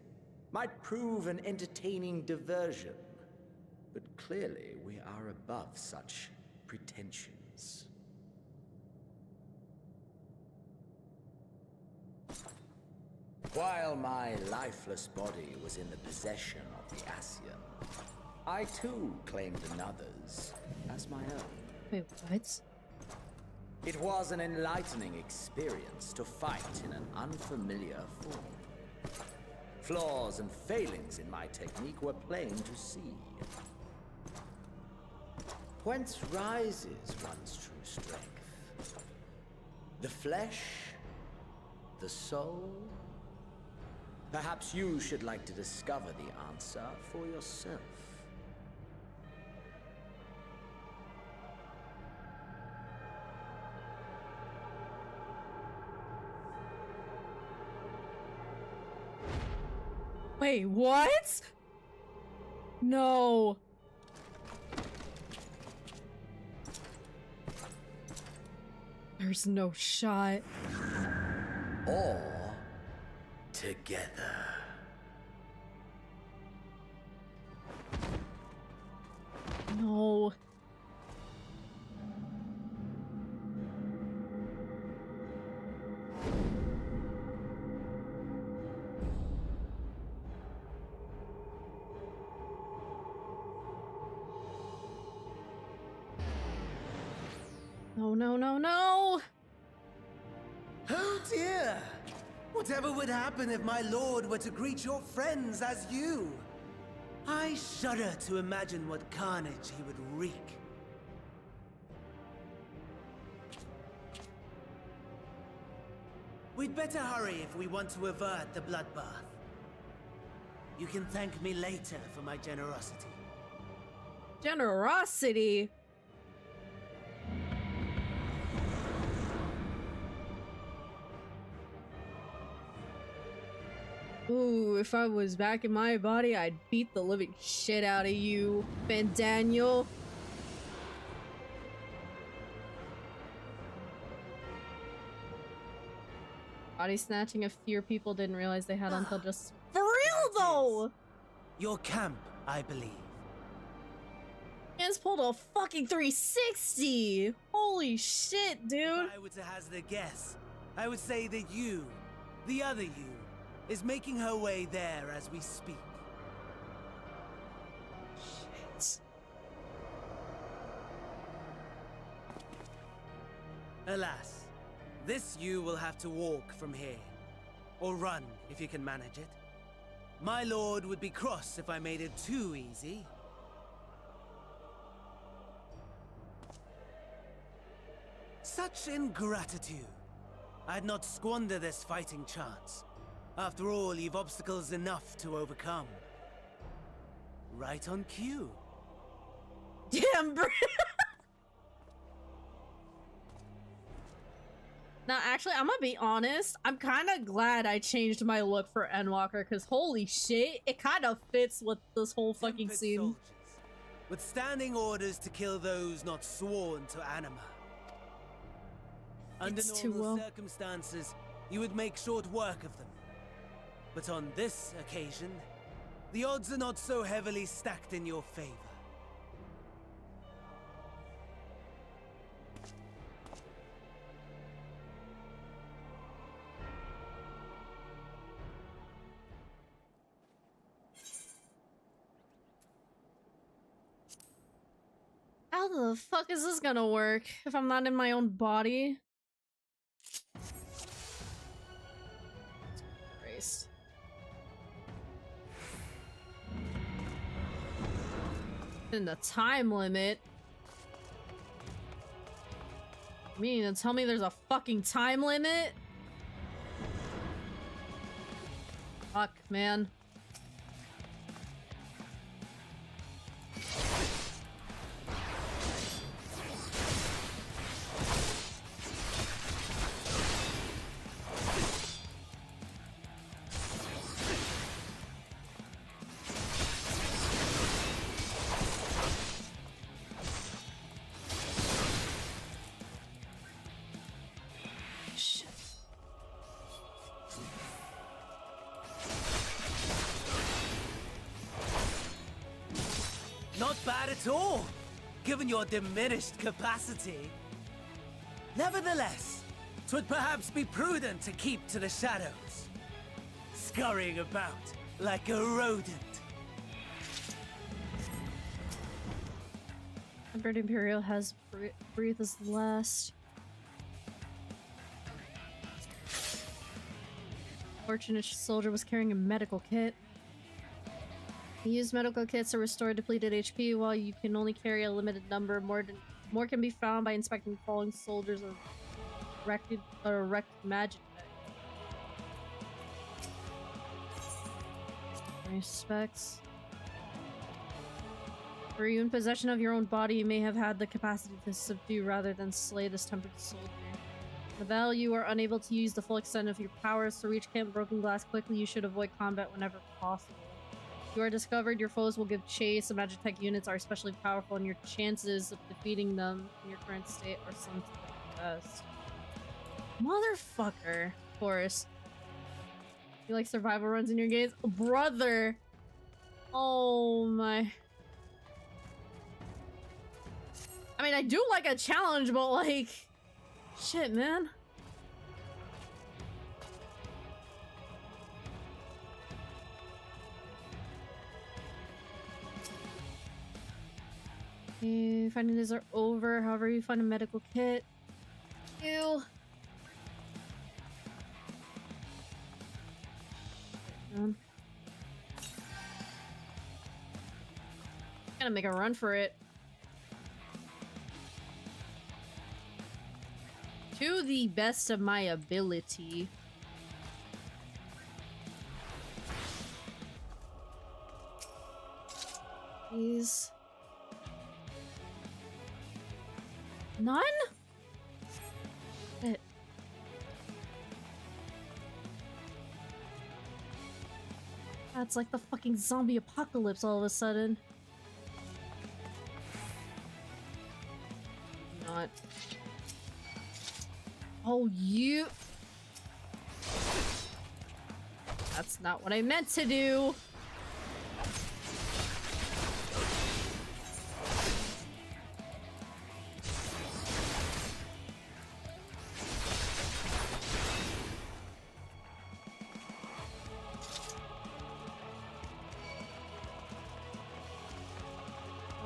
might prove an entertaining diversion, but clearly we are above such pretensions. While my lifeless body was in the possession of the Ascian, I too claimed another's as my own. Wait, what? It was an enlightening experience to fight in an unfamiliar form. Flaws and failings in my technique were plain to see. Whence rises one's true strength? The flesh? The soul? Perhaps you should like to discover the answer for yourself. Wait, what? No. There's no shot. Or together. No. No, no, no, no! Oh dear! Whatever would happen if my lord were to greet your friends as you? I shudder to imagine what carnage he would wreak. We'd better hurry if we want to avert the bloodbath. You can thank me later for my generosity. Generosity? Ooh, if I was back in my body, I'd beat the living shit out of you, Ben Daniel. Body snatching a fear people didn't realize they had until just— For real though! Your camp, I believe. Man's pulled a fucking 360! Holy shit, dude! If I were to hazard a guess, I would say that you, the other you, is making her way there as we speak. Shit. Alas, this you will have to walk from here. Or run, if you can manage it. My lord would be cross if I made it too easy. Such ingratitude. I'd not squander this fighting chance. After all, you've obstacles enough to overcome. Right on cue. Damn, bro. Now, actually, I'm gonna be honest. I'm kind of glad I changed my look for Endwalker, because holy shit, it kind of fits with this whole fucking scene. Soldiers, with standing orders to kill those not sworn to anima. Under normal circumstances, you would make short work of them. But on this occasion, the odds are not so heavily stacked in your favor. How the fuck is this gonna work if I'm not in my own body? Christ. In the time limit. You mean to tell me there's a fucking time limit? Fuck, man. Not bad at all, given your diminished capacity. Nevertheless, 'twould perhaps be prudent to keep to the shadows, scurrying about like a rodent. Bird Imperial has breathe as last. Fortunate soldier was carrying a medical kit. Use medical kits to restore depleted HP while you can only carry a limited number. More can be found by inspecting fallen soldiers or wrecked magic. Respects. Were you in possession of your own body, you may have had the capacity to subdue rather than slay this tempered soldier. In the battle, you are unable to use the full extent of your powers. To reach Camp Broken Glass quickly, you should avoid combat whenever possible. If you are discovered, your foes will give chase. The Magitech units are especially powerful, and your chances of defeating them in your current state are some to the best. Motherfucker. Of course. You like survival runs in your games? Brother! Oh my... I mean, I do like a challenge, but like... Shit, man. Okay, finding these are over. However, you find a medical kit. Ew. Gotta make a run for it. To the best of my ability. Please. None? Shit. That's like the fucking zombie apocalypse all of a sudden. Not. Oh, you... That's not what I meant to do.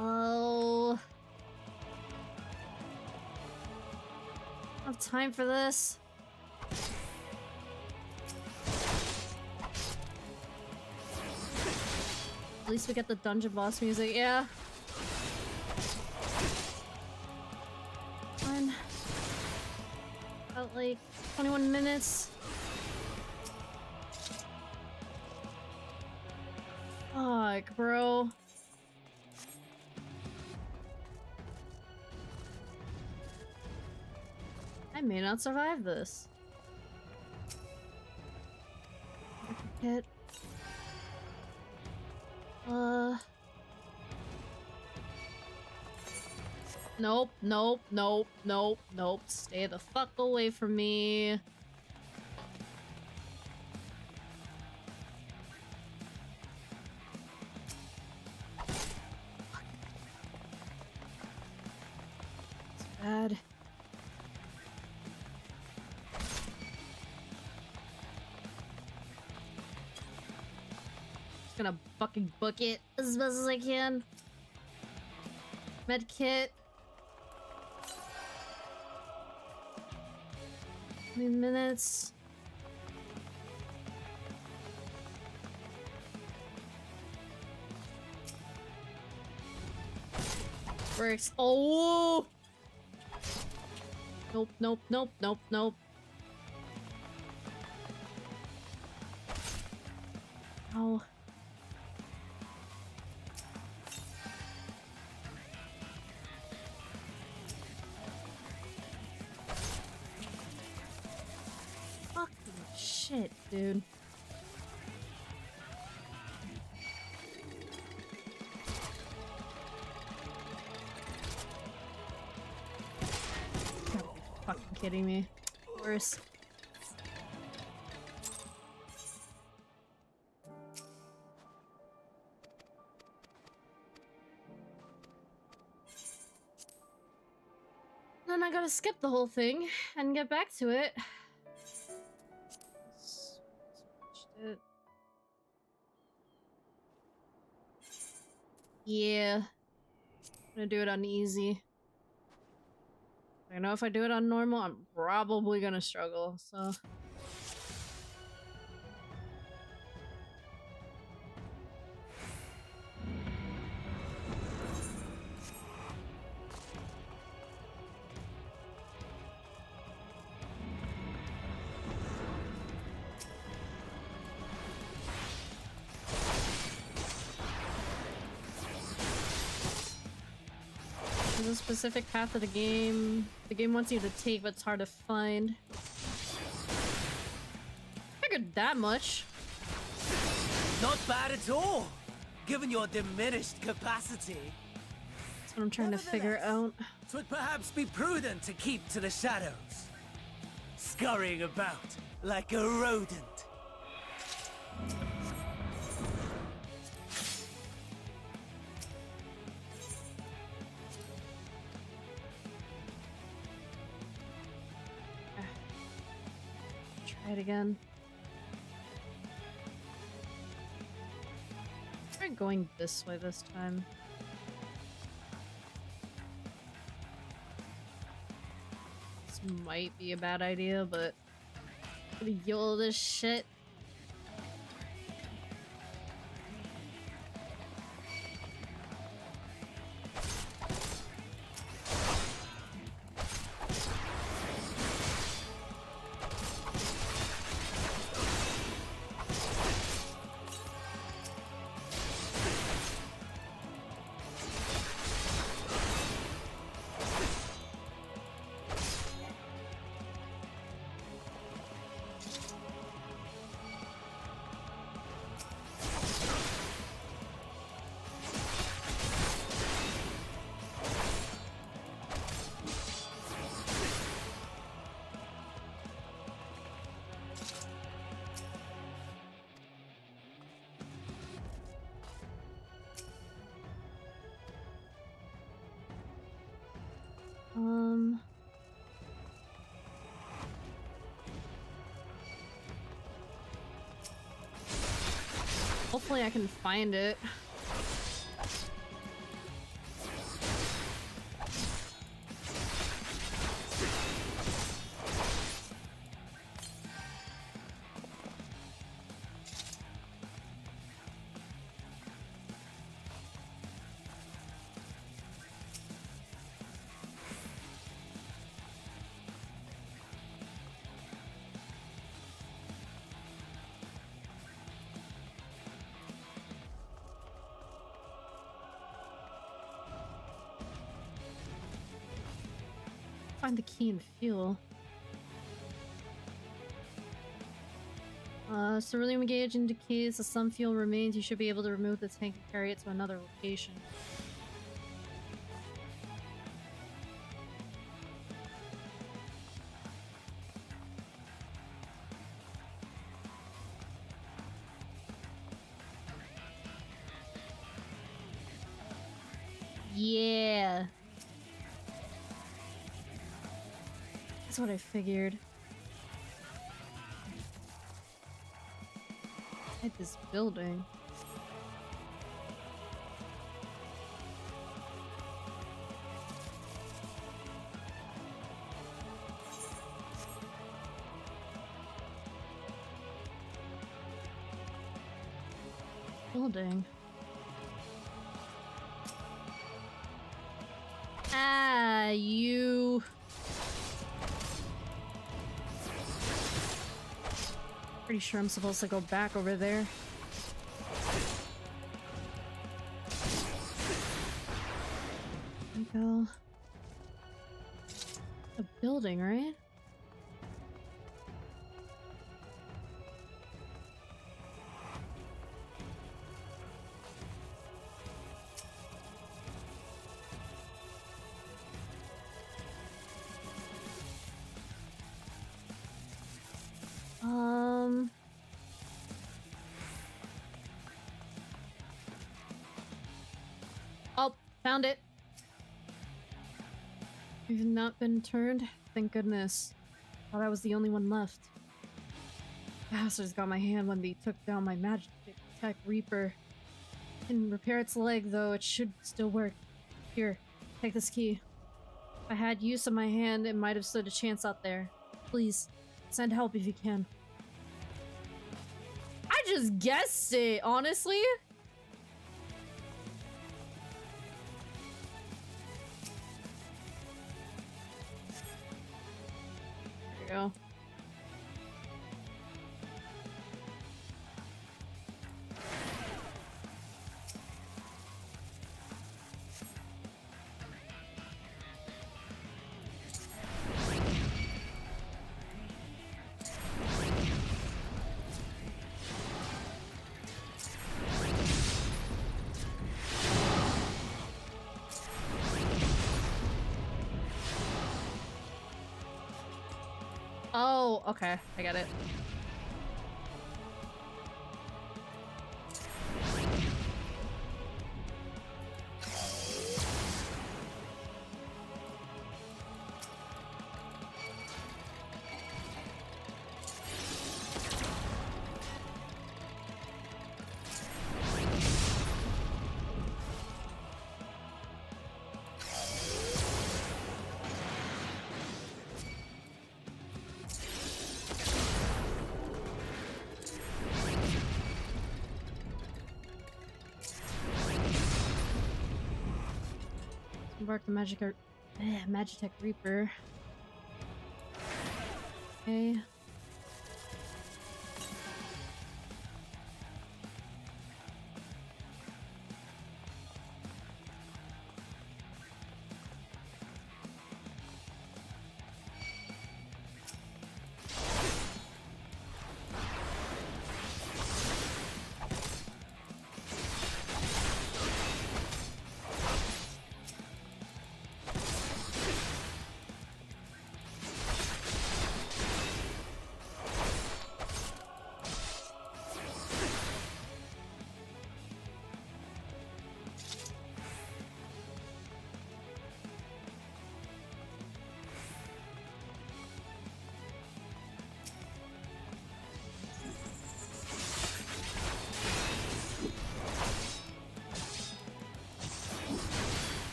Oh... I don't have time for this. At least we get the dungeon boss music, yeah. Fine. About like 21 minutes. Fuck, bro. I may not survive this. Hit. Nope, nope, nope, nope, nope. Stay the fuck away from me. It's bad. Gonna fucking book it as best as I can. Medkit. 20 minutes. Bricks. Oh! Nope, nope, nope, nope, nope. Oh. Fucking shit, dude. You gotta be fucking kidding me. Worse. Then I gotta skip the whole thing and get back to it. It. Yeah. I'm gonna do it on easy. I know if I do it on normal, I'm probably gonna struggle, so. There's a specific path of the game wants you to take, but it's hard to find. Figured that much. Not bad at all, given your diminished capacity. That's what I'm trying to figure out. It would perhaps be prudent to keep to the shadows, scurrying about like a rodent. Try it again. Try going this way this time. This might be a bad idea, but I'm gonna yell this shit. Hopefully I can find it. Find the key and fuel. Ceruleum gauge indicates that some fuel remains. You should be able to remove the tank and carry it to another location. Yeah. That's what I figured. At this building. building. Ah, you. Pretty sure I'm supposed to go back over there. There we go. A building, right? Oh, found it. You've not been turned? Thank goodness. Thought I was the only one left. Bastards got my hand when they took down my magic tech Reaper. Can repair its leg, though it should still work. Here, take this key. If I had use of my hand, it might have stood a chance out there. Please, send help if you can. I just guessed it, honestly. There you go. Oh, okay. I get it. Embark the Magitech Reaper. Okay.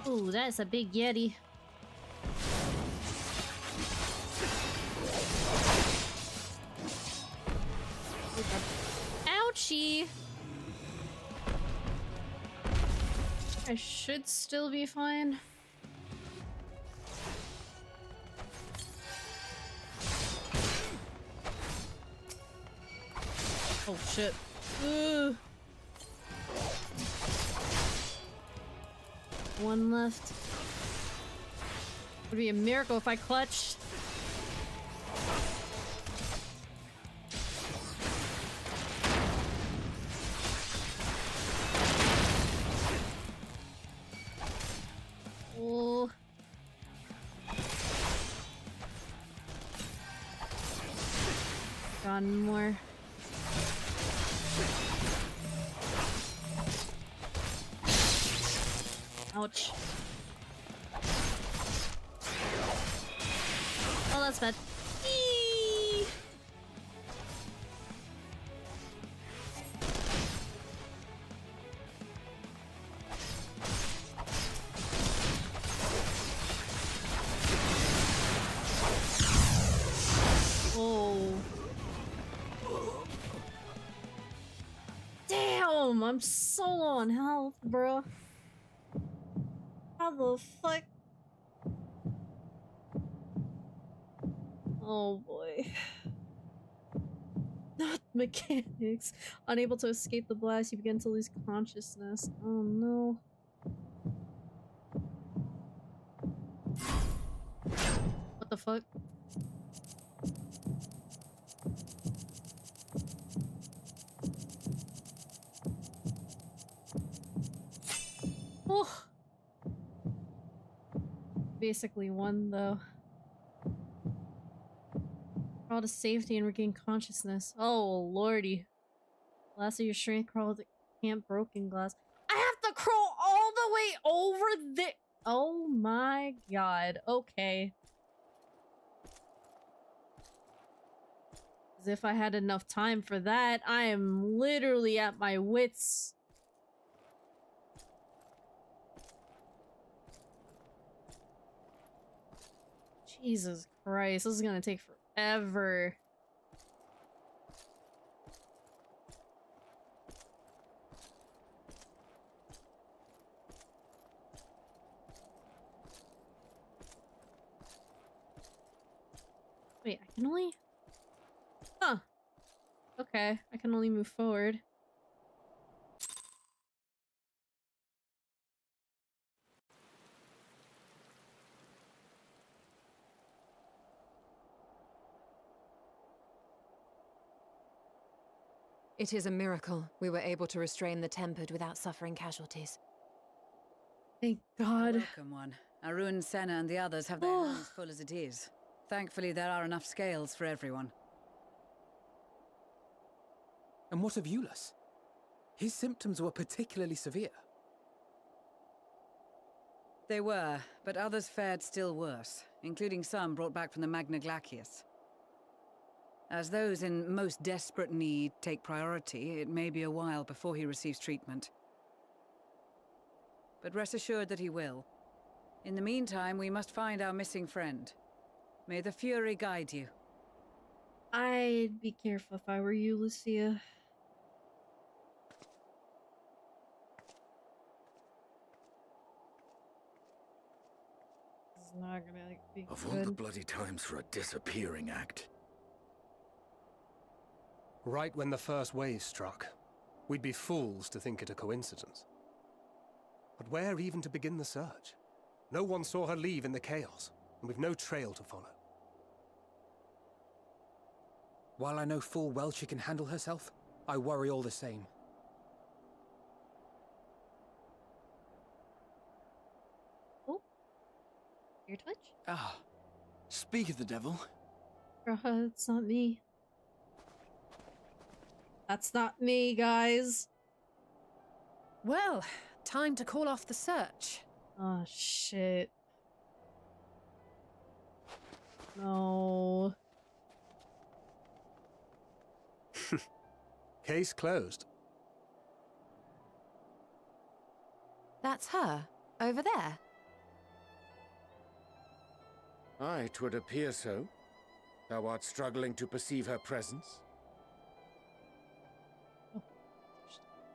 Ooh, that's a big Yeti. Ouchie! I should still be fine. Oh shit. Ugh. One left. Would be a miracle if I clutched. Oh. on more. Ouch. Oh, that's bad. Eee! Oh. Damn, I'm so low on health, bro. How the fuck? Oh boy. Not mechanics. Unable to escape the blast, you begin to lose consciousness. Oh no. What the fuck? Oh. Basically won though. Crawl to safety and regain consciousness. Oh lordy. Last of your strength, crawl to Camp Broken Glass. I have to crawl all the way over there. Oh my god. Okay. As if I had enough time for that. I am literally at my wits. Jesus Christ, this is gonna take forever. Wait, I can only... Huh. Okay, I can only move forward. It is a miracle we were able to restrain the Tempered without suffering casualties. Thank God. Welcome one. Arun, Senna, and the others have their hands full as it is. Thankfully, there are enough scales for everyone. And what of Euless? His symptoms were particularly severe. They were, but others fared still worse, including some brought back from the Magna Glacius. As those in most desperate need take priority, it may be a while before he receives treatment. But rest assured that he will. In the meantime, we must find our missing friend. May the Fury guide you. I'd be careful if I were you, Lucia. This is not gonna be Of good. all the bloody times for a disappearing act. Right when the first wave struck, we'd be fools to think it a coincidence. But where even to begin the search? No one saw her leave in the chaos, and we've no trail to follow. While I know full well she can handle herself, I worry all the same. Oh. Your touch? Ah. Speak of the devil. It's not me. That's not me, guys. Well, time to call off the search. Oh, shit. No. Case closed. That's her, over there. Aye, 'twould appear so. Thou art struggling to perceive her presence?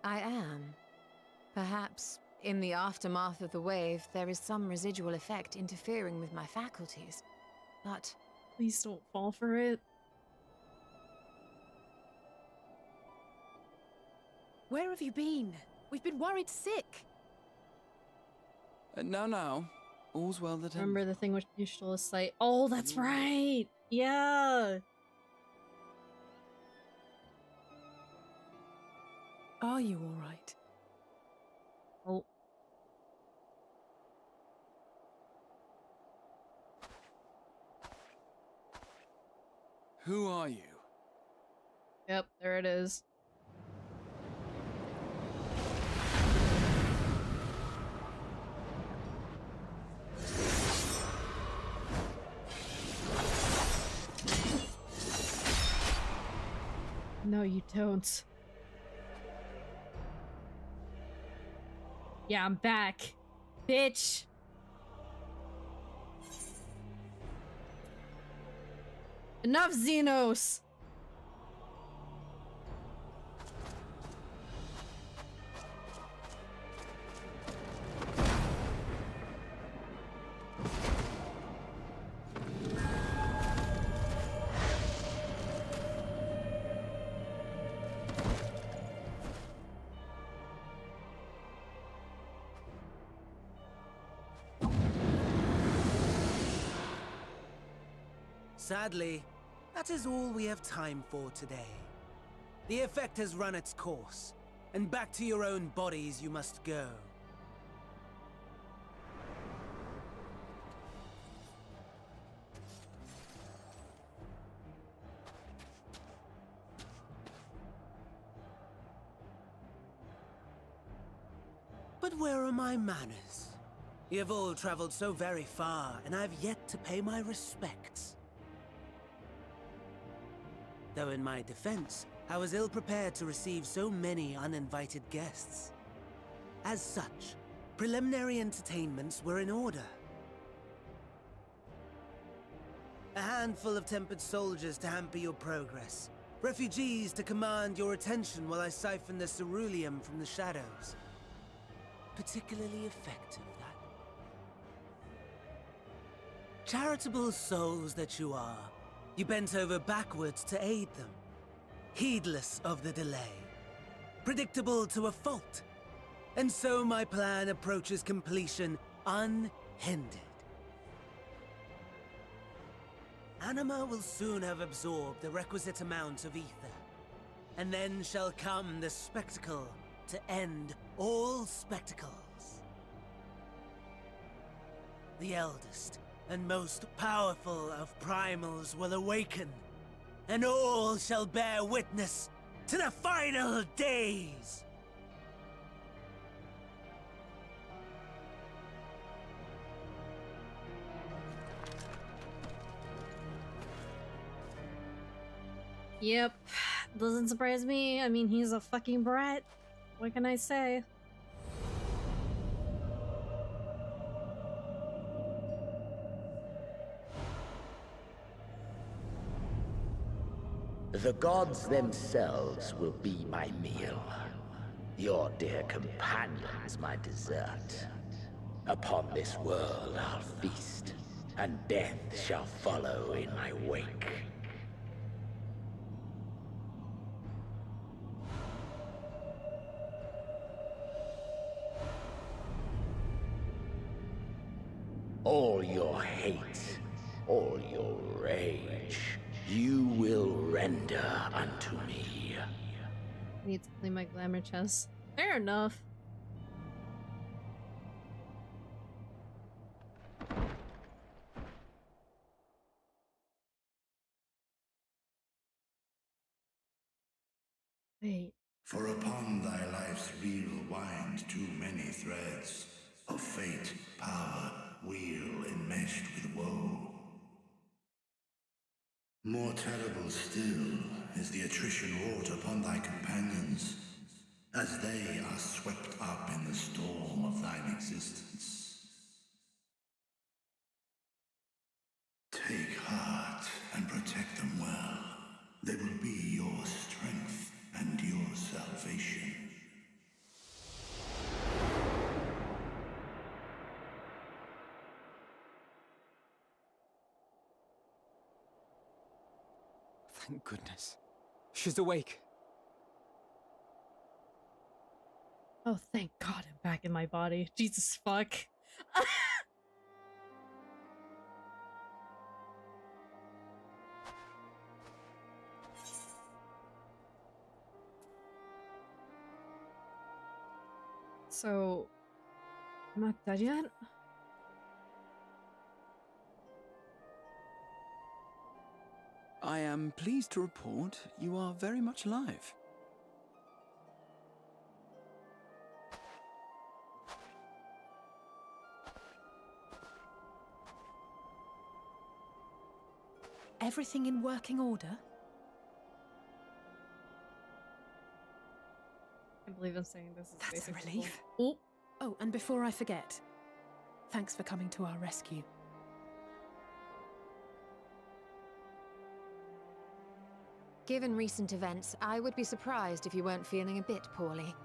I am. Perhaps, in the aftermath of the wave, there is some residual effect interfering with my faculties. But... Please don't fall for it. Where have you been? We've been worried sick. Now. All's well that ends. Remember the thing with Yushtola's sight? Oh, that's right! Yeah! Are you alright? Oh. Who are you? Yep, there it is. No, you don't. Yeah, I'm back. Bitch. Enough, Xenos! Sadly, that is all we have time for today. The effect has run its course, and back to your own bodies you must go. But where are my manners? You have all traveled so very far, and I have yet to pay my respects. Though in my defense, I was ill-prepared to receive so many uninvited guests. As such, preliminary entertainments were in order. A handful of tempered soldiers to hamper your progress. Refugees to command your attention while I siphon the ceruleum from the shadows. Particularly effective, that. Charitable souls that you are. You bent over backwards to aid them, heedless of the delay, predictable to a fault. And so my plan approaches completion unhindered. Anima will soon have absorbed the requisite amount of ether, and then shall come the spectacle to end all spectacles. The eldest and most powerful of primals will awaken, and all shall bear witness to the final days! Yep. Doesn't surprise me. I mean, he's a fucking brat. What can I say? The gods themselves will be my meal. Your dear companions my dessert. Upon this world I'll feast, and death shall follow in my wake. All your hate, all your rage, you will render unto me. I need to clean my glamour chest. Fair enough. Wait. For upon thy life's reel wind too many threads of fate, power, weal enmeshed with woe. More terrible still is the attrition wrought upon thy companions, as they are swept up in the storm of thine existence. Take heart and protect them well. They will be your strength and your salvation. Thank goodness. She's awake. Oh, thank God I'm back in my body. Jesus fuck. So, I'm not dead yet? I am pleased to report you are very much alive. Everything in working order? I can't believe I'm saying this is That's a basically relief. cool. Oh, and before I forget, thanks for coming to our rescue. Given recent events, I would be surprised if you weren't feeling a bit poorly.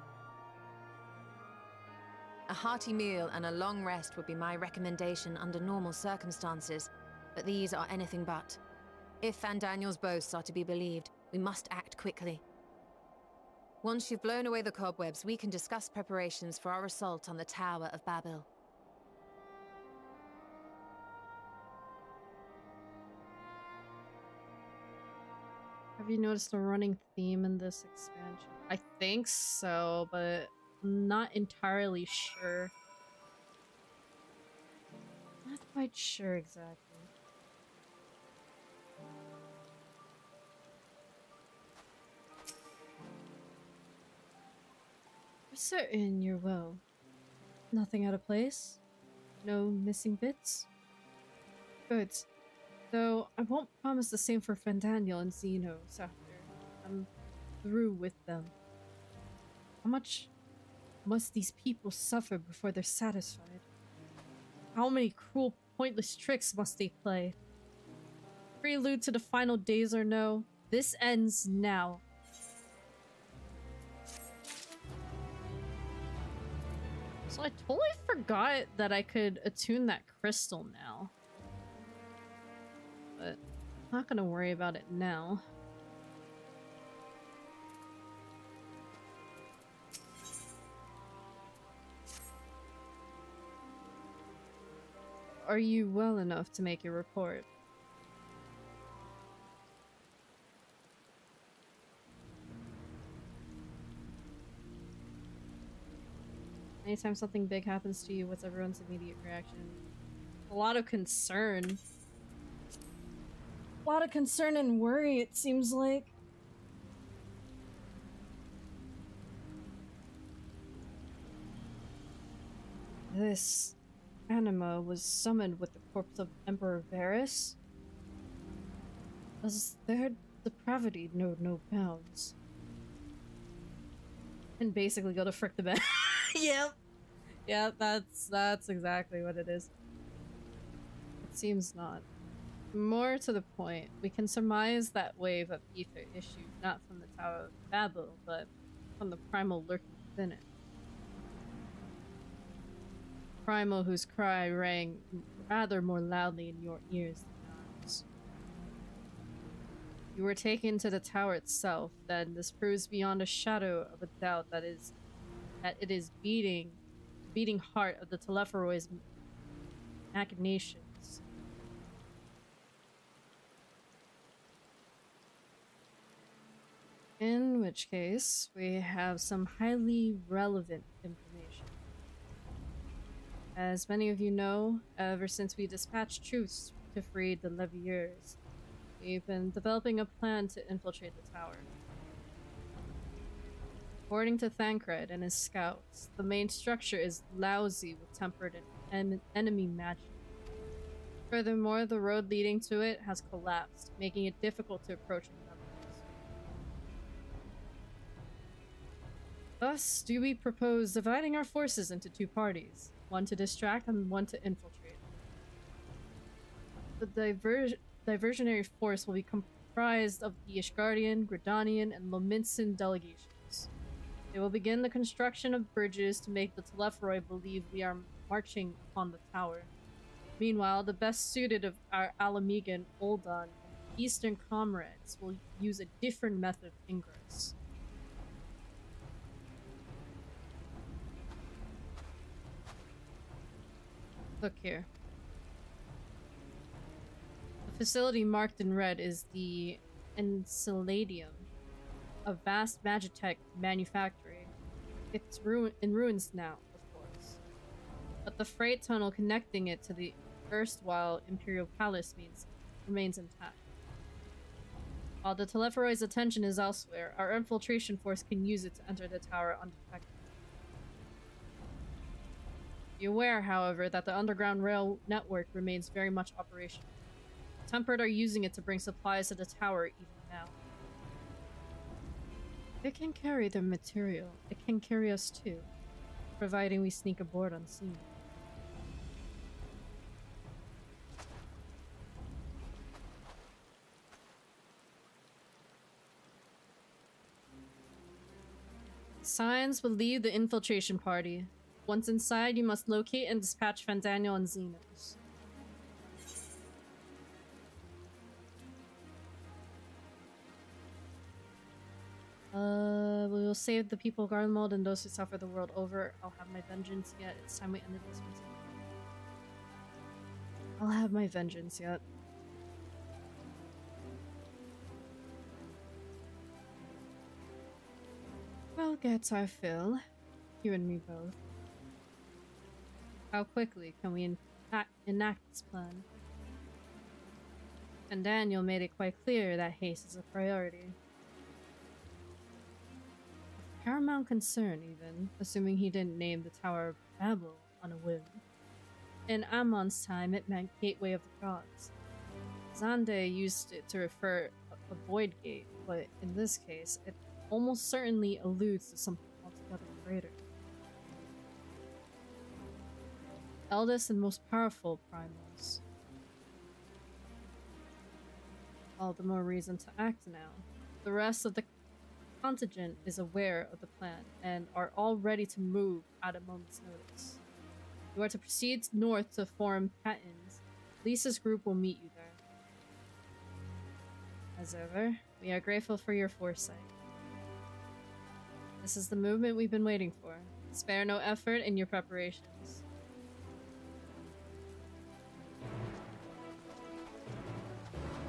A hearty meal and a long rest would be my recommendation under normal circumstances, but these are anything but. If Van Daniel's boasts are to be believed, we must act quickly. Once you've blown away the cobwebs, we can discuss preparations for our assault on the Tower of Babel. Have you noticed a running theme in this expansion? I think so, but I'm not entirely sure. Not quite sure exactly. For certain you're well. Nothing out of place? No missing bits? Good. Though I won't promise the same for Fandaniel and Xenos after I'm through with them. How much must these people suffer before they're satisfied? How many cruel, pointless tricks must they play? Prelude to the final days or no, this ends now. So I totally forgot that I could attune that crystal now. But I'm not gonna worry about it now. Are you well enough to make your report? Anytime something big happens to you, what's everyone's immediate reaction? A lot of concern. A lot of concern and worry, it seems like. This anima was summoned with the corpse of Emperor Varus? Does their depravity know no bounds? And basically go to frick the bed. Yep. Yeah, that's exactly what it is. It seems not. More to the point, we can surmise that wave of ether issued not from the Tower of Babel, but from the primal lurking within it. Primal whose cry rang rather more loudly in your ears than ours. You were taken to the tower itself, then this proves beyond a shadow of a doubt that it is beating heart of the Telepharoid's machinations. In which case, we have some highly relevant information. As many of you know, ever since we dispatched troops to free the Leviers, we've been developing a plan to infiltrate the tower. According to Thancred and his scouts, the main structure is lousy with tempered and enemy magic. Furthermore, the road leading to it has collapsed, making it difficult to approach in numbers. Thus, do we propose dividing our forces into two parties, one to distract and one to infiltrate. The diversionary force will be comprised of the Ishgardian, Gridanian, and Lominsan delegations. They will begin the construction of bridges to make the Telepharoi believe we are marching upon the tower. Meanwhile, the best suited of our Alamegan, Uldan, and Eastern comrades will use a different method of ingress. Look here. The facility marked in red is the Enceladium, a vast magitech manufactory. It's in ruins now, of course. But the freight tunnel connecting it to the erstwhile Imperial Palace remains intact. While the Telephorod's attention is elsewhere, our infiltration force can use it to enter the tower undetected. Be aware, however, that the underground rail network remains very much operational. Tempered are using it to bring supplies to the tower even now. If it can carry their material, it can carry us too, providing we sneak aboard unseen. Signs will lead the infiltration party. Once inside, you must locate and dispatch Fandaniel and Xenos. We will save the people of Garlemald and those who suffer the world over. I'll have my vengeance yet. It's time we ended this meeting. I'll have my vengeance yet. We'll get our fill. You and me both. How quickly can we enact this plan? And Daniel made it quite clear that haste is a priority. Of paramount concern, even, assuming he didn't name the Tower of Babel on a whim. In Ammon's time, it meant Gateway of the Gods. Zande used it to refer a void gate, but in this case, it almost certainly alludes to something altogether greater. Eldest and most powerful primals. All the more reason to act now. The rest of the contingent is aware of the plan and are all ready to move at a moment's notice. You are to proceed north to form Patins. Lisa's group will meet you there. As ever, we are grateful for your foresight. This is the movement we've been waiting for. Spare no effort in your preparations.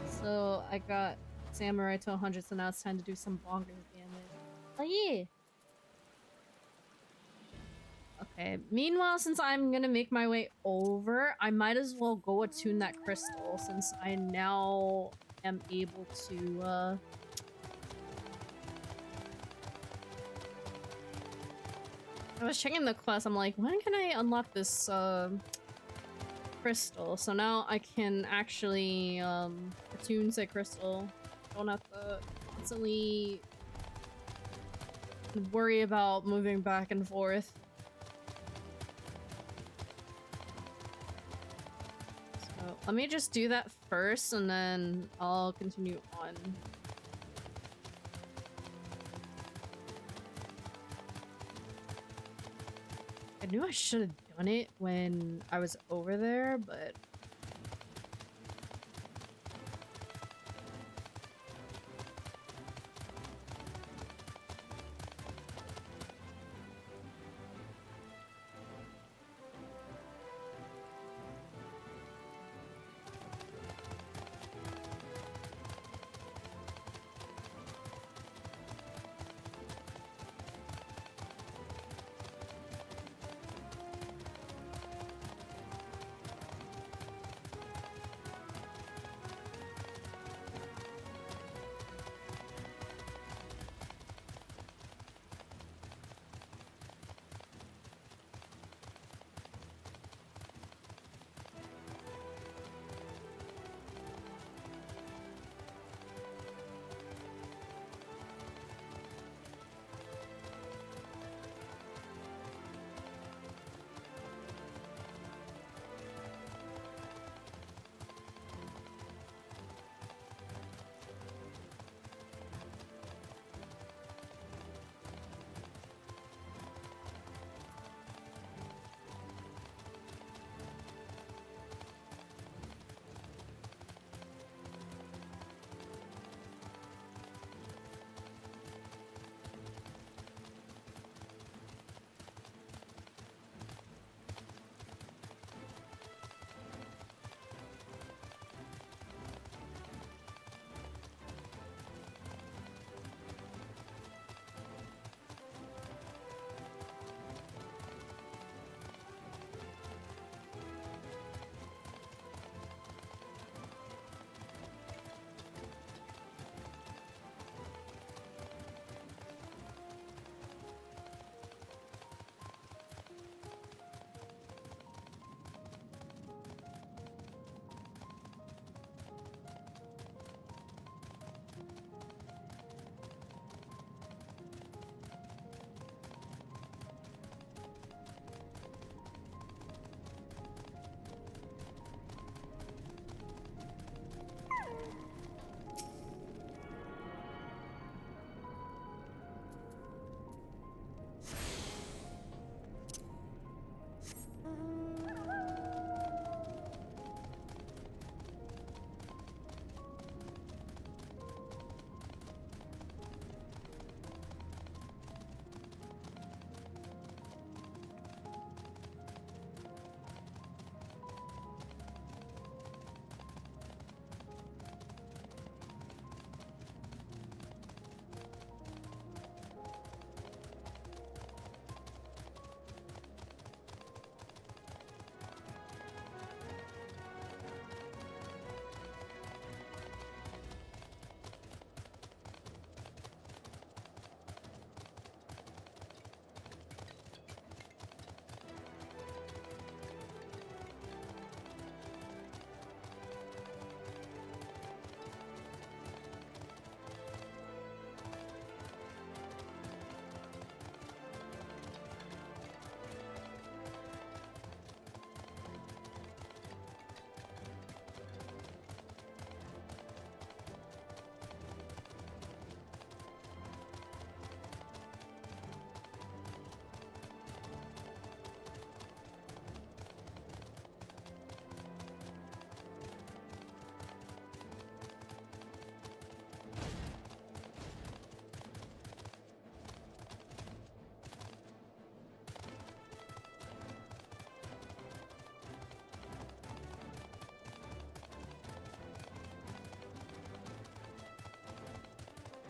So I got Samurai to 100, so now it's time to do some bonkers damage. Oh yeah! Okay, meanwhile, since I'm gonna make my way over, I might as well go attune that crystal since I now am able to, I was checking the quest, I'm like, when can I unlock this, crystal? So now I can actually, attune said crystal. Don't have to constantly worry about moving back and forth. So let me just do that first and then I'll continue on. I knew I should have done it when I was over there, but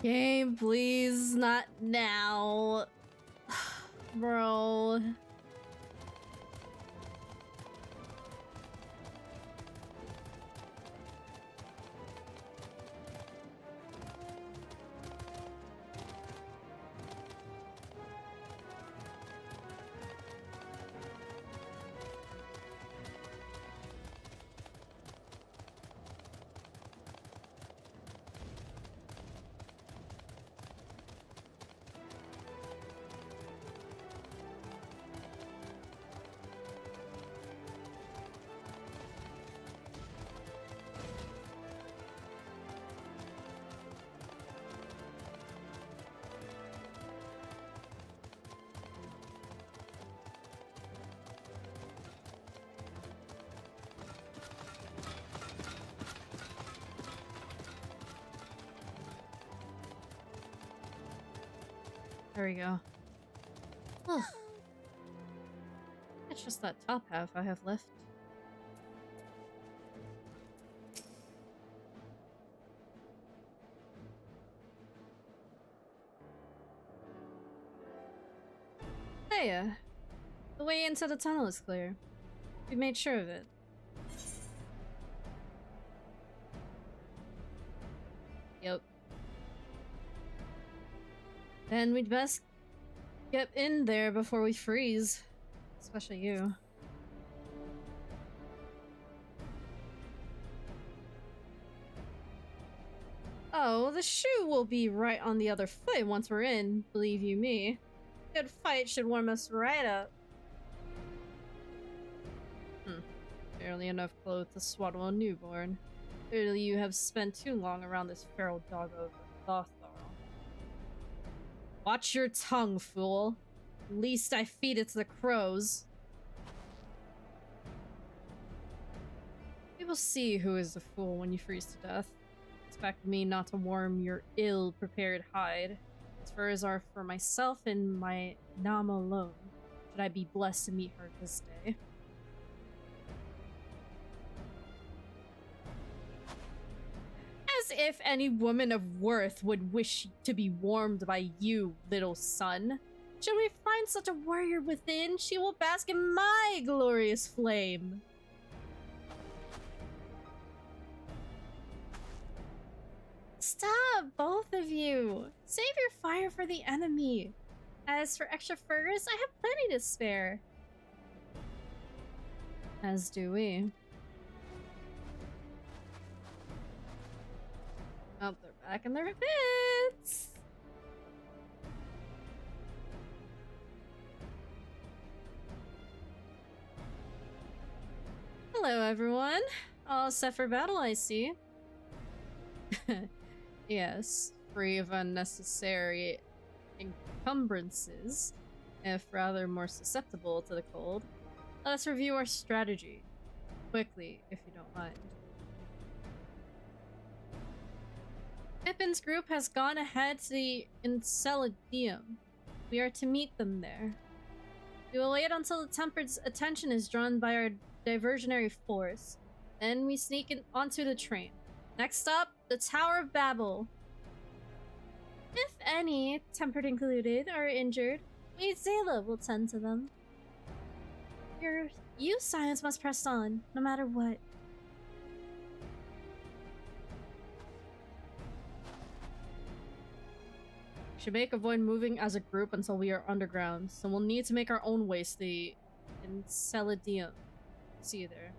Game, please, not now. Bro. There we go. Oh. It's just that top half I have left. Hey, the way into the tunnel is clear. We made sure of it. Yep. Then we'd best get in there before we freeze. Especially you. Oh, the shoe will be right on the other foot once we're in, believe you me. Good fight should warm us right up. Barely enough clothes to swaddle a newborn. Clearly you have spent too long around this feral dog of Lothar. Watch your tongue, fool. At least I feed it to the crows. We will see who is the fool when you freeze to death. Expect me not to warm your ill-prepared hide. Its furs are for myself and my Nam alone, should I be blessed to meet her this day. As if any woman of worth would wish to be warmed by you, little son. Should we find such a warrior within, she will bask in my glorious flame. Stop, both of you! Save your fire for the enemy. As for extra furs, I have plenty to spare. As do we. Oh, they're back in their pits! Hello, everyone. All set for battle, I see. Yes, free of unnecessary encumbrances, if rather more susceptible to the cold. Let us review our strategy. Quickly, if you don't mind. Pippin's group has gone ahead to the Enceladium. We are to meet them there. We will wait until the Tempered's attention is drawn by our diversionary force. Then we sneak in onto the train. Next up, the Tower of Babel. If any, Tempered included, are injured, we Zayla will tend to them. You, Science, must press on, no matter what. Should avoid moving as a group until we are underground, so we'll need to make our own ways to the Enceladium. See you there.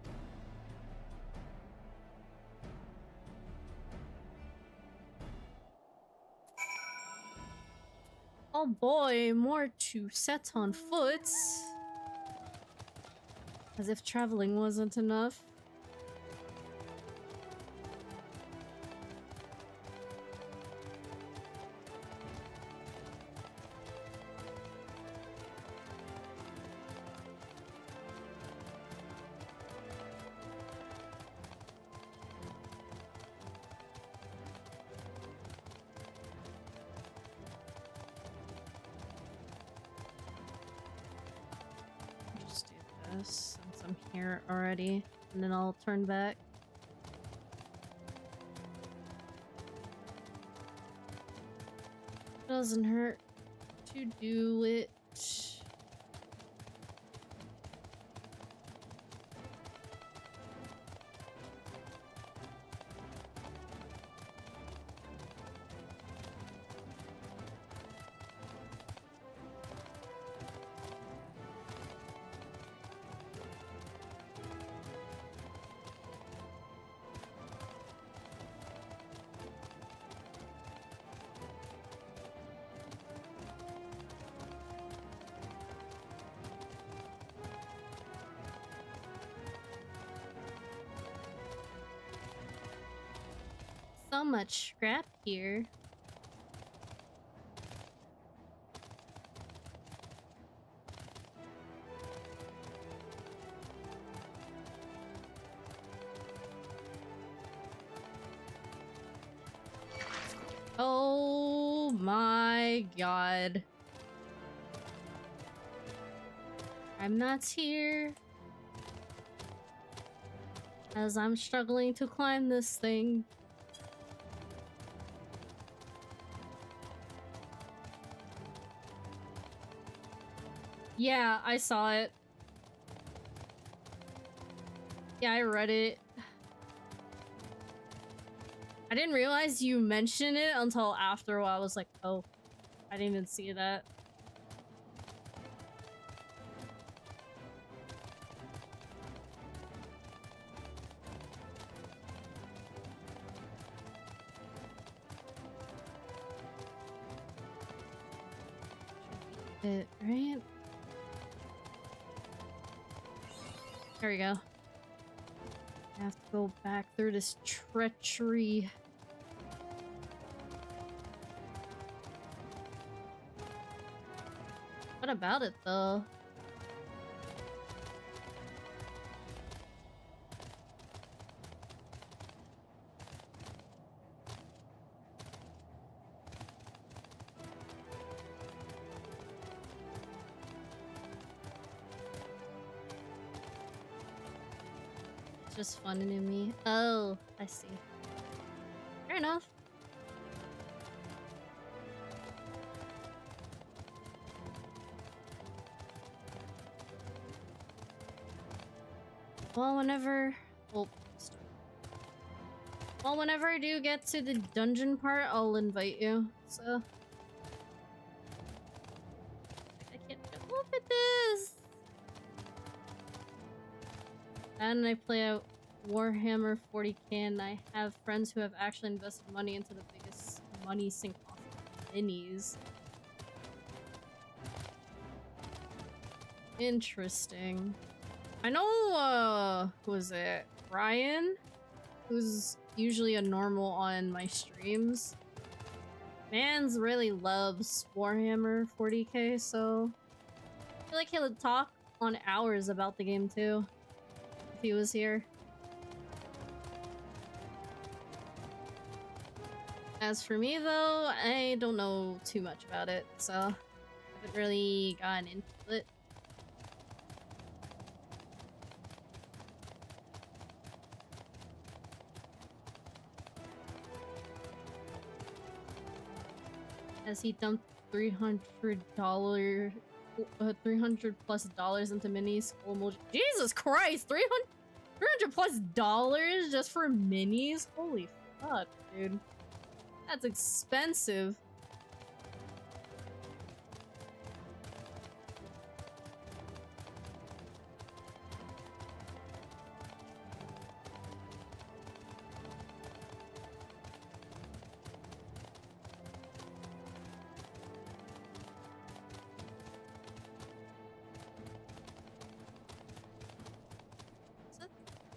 Oh boy, more to set on foot. As if traveling wasn't enough. Since I'm here already, and then I'll turn back. Doesn't hurt to do it. So much scrap here. Oh my god. I'm not here. As I'm struggling to climb this thing. Yeah, I saw it. Yeah, I read it. I didn't realize you mentioned it until after a while. I was like, oh, I didn't even see that. It, right? There we go. I have to go back through this treachery. What about it, though? Just funny to me. Oh, I see. Fair enough. Well, whenever... Oh, well, whenever I do get to the dungeon part, I'll invite you, so... I can't look at this! And I play out Warhammer 40k, and I have friends who have actually invested money into the biggest money sink possible minis. Interesting. I know, who is it? Ryan? Who's usually a normal on my streams. Mans really loves Warhammer 40k, so I feel like he would talk on hours about the game too, if he was here. As for me though, I don't know too much about it, so I haven't really gotten into it. As he dumped $300, $300+ into minis. Jesus Christ, $300+ just for minis? Holy fuck, dude. That's expensive.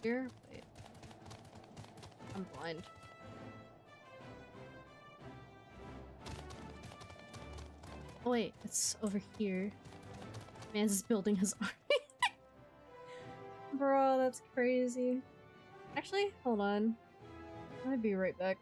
Here? Wait. I'm blind. Oh wait, it's over here. Man's is building his army. Bro, that's crazy. Actually, hold on. I'll be right back.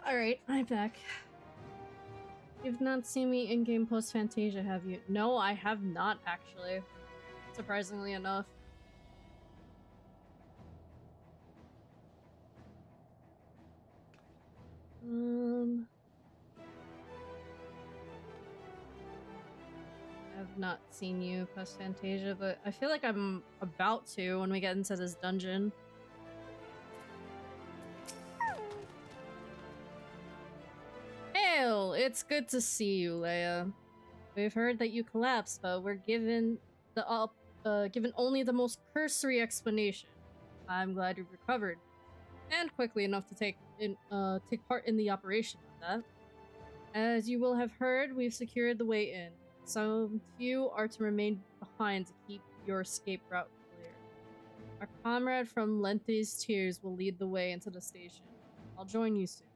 Alright, I'm back. You've not seen me in-game post-Fantasia, have you? No, I have not, actually. Surprisingly enough. I've not seen you post-Fantasia, but I feel like I'm about to when we get into this dungeon. Hail! It's good to see you, Leia. We've heard that you collapsed, but we're given only the most cursory explanation. I'm glad you've recovered, and quickly enough to take part in the operation of that. As you will have heard, we've secured the way in. Some few are to remain behind to keep your escape route clear. Our comrade from Lenthe's Tears will lead the way into the station. I'll join you soon.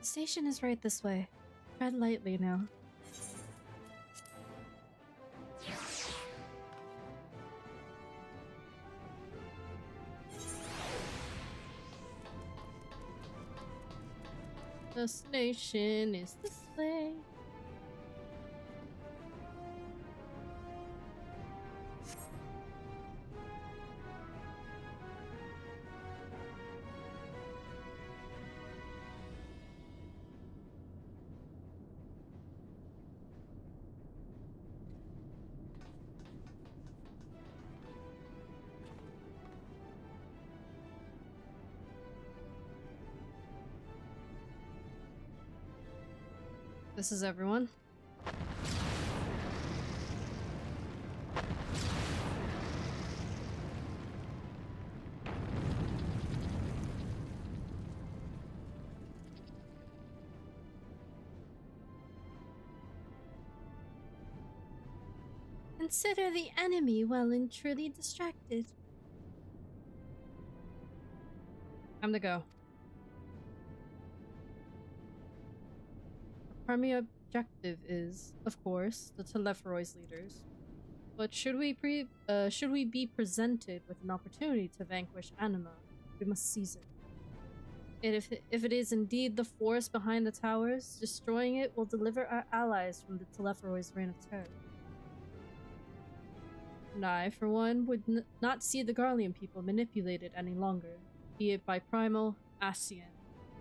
The station is right this way. Tread lightly now. Destination is this way. This is everyone. Consider the enemy well and truly distracted. Time to go. Our primary objective is, of course, the Telephoros leaders. But should we be presented with an opportunity to vanquish Anima, we must seize it. If it is indeed the force behind the towers, destroying it will deliver our allies from the Telephoros' reign of terror. And I, for one, would not see the Garlean people manipulated any longer, be it by Primal, Ascian,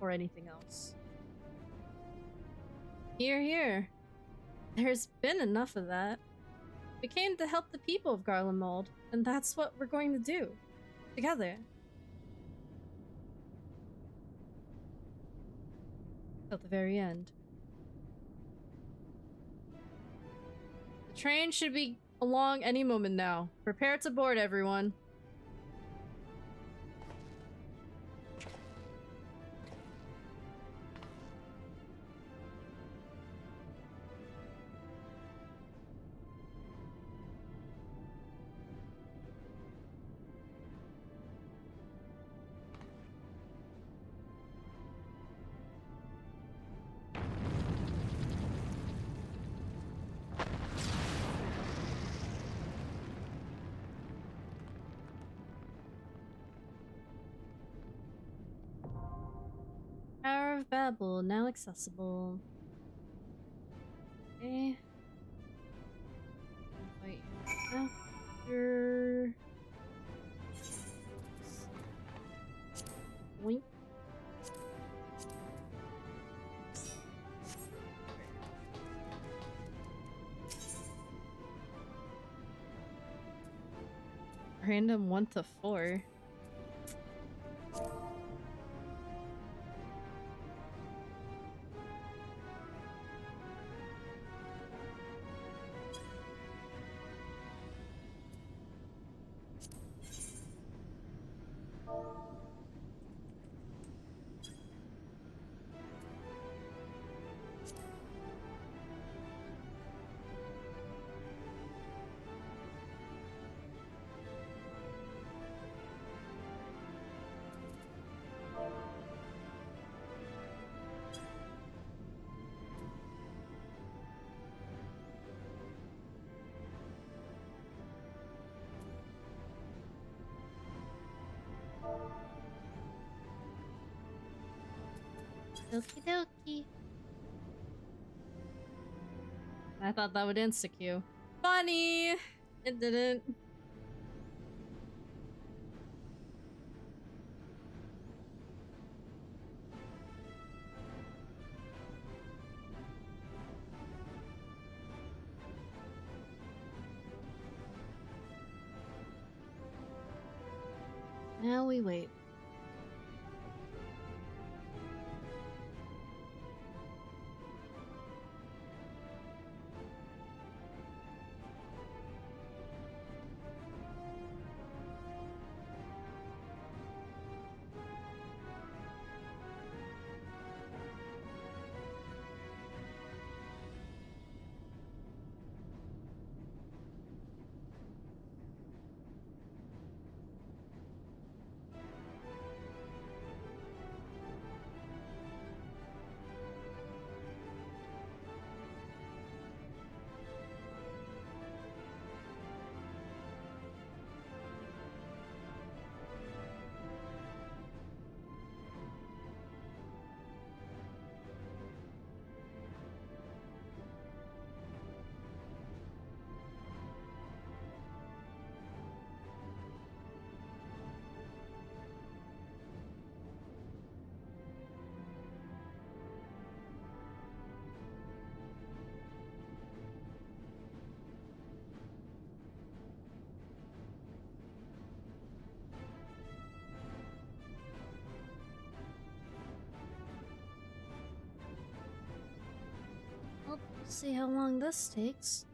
or anything else. Hear, hear. There's been enough of that. We came to help the people of Garlemald, and that's what we're going to do. Together. Till the very end. The train should be along any moment now. Prepare to board, everyone. Tower of Babel, now accessible. Okay. Wait, after... Wink. Random 1 to 4. Okie dokie. I thought that would insta-queue. Funny! It didn't. Now we wait. Well, see how long this takes.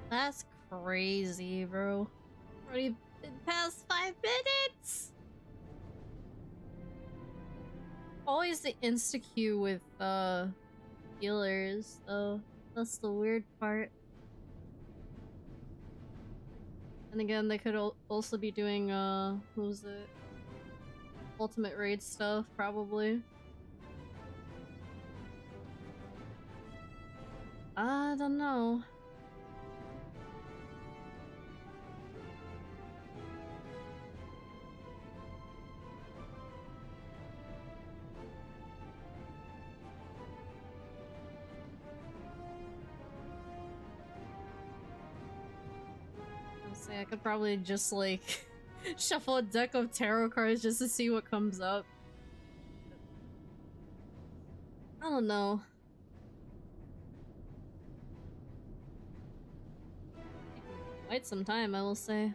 That's crazy, bro. Already been past 5 minutes. Always the insta queue with healers, though. That's the weird part. And again, they could also be doing what was it? Ultimate raid stuff, probably. I don't know. I could probably just like shuffle a deck of tarot cards just to see what comes up. I don't know. Quite some time, I will say.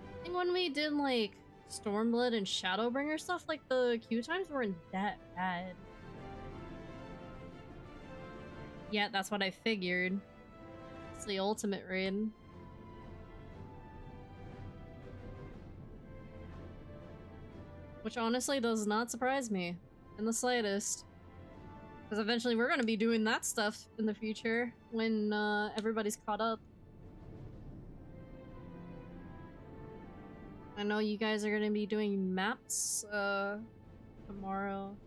I think when we did like Stormblood and Shadowbringer stuff, like the queue times weren't that bad. Yeah, that's what I figured. It's the ultimate raid. Which honestly does not surprise me in the slightest. Because eventually we're gonna be doing that stuff in the future when everybody's caught up. I know you guys are gonna be doing maps tomorrow.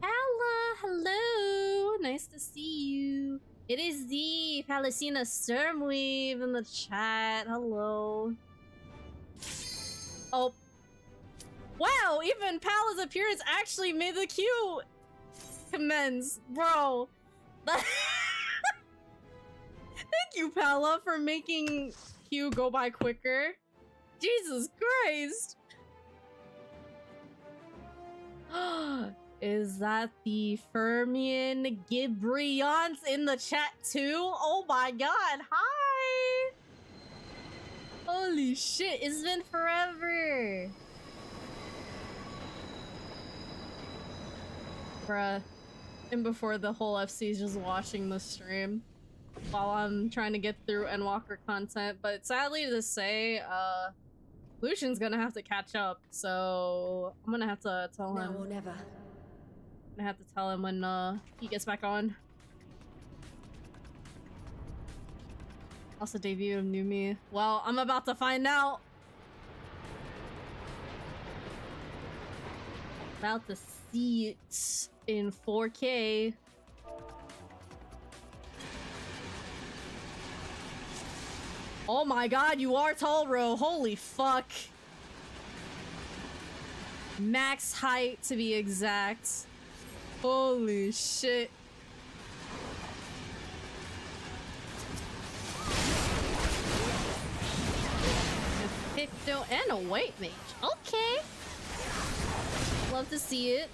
Ella, hello! Nice to see you. It is the Palestina Stormweave in the chat. Hello. Oh. Wow, even Pala's appearance actually made the queue commence. Bro. Thank you, Pala, for making queue go by quicker. Jesus Christ. Is that the Fermian Gibriance in the chat too? Oh my god, hi! Holy shit, it's been forever! Bruh. And before the whole FC's just watching the stream while I'm trying to get through Endwalker content, but sadly to say, Lucian's gonna have to catch up, so I'm gonna have to tell him. Now or never. I have to tell him when he gets back on. Also debut of New Me. Well, I'm about to find out. About to see it in 4K. Oh my god, you are tall, Ro. Holy fuck. Max height to be exact. Holy shit. A Picto and a white mage. Okay. Love to see it.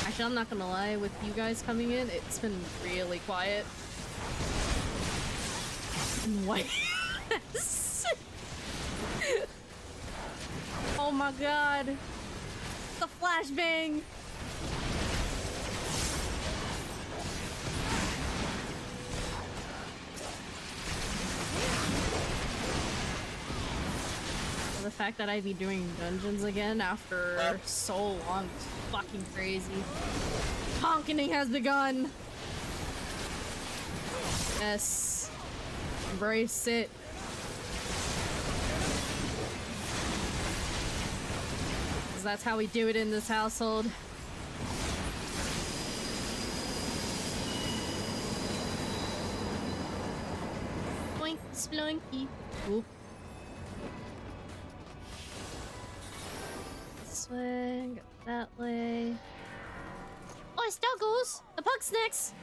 Actually, I'm not gonna lie, with you guys coming in, it's been really quiet. And white. Oh my god. The flashbang. The fact that I'd be doing dungeons again after so long is fucking crazy. Honking has begun. Yes. Embrace it. That's how we do it in this household. Boink, splunky. Oop. This way, go that way. Oh, Stuggles! The pug snacks!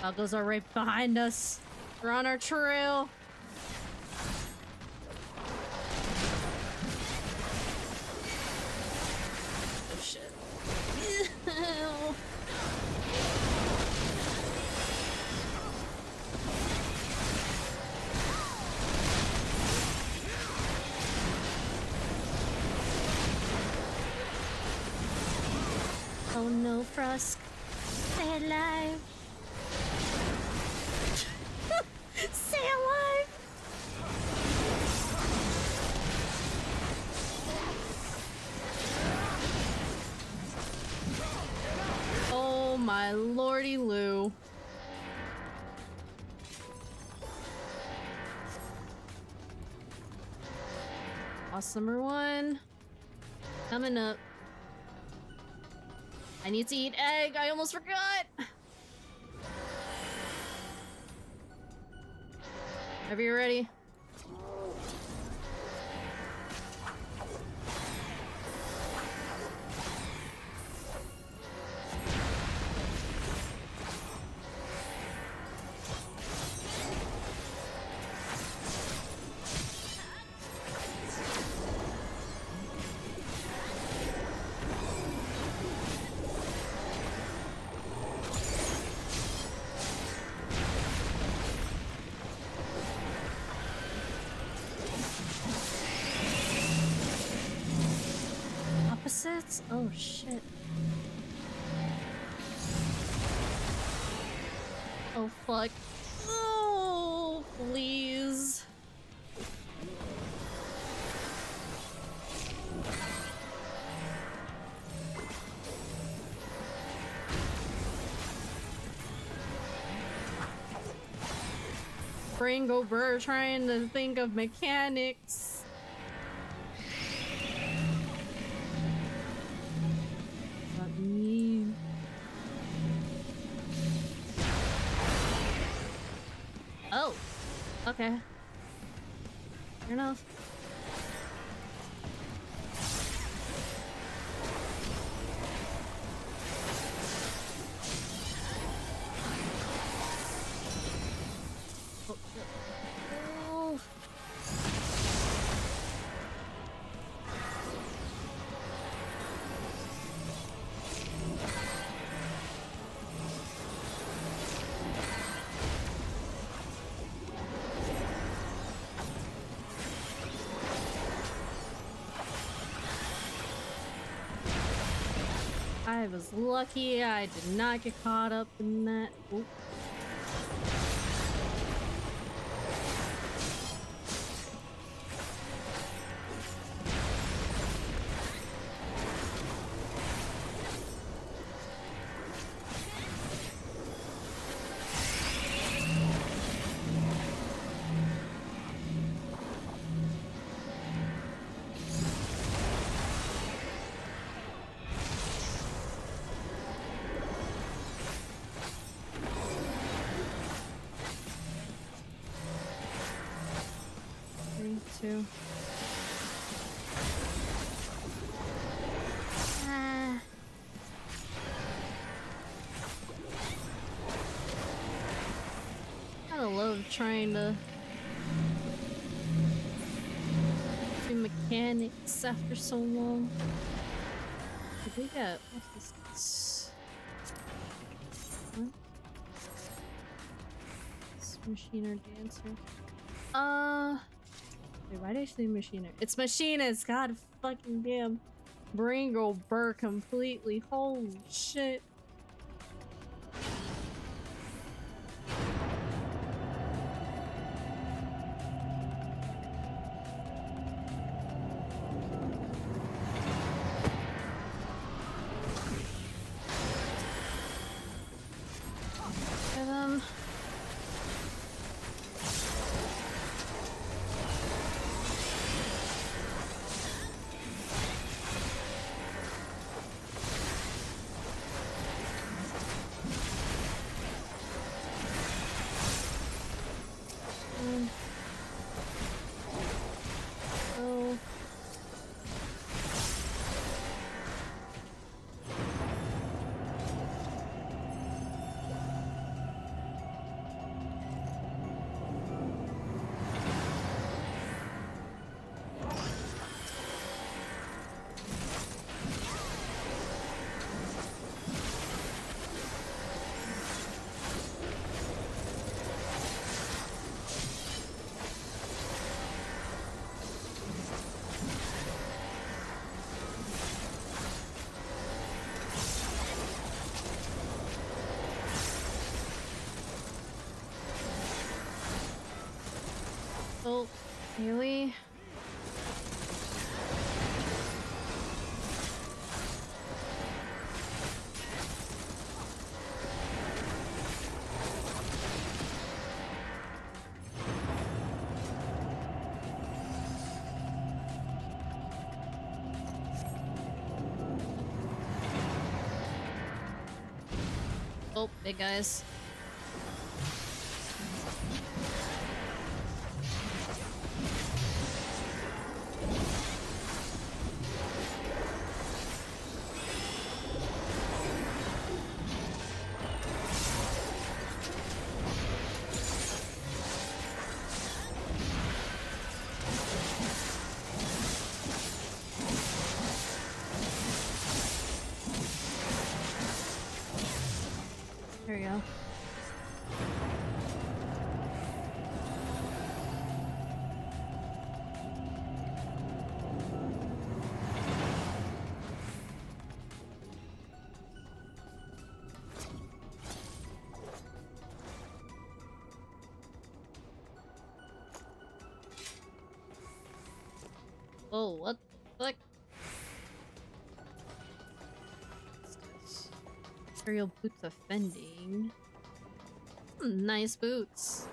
Stuggles are right behind us. We're on our trail. dusk. Stay alive. Stay alive. Oh my lordy Lou. Boss number 1. Coming up. I need to eat egg. I almost forgot. Whenever you're ready. Opposites? Oh shit. Oh fuck. Oh, please. Brain go burr trying to think of mechanics. What mean? Oh, okay. Fair enough. Oh, shit. Oh. I was lucky I did not get caught up in that. Oop. Too. I love trying to do mechanics after so long. Did we get what's this? What? This machiner dancer. Wait, why did I say machiner? It's machinist! God fucking damn. Brain go burr completely. Holy shit. Get him. Oh, really? Oh, big guys. There we go. Oh, what the fuck? Imperial boots offending. Nice boots.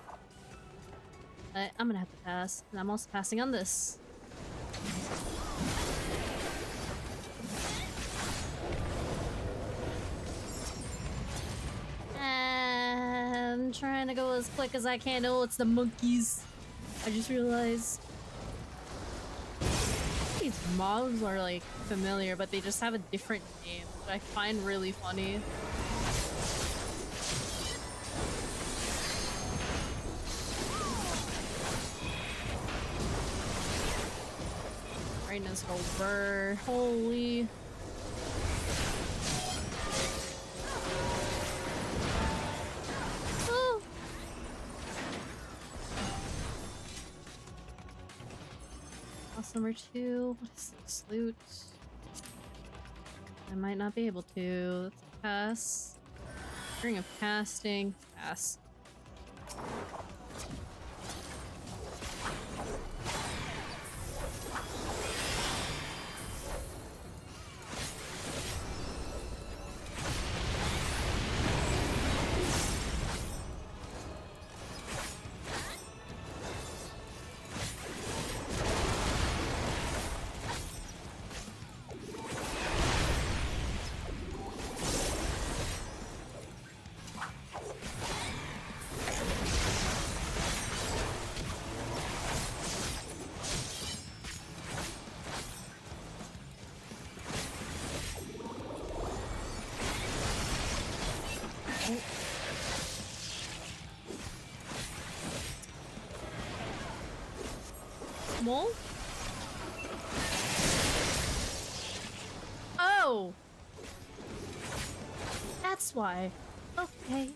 But I'm gonna have to pass, and I'm also passing on this. I'm trying to go as quick as I can. Oh, it's the monkeys. I just realized. These mobs are like familiar, but they just have a different name, which I find really funny. Brightness over. Holy. Oh. Loss number 2. What is this loot? I might not be able to. Let's pass. Ring of casting. Pass. Mole? Oh! That's why. Okay.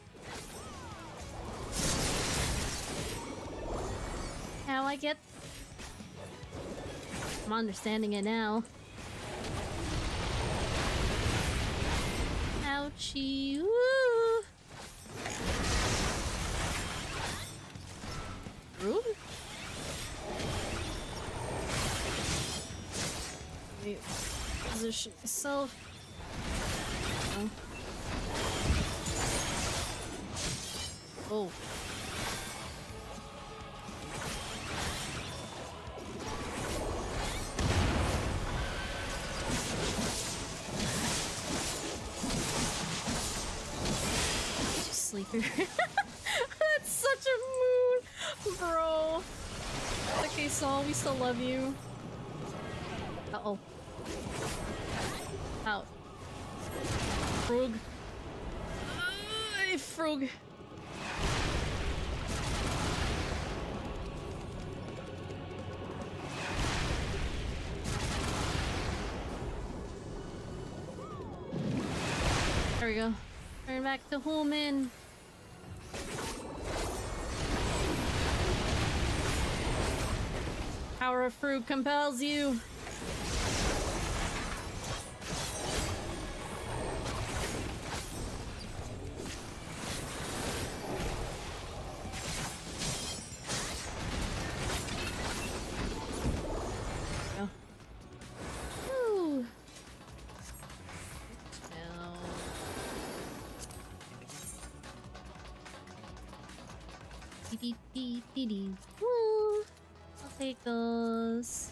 Now I get... I'm understanding it now. Ouchie. Woo! Rude? Position myself. Oh. Oh. Sleeper. That's such a mood, bro. Okay, Saul, we still love you. Uh-oh. Out. Frog. Frog. There we go. Turn back to Holman. Power of Frog compels you. Woo! I'll take those.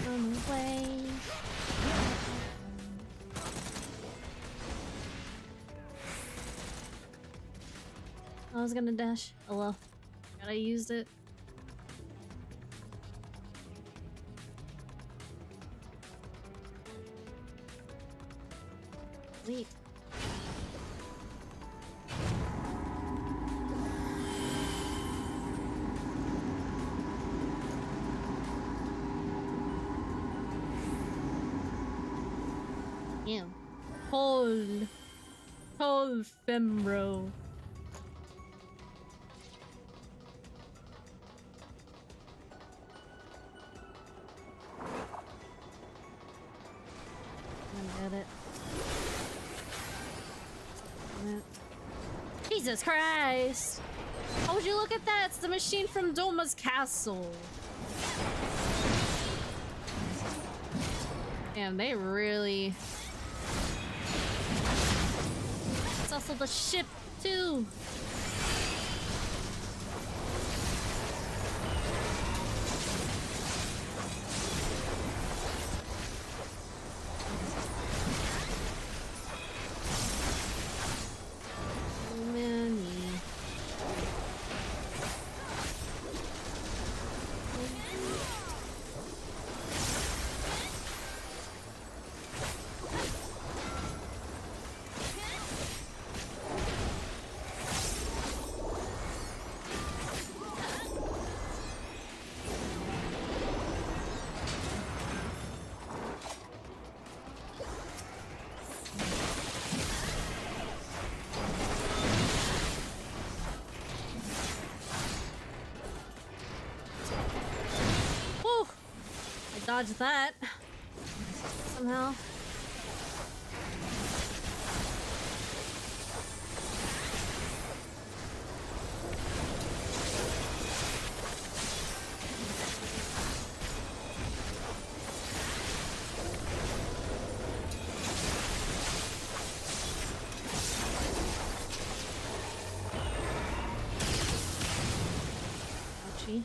On the way. I was gonna dash. Oh well. I used it. Sweet. Yeah. Hold. Hold, Fembro. Get it. Jesus Christ! Oh, would you look at that? It's the machine from Doma's castle. Damn, they really... It's also the ship, too. Dodge that somehow. Ouchie.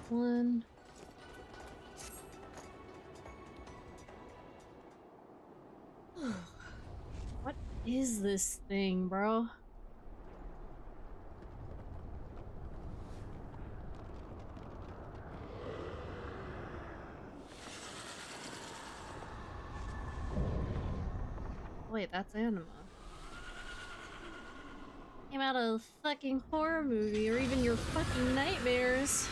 One. What is this thing, bro? Wait, that's Anima. Came out of a fucking horror movie or even your fucking nightmares.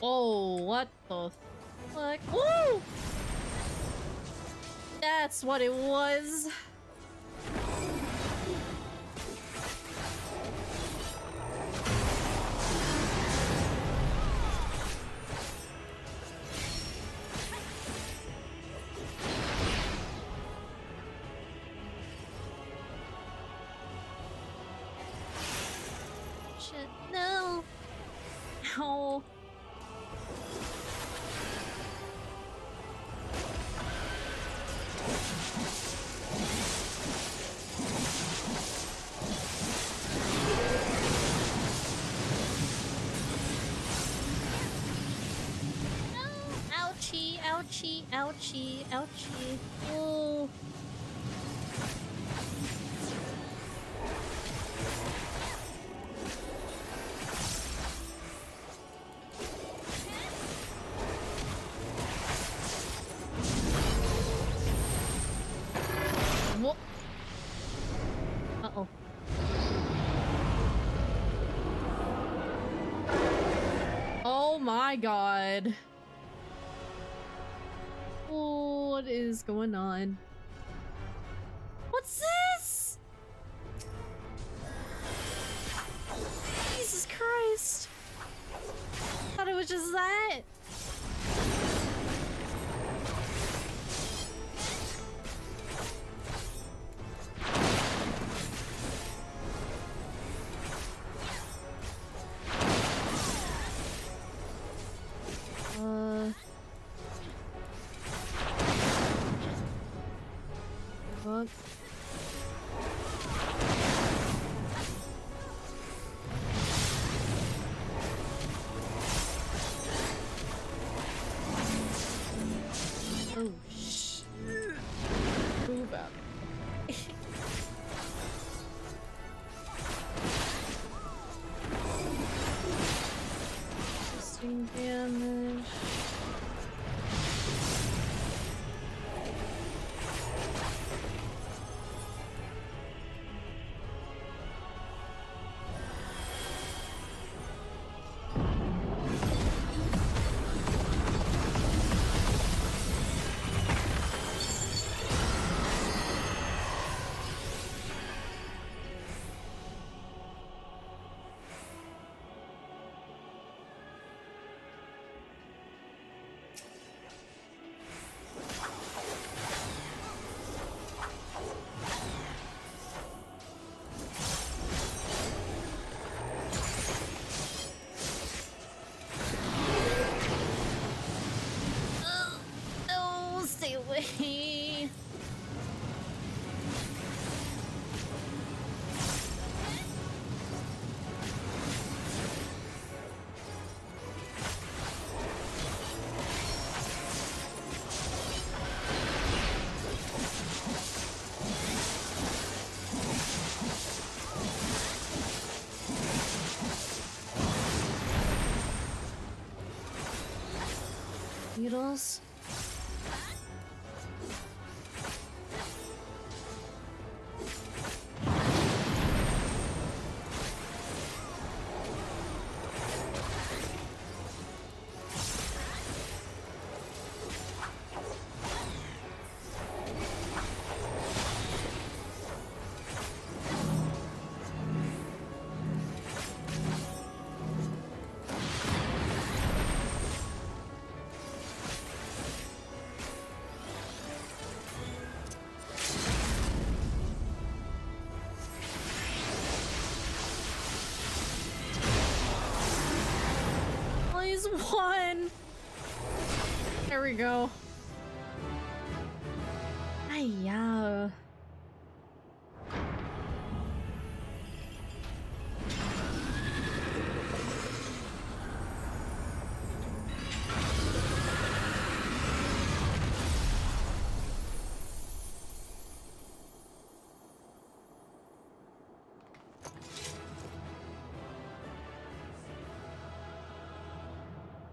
Oh, what the fuck? Woo! That's what it was. Shit, no. Ow. ouchie, ouchie, ouchie. Oh. Whoop. Uh-oh. Oh my god. Oh, what is going on? What's this? Jesus Christ. I thought it was just that. What? Oh shit. Move out. Interesting damage. Oh, stay away. Needles. Please, one. There we go. Hiya.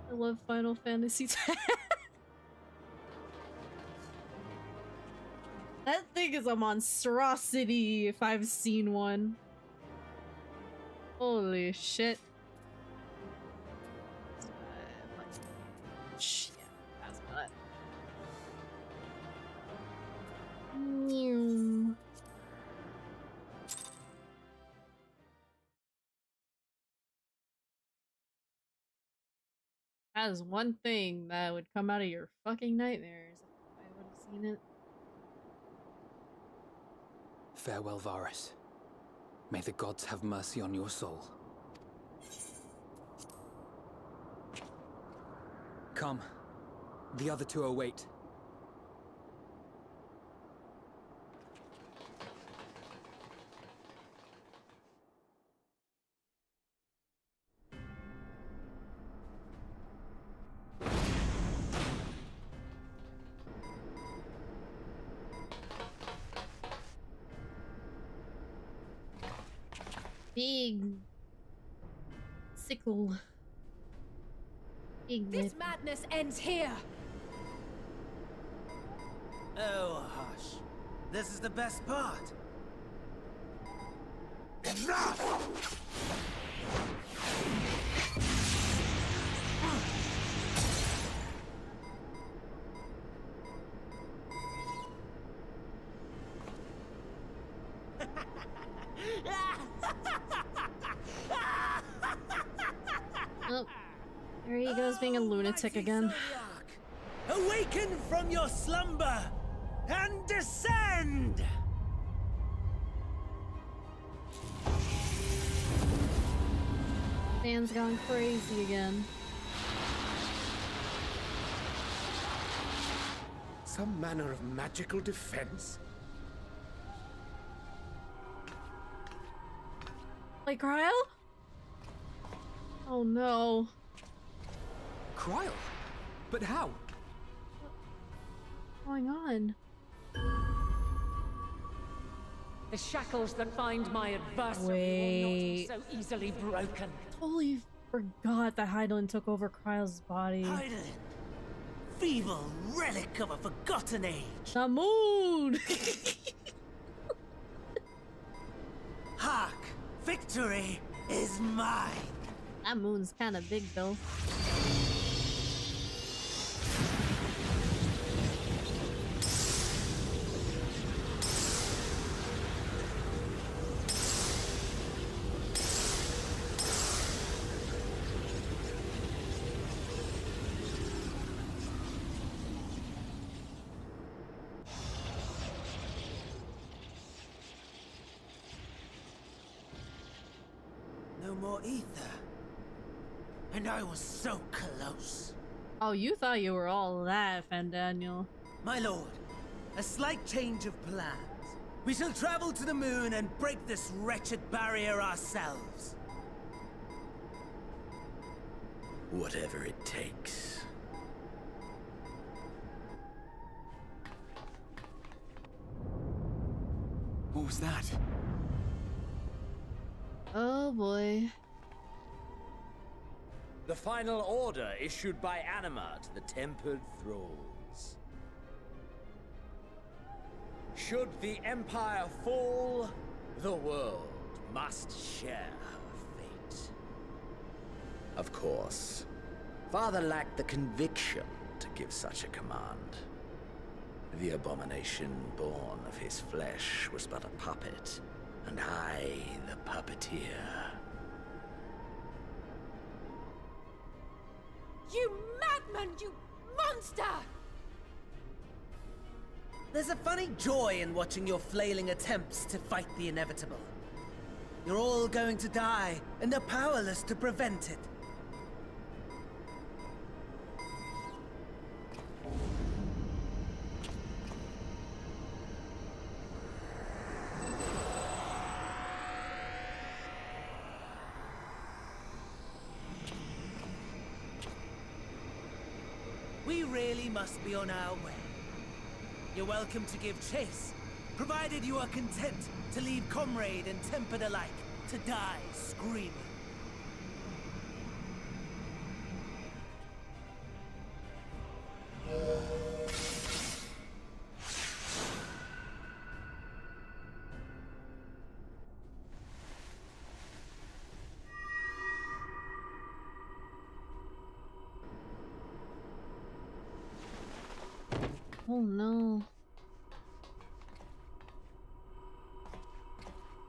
I love Final Fantasy X. That thing is a monstrosity if I've seen one. Holy shit. Shit, that's not. Meow. That is one thing that would come out of your fucking nightmares if I would have seen it. Farewell, Varus. May the gods have mercy on your soul. Come. The other two await. big sickle. Big This whip. madness ends here. Oh, hush. This is the best part. Enough! Oh, there he goes being a lunatic again. Awaken from your slumber and descend! Dan's gone crazy again. Some manner of magical defense? Like Cryo? Oh no. Cryo? But how? What's going on? The shackles that bind my adversary will not be so easily broken. Totally forgot that Hydaelyn took over Cryo's body. Hydaelyn! Feeble relic of a forgotten age! The moon! Hark! Victory is mine! That moon's kind of big though. No more ether. And I was so close. Oh, you thought you were all that, Fandaniel. My lord, a slight change of plans. We shall travel to the moon and break this wretched barrier ourselves. Whatever it takes. What was that? Oh boy. The final order issued by Anima to the Tempered Thralls. Should the Empire fall, the world must share her fate. Of course. Father lacked the conviction to give such a command. The abomination born of his flesh was but a puppet, and I the puppeteer. You madman, you monster! There's a funny joy in watching your flailing attempts to fight the inevitable. You're all going to die, and are powerless to prevent it. We really must be on our way. You're welcome to give chase, provided you are content to leave comrade and tempered alike to die screaming. Oh no.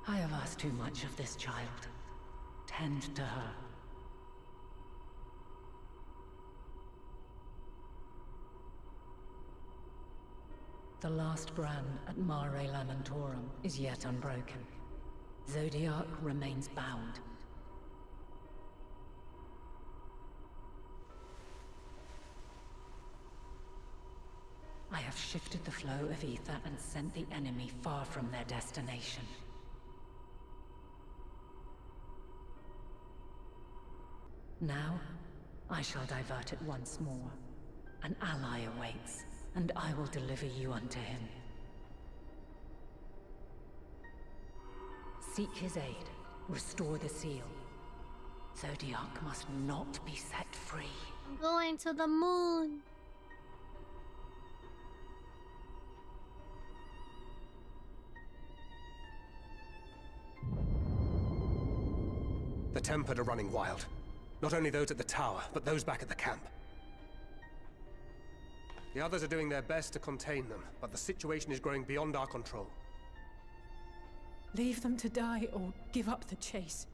I have asked too much of this child. Tend to her. The last brand at Mare Lamentorum is yet unbroken. Zodiac remains bound. I have shifted the flow of ether and sent the enemy far from their destination. Now, I shall divert it once more. An ally awaits, and I will deliver you unto him. Seek his aid, Restore the seal. Zodiac must not be set free. I'm going to the moon. The Tempered are running wild. Not only those at the tower, but those back at the camp. The others are doing their best to contain them, but the situation is growing beyond our control. Leave them to die or give up the chase.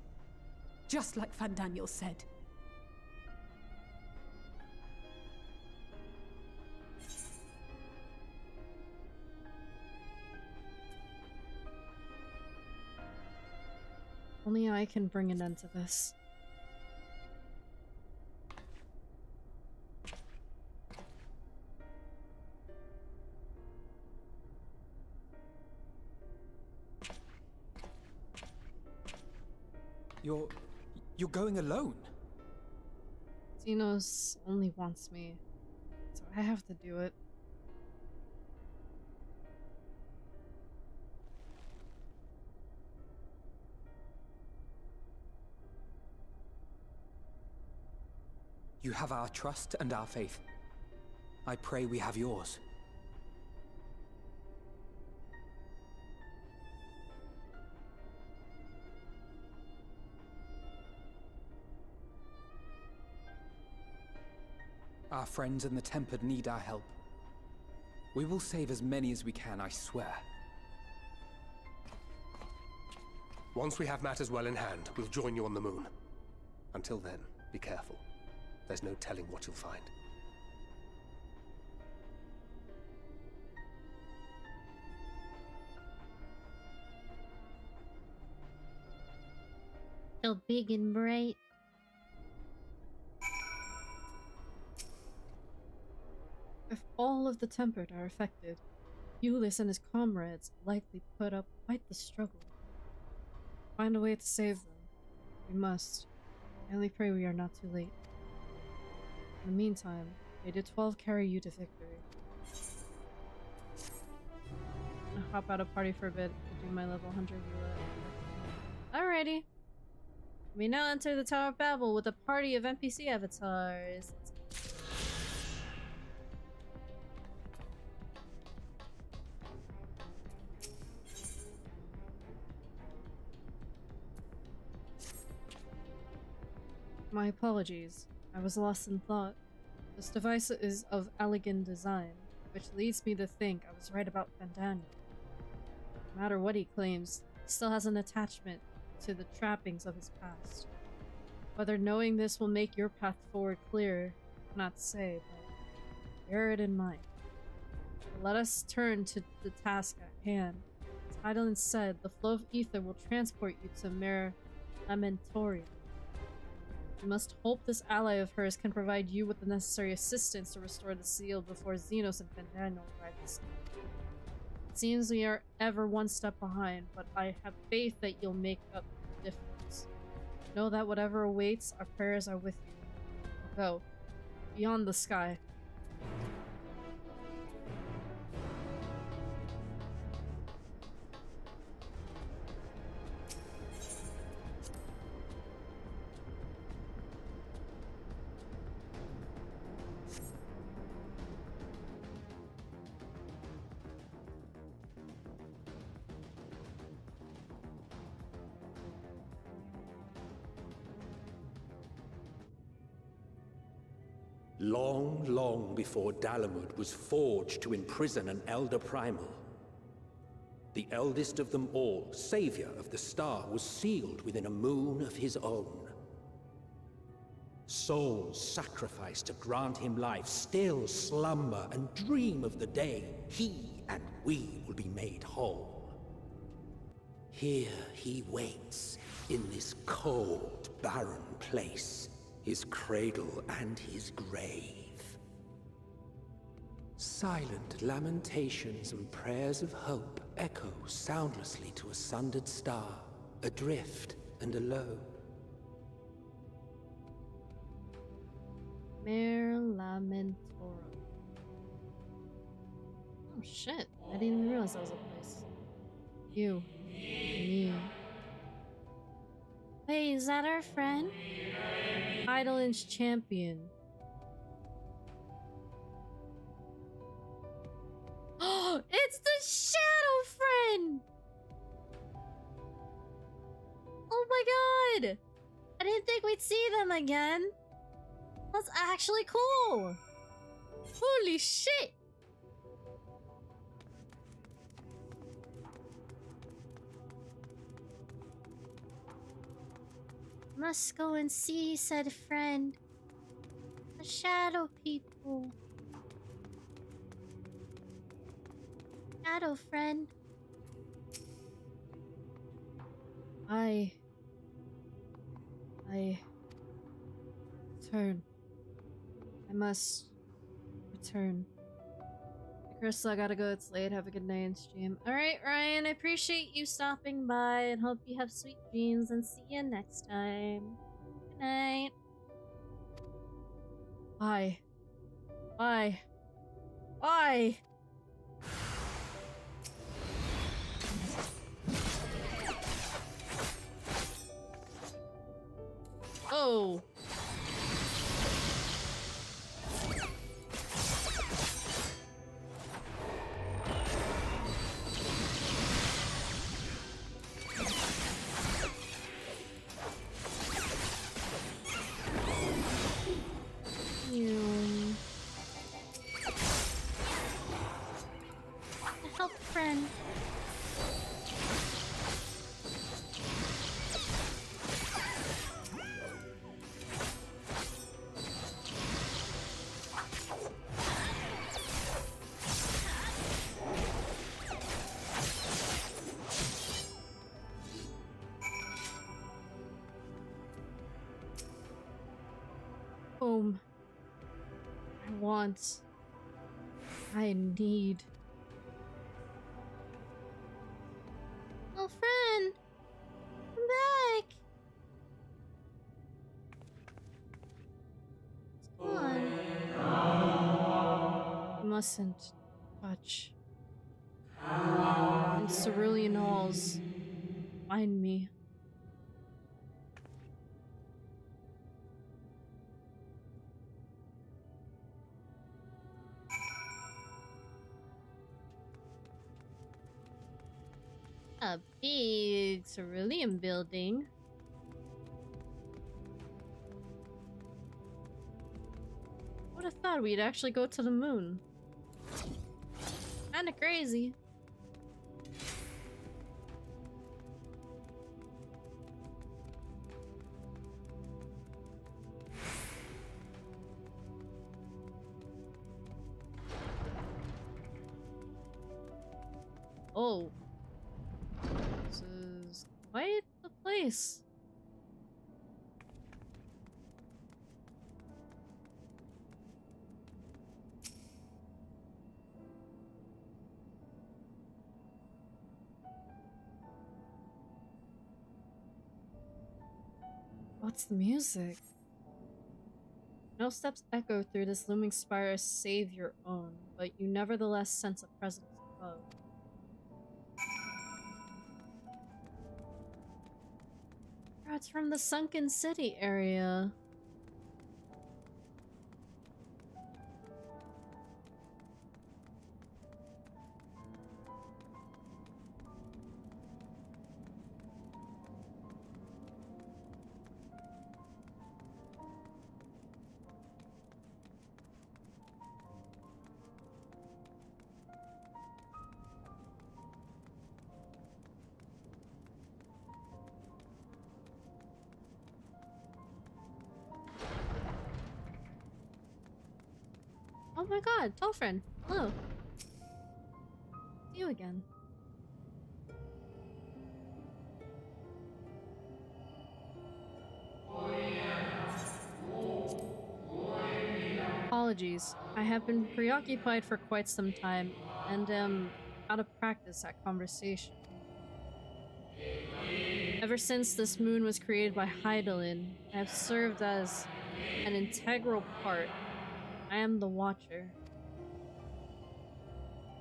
Just like Fandaniel said. Only I can bring an end to this. You're going alone? Xenos only wants me, so I have to do it. You have our trust and our faith. I pray we have yours. Our friends in the Tempered need our help. We will save as many as we can, I swear. Once we have matters well in hand, we'll join you on the moon. Until then, be careful. There's no telling what you'll find. So big and bright. If all of the Tempered are affected, Ulyss and his comrades likely put up quite the struggle. Find a way to save them. We must. I only pray we are not too late. In the meantime, may the 12 carry you to victory. I'm gonna hop out of party for a bit to do my level 100 roulette. Alrighty. We now enter the Tower of Babel with a party of NPC avatars. My apologies. I was lost in thought. This device is of elegant design, which leads me to think I was right about Fandaniel. No matter what he claims, he still has an attachment to the trappings of his past. Whether knowing this will make your path forward clearer, I cannot say, but bear it in mind. Let us turn to the task at hand. As Hydaelyn said, the flow of ether will transport you to Mare Lamentorium. We must hope this ally of hers can provide you with the necessary assistance to restore the seal before Xenos and Fandaniel arrive this time. It seems we are ever one step behind, but I have faith that you'll make up the difference. Know that whatever awaits, our prayers are with you. Go. Beyond the sky. Long, long before Garlemald was forged to imprison an Elder Primal, the eldest of them all, savior of the star, was sealed within a moon of his own. Souls sacrificed to grant him life still slumber and dream of the day he and we will be made whole. Here he waits, in this cold, barren place, his cradle and his grave. Silent lamentations and prayers of hope echo soundlessly to a sundered star, adrift and alone. Mare Lamentorum. Oh shit, I didn't even realize that was a place. You. And you. Wait, is that our friend? Heidelin's champion. Oh, it's the Shadow Friend! Oh my god! I didn't think we'd see them again. That's actually cool. Holy shit! Must go and see said friend. The shadow people. Shadow friend. I return. I must return. Crystal, I gotta go. It's late. Have a good night and stream. Alright, Ryan, I appreciate you stopping by and hope you have sweet dreams and see you next time. Good night. Bye. Bye. Bye. Oh. Help friend. Home. I want. I need. Oh, friend! Come back! Come on. You mustn't touch. In cerulean halls. Find me. A big cerulean building. Would have thought we'd actually go to the moon. Kinda crazy. Oh. This is quite the place. What's the music? No steps echo through this looming spire save your own, but you nevertheless sense a presence above. Oh, it's from the Sunken City area. Oh my god, tall friend. Hello. See you again. Apologies. I have been preoccupied for quite some time and am out of practice at conversation. Ever since this moon was created by Heidelin, I have served as an integral part. I am the Watcher.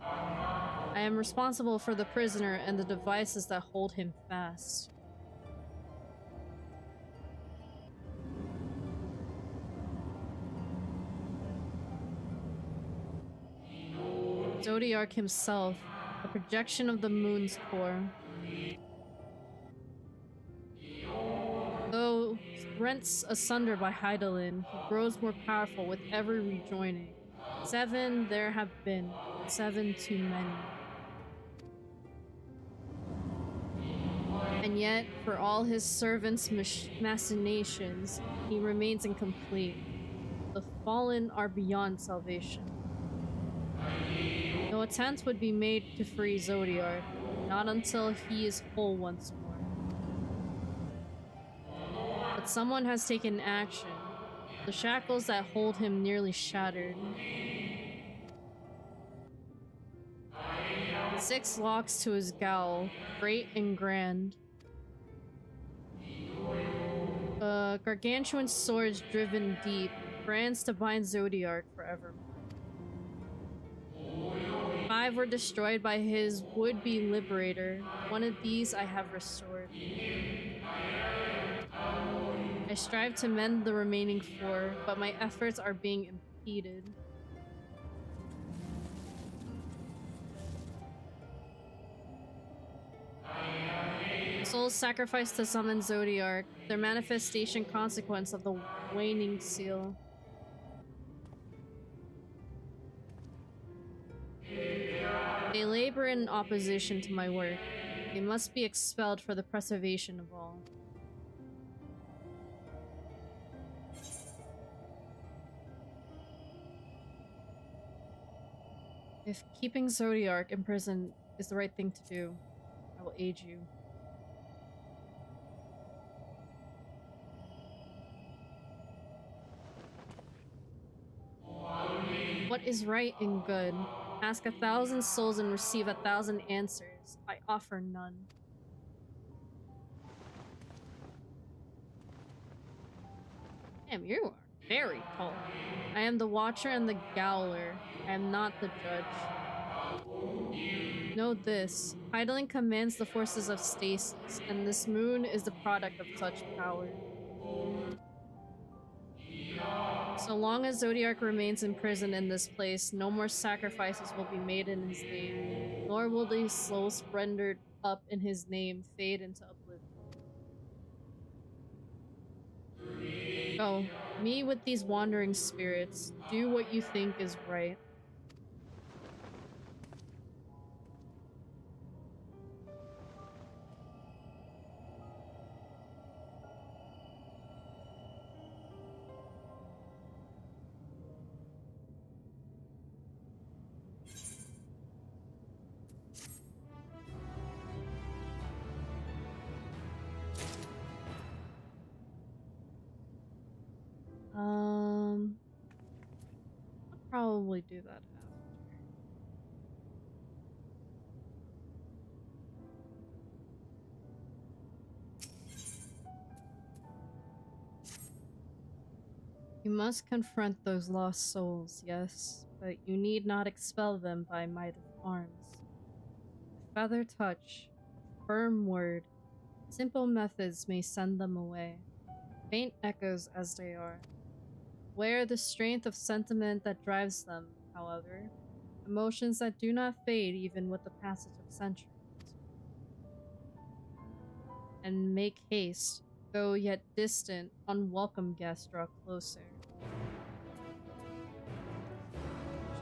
I am responsible for the prisoner and the devices that hold him fast. Zodiark himself, a projection of the moon's core. Though rents asunder by Hydaelyn, he grows more powerful with every rejoining. 7 there have been, 7 too many. And yet, for all his servants' machinations, he remains incomplete. The fallen are beyond salvation. No attempt would be made to free Zodiark, not until he is whole once more. But someone has taken action. The shackles that hold him nearly shattered. 6 locks to his gowl, great and grand. Gargantuan swords driven deep, brands to bind Zodiark forevermore. 5 were destroyed by his would-be liberator. One of these I have restored. I strive to mend the remaining 4, but my efforts are being impeded. Souls sacrificed to summon Zodiark, their manifestation consequence of the waning seal. They labor in opposition to my work. They must be expelled for the preservation of all. If keeping Zodiark in prison is the right thing to do, I will aid you. What is right and good? Ask 1,000 souls and receive 1,000 answers. I offer none. Damn, you are very tall. I am the Watcher and the Gowler. I am not the Judge. Know this. Hydaelyn commands the forces of stasis, and this moon is the product of such power. So long as Zodiark remains imprisoned in this place, no more sacrifices will be made in his name, nor will these souls rendered up in his name fade into oblivion. Go, me with these wandering spirits. Do what you think is right. I'll probably do that after. You must confront those lost souls, yes, but you need not expel them by might of arms. A feather touch, a firm word, simple methods may send them away, faint echoes as they are. Wear the strength of sentiment that drives them, however, emotions that do not fade even with the passage of centuries. And make haste, though yet distant, unwelcome guests draw closer.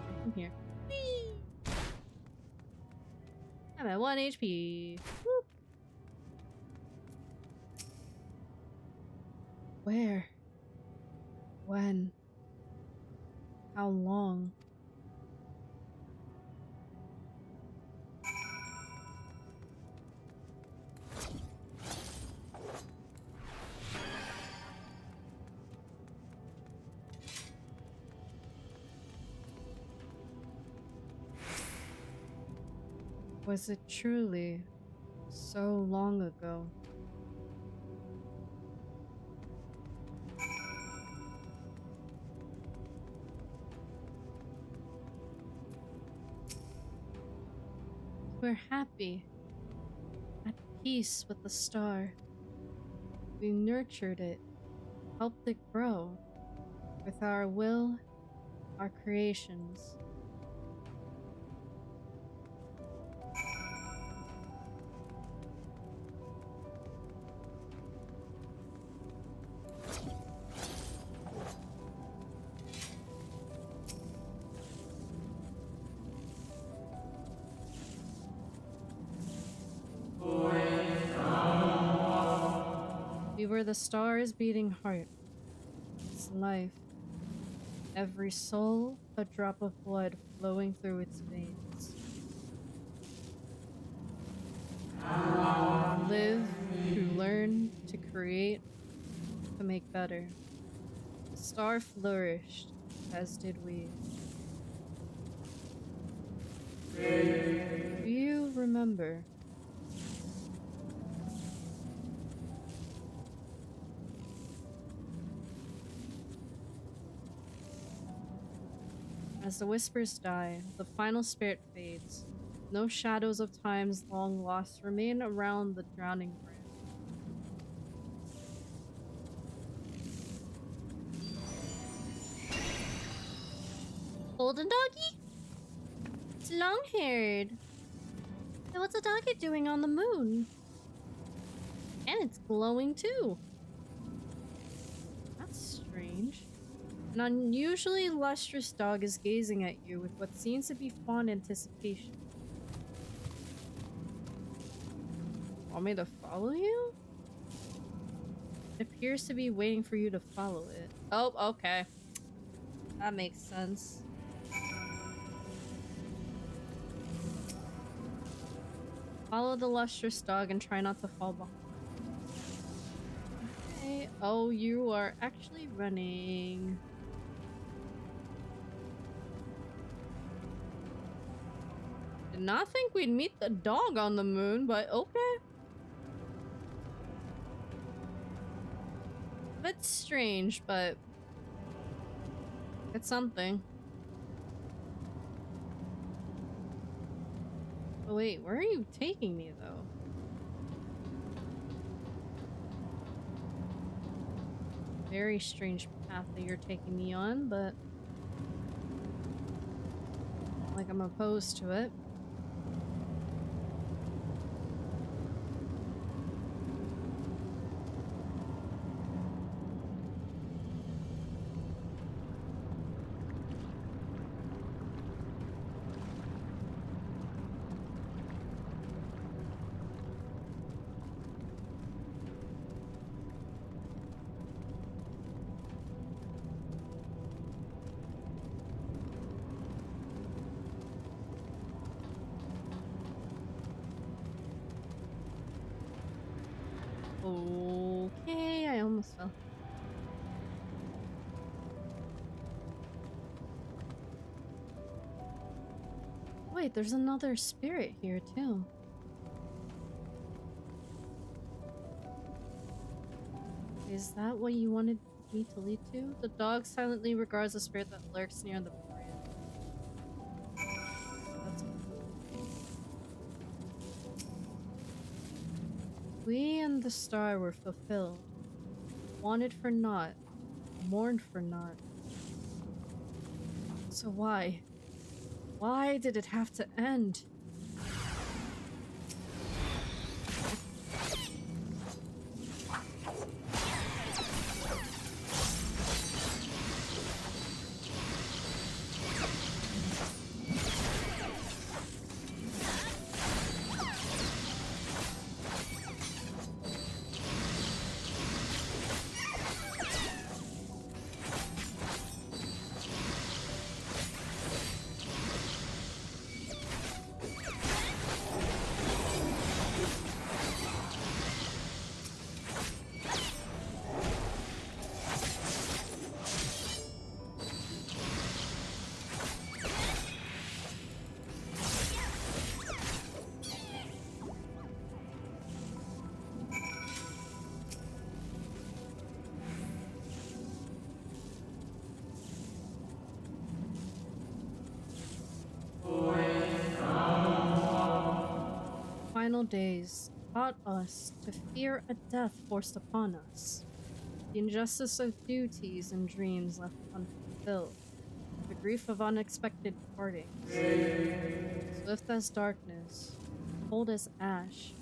Straight from here. Whee! I'm at 1 HP. Woo! Where? When? How long? Was it truly so long ago? We're happy, at peace with the star. We nurtured it, helped it grow, with our will, our creations. We were the star's beating heart. Its life. Every soul, a drop of blood flowing through its veins. Live, to learn, to create, to make better. The star flourished, as did we. Do you remember? As the whispers die, the final spirit fades. No shadows of times long lost remain around the drowning brand. Golden doggy? It's long-haired. So what's a doggy doing on the moon? And it's glowing too. That's strange. An unusually lustrous dog is gazing at you with what seems to be fond anticipation. Want me to follow you? It appears to be waiting for you to follow it. Oh, okay. That makes sense. Follow the lustrous dog and try not to fall behind. Okay. Oh, you are actually running. Did not think we'd meet the dog on the moon, but okay. That's strange, but it's something. Oh wait, where are you taking me though? Very strange path that you're taking me on, but like I'm opposed to it. Okay, I almost fell. Wait, there's another spirit here too. Is that what you wanted me to lead to? The dog silently regards the spirit that lurks near the brand. That's we and the star were fulfilled. Wanted for naught. Mourned for naught. So why? Why did it have to end? Final days taught us to fear a death forced upon us, the injustice of duties and dreams left unfulfilled, the grief of unexpected partings, swift as darkness, cold as ash.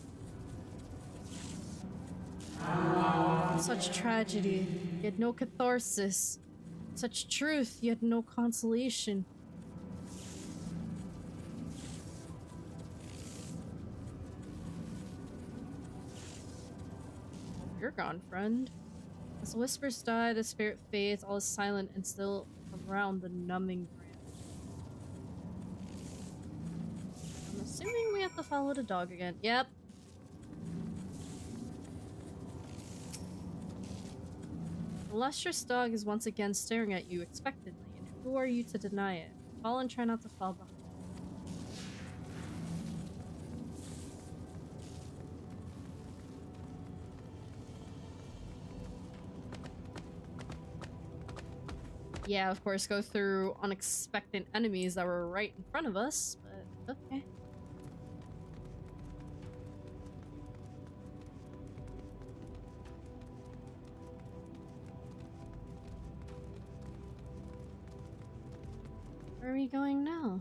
Such tragedy, yet no catharsis. Such truth, yet no consolation. You're gone, friend. As the whispers die, the spirit fades, all is silent and still around the numbing branch. I'm assuming we have to follow the dog again. Yep. The lustrous dog is once again staring at you expectantly, and who are you to deny it? Fall and try not to fall behind. Yeah, of course, go through unexpected enemies that were right in front of us, but okay. Where are we going now?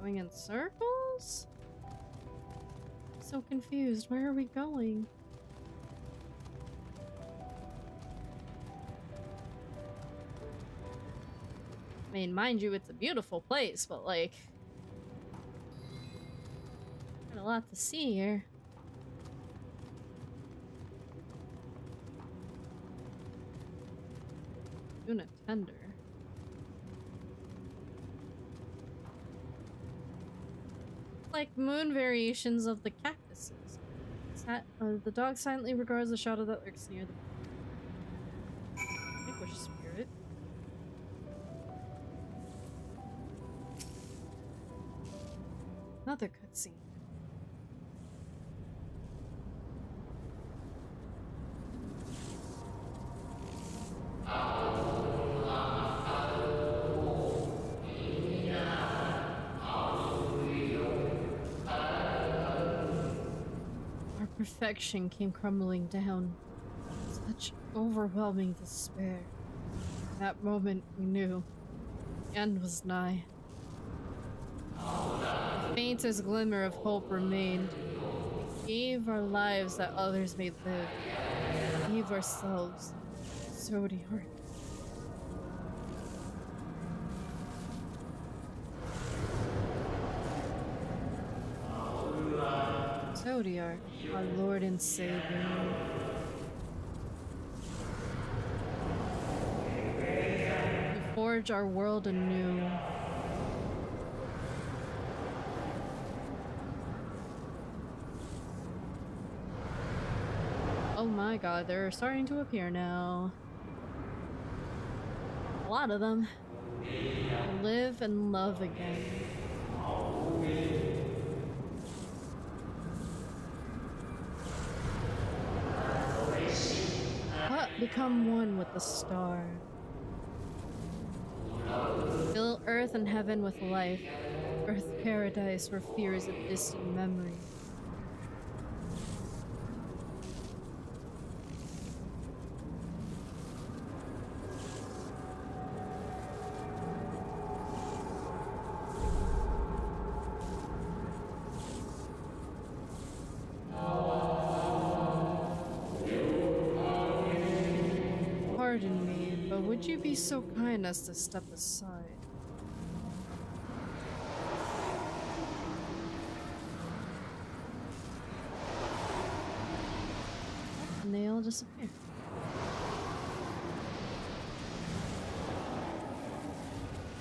Going in circles? I'm so confused. Where are we going? I mean, mind you, it's a beautiful place, but like, got a lot to see here. Tuna tender. Like moon variations of the cactuses. The dog silently regards the shadow that lurks near the vanquish spirit. Another cutscene. Perfection came crumbling down. Such overwhelming despair. In that moment, we knew the end was nigh. The faintest glimmer of hope remained. We gave our lives that others may live. We gave ourselves. Zodiac. Zodiac, our Lord and Savior. We forge our world anew. Oh my god, they're starting to appear now. A lot of them. Live and love again. Become one with the star. Fill earth and heaven with life. Earth paradise where fear is a distant memory. Pardon me, but would you be so kind as to step aside? And they all disappear.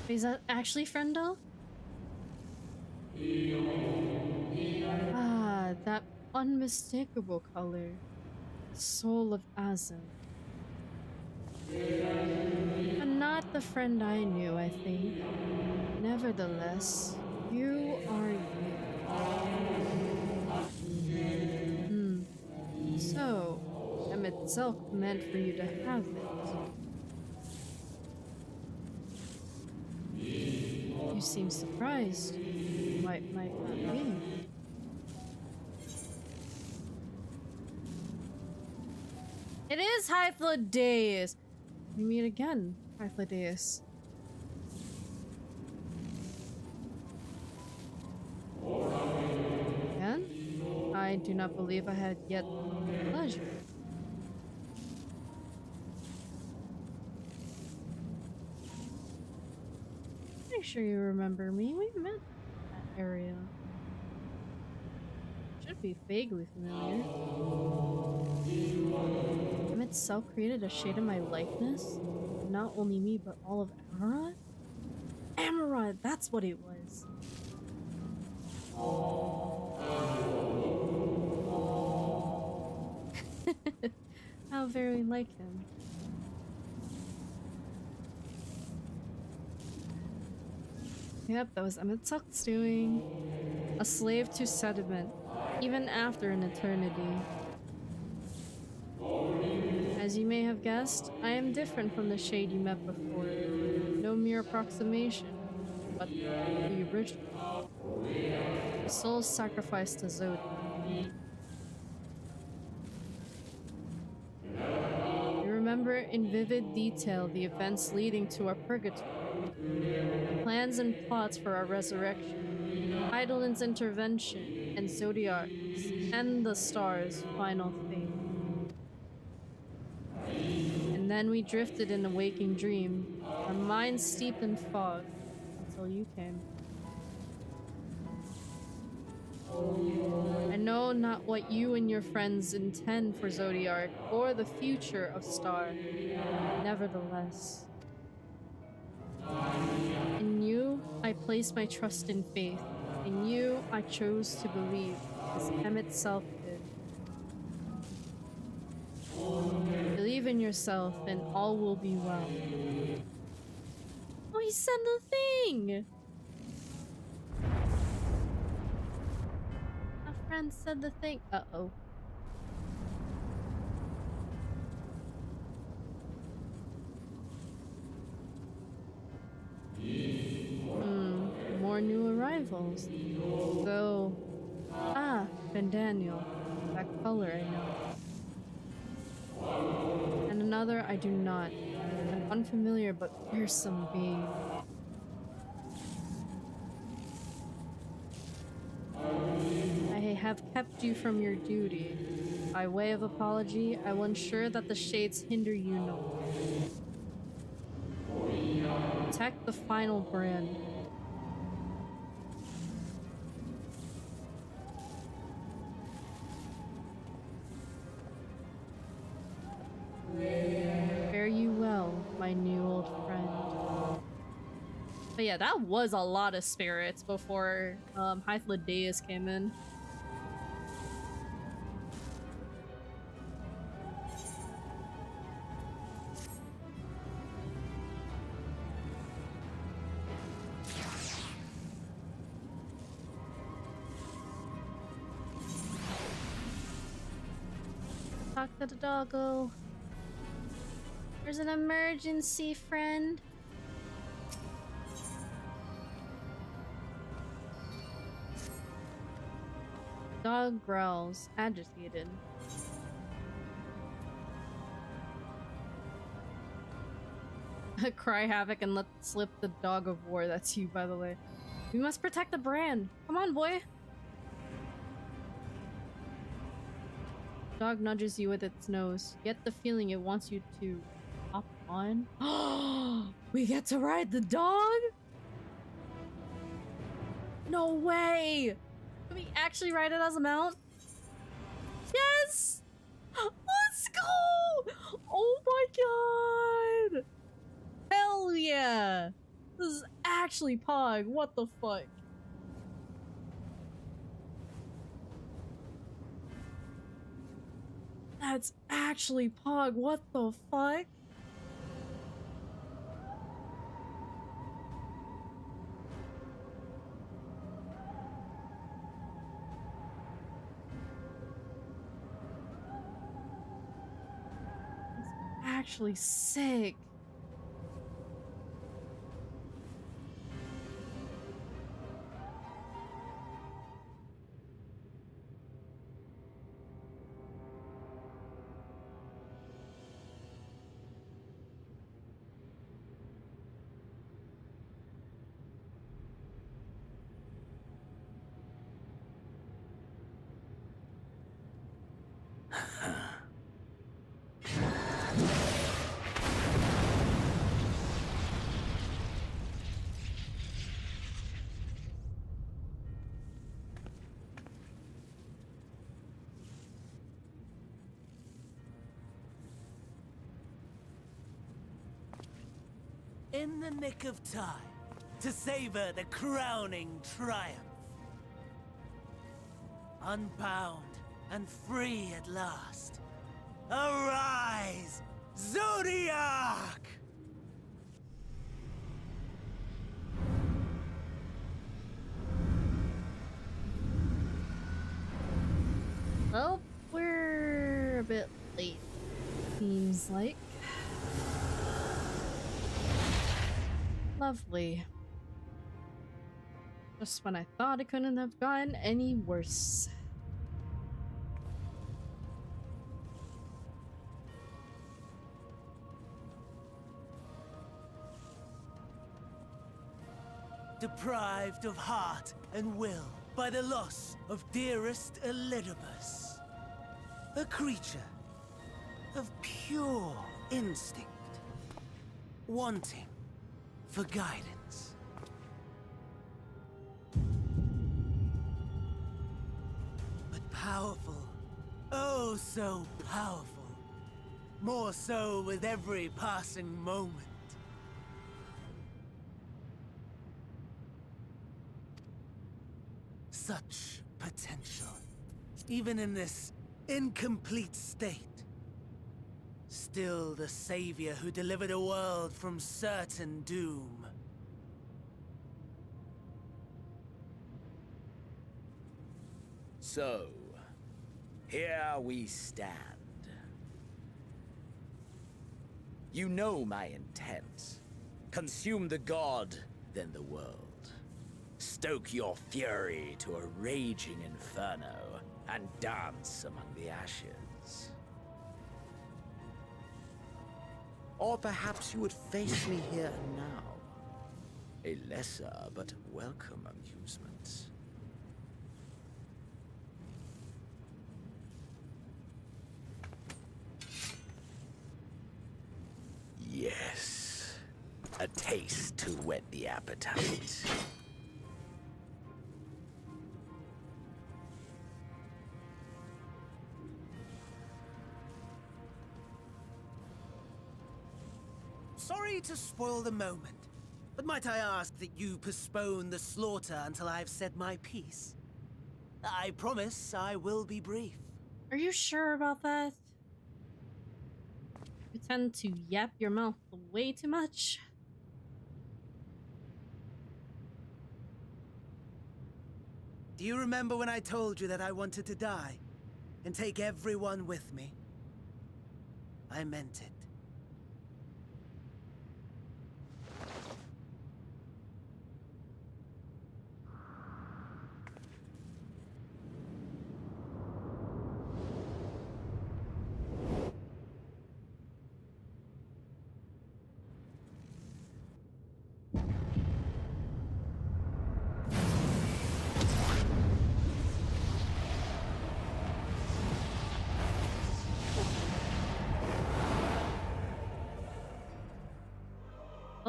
Is that actually Friendo? Ah, that unmistakable color. Soul of Azim. But not the friend I knew, I think. Nevertheless, you are you. So, am itself meant for you to have it. You seem surprised. What might that be? It is Hythlodaeus. We meet again, Hythlodaeus. Again? I do not believe I had yet the pleasure. Pretty sure you remember me. We met in that area. Should be vaguely familiar. Am itself created a shade of my likeness? Not only me, but all of Amarod? Amarod, that's what it was. How very like him. Yep, that was Emetsuck's doing. A slave to sediment, even after an eternity. As you may have guessed, I am different from the shade you met before. No mere approximation, but the original. The soul sacrificed to Zodiac. We remember in vivid detail the events leading to our purgatory, the plans and plots for our resurrection, Eidolon's intervention, and Zodiarc's and the star's final fate. And then we drifted in a waking dream, our minds steeped in fog, until you came. I know not what you and your friends intend for Zodiarc or the future of Star. Nevertheless, in you, I place my trust and faith. In you, I chose to believe, as M itself did. Believe in yourself and all will be well. Oh, he said the thing! A friend said the thing. Uh-oh. More new arrivals. Though, Ben Daniel. That color I know. And another I do not. An unfamiliar but fearsome being. I have kept you from your duty. By way of apology, I will ensure that the shades hinder you no more. Protect the final brand. Fare you well, my new old friend. But yeah, that was a lot of spirits before Hythlodaeus came in. Talk to the doggo. There's an emergency, friend. Dog growls, agitated. Cry havoc and let slip the dog of war. That's you, by the way. We must protect the brand. Come on, boy. Dog nudges you with its nose. Get the feeling it wants you to hop on. We get to ride the dog? No way! Can we actually ride it as a mount? Yes! Let's go! Oh my god! Hell yeah! This is actually Pog. What the fuck? That's actually Pog. What the fuck? That's actually sick. in the nick of time to savor the crowning triumph. Unbound and free at last. Arise, Zodiac! Well, we're a bit late, seems like. Lovely. Just when I thought it couldn't have gotten any worse. Deprived of heart and will by the loss of dearest Elidibus. A creature of pure instinct, wanting for guidance. But powerful, oh so powerful, more so with every passing moment. Such potential, even in this incomplete state. Still the savior who delivered a world from certain doom. So, here we stand. You know my intent. Consume the god, then the world. Stoke your fury to a raging inferno, and dance among the ashes. Or perhaps you would face me here and now. A lesser but welcome amusement. Yes, a taste to whet the appetite. Sorry to spoil the moment, but might I ask that you postpone the slaughter until I've said my piece? I promise I will be brief. Are you sure about that? You tend to yap your mouth way too much. Do you remember when I told you that I wanted to die and take everyone with me? I meant it.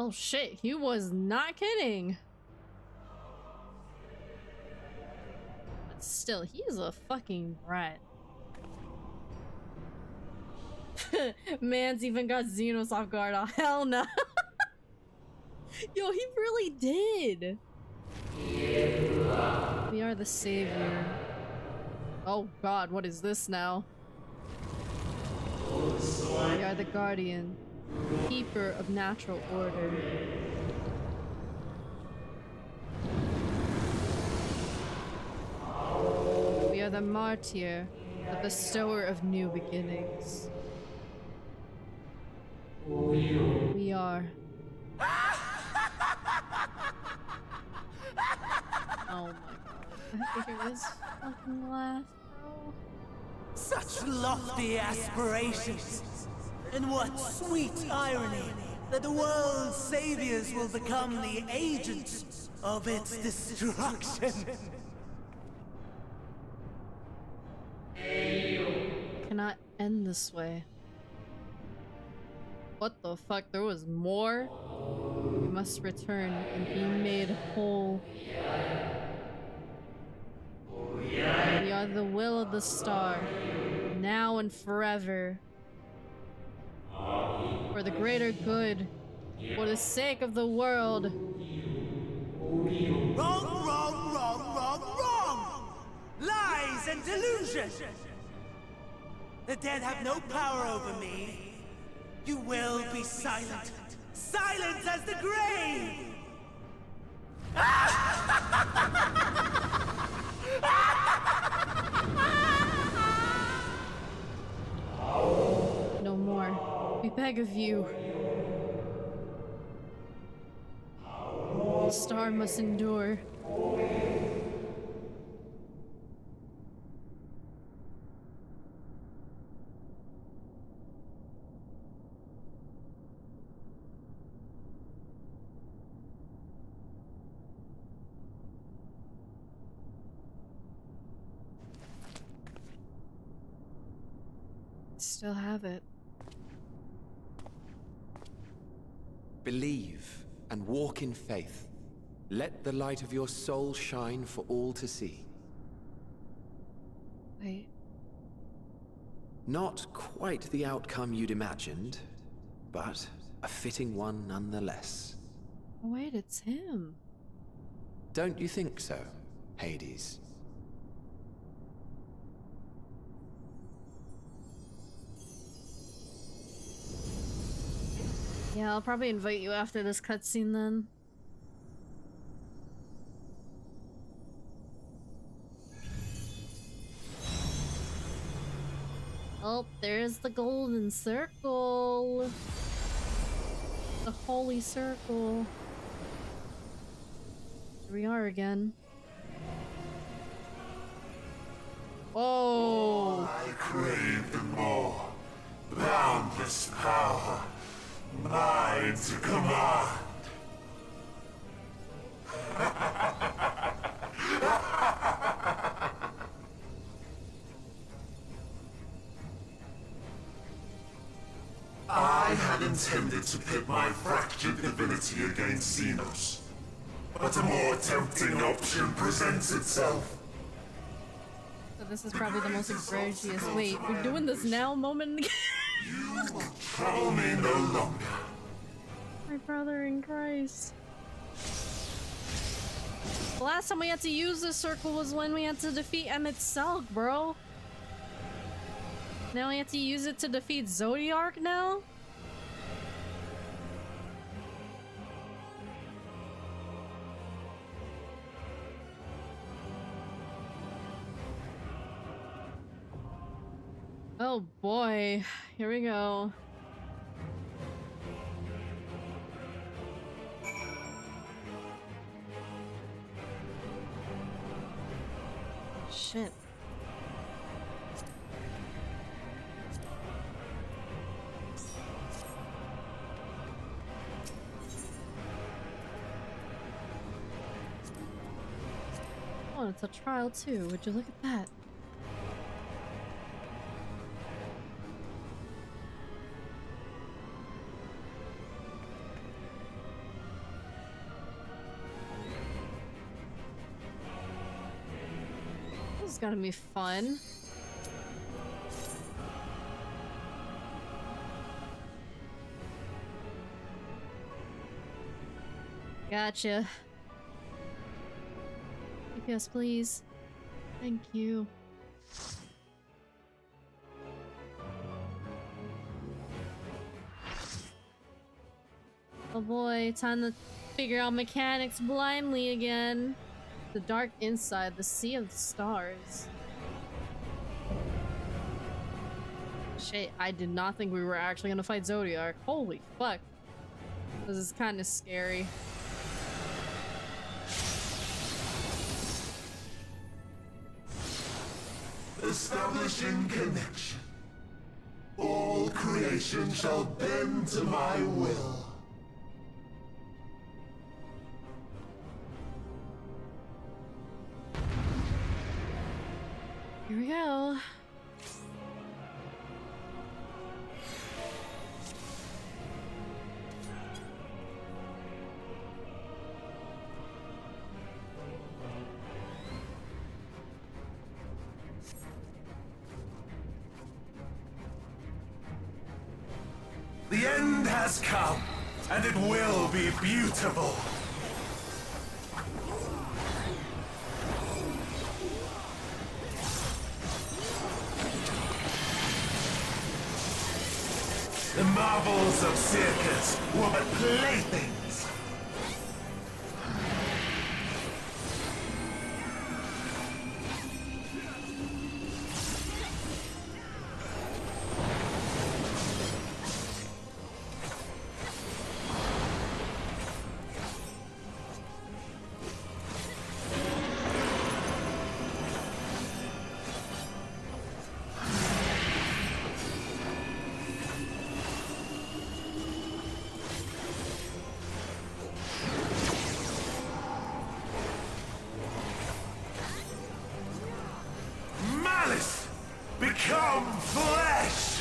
Oh shit, he was not kidding. But still, he's a fucking brat. Man's even got Xenos off guard. Oh, hell no. Yo, he really did. We are the savior. Oh god, what is this now? We are the guardian. Keeper of natural order. We are the martyr, the bestower of new beginnings. We are. Oh my god. I think it was fucking laugh, bro. Such lofty aspirations! And what sweet irony that the world's saviors will become the agents of its destruction. Cannot end this way. What the fuck? There was more? We must return and be made whole. We are the will of the star, now and forever. For the greater good For the sake of the world. Wrong, wrong, wrong, wrong, wrong! Lies and delusion! The dead have no power over me. You will be silent. Silent as the grave! No more. We beg of you. The star must endure. Still have it. Believe and walk in faith. Let the light of your soul shine for all to see. Wait. Not quite the outcome you'd imagined, but a fitting one nonetheless. Oh, wait, it's him. Don't you think so, Hades? Yeah, I'll probably invite you after this cutscene then. Oh, there's the golden circle. The holy circle. Here we are again. Whoa! I crave the more. Boundless power. Mine to command. I had intended to pit my fractured divinity against Xenos, but a more tempting option presents itself. So this is probably the most egregious. Wait, we're doing this now, moment? Trouble me no longer. My brother in Christ. The last time we had to use this circle was when we had to defeat Emmett Selk, bro. Now we have to use it to defeat Zodiark now? Oh boy, here we go. Shit. Oh, it's a trial too. Would you look at that? This is gonna be fun. Gotcha. Yes, please. Thank you. Oh boy, time to figure out mechanics blindly again. The dark inside, the sea of stars. Shit, I did not think we were actually gonna fight Zodiark. Holy fuck. This is kind of scary. Establishing connection. All creation shall bend to my will. Here we go. The end has come. and it will be beautiful. The marvels of circus were but playthings. Become flesh!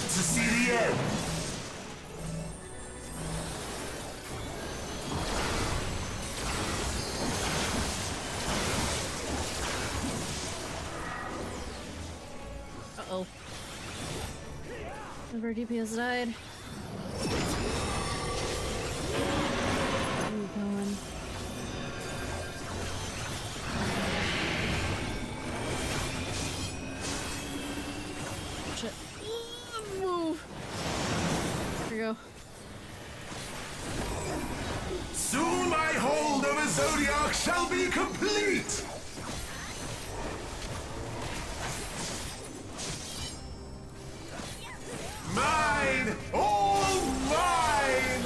To see the end. Uh-oh. Our DPS died. Where are you going? Shit. Move. There we go. Soon my hold over Zodiac shall be complete! Mine! All mine!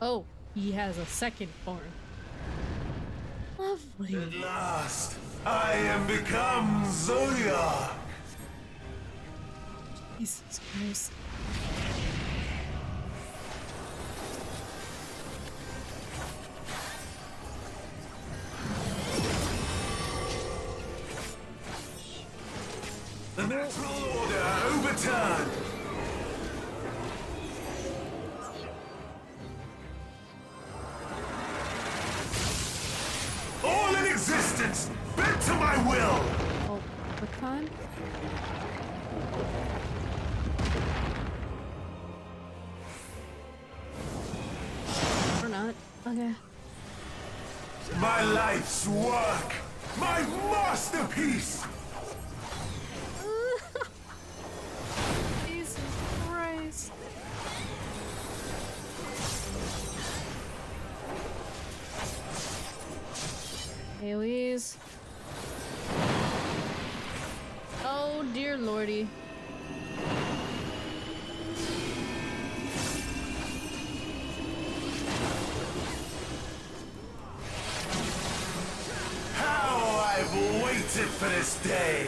Oh, he has a second form. Lovely. At last, I am become Zodiac! Jesus Christ. The natural order overturned! All in existence, bent to my will! Oh, what time? Or not. Okay. My life's work! My masterpiece! Jesus Christ. AoEs. Oh dear lordy. How I've waited for this day!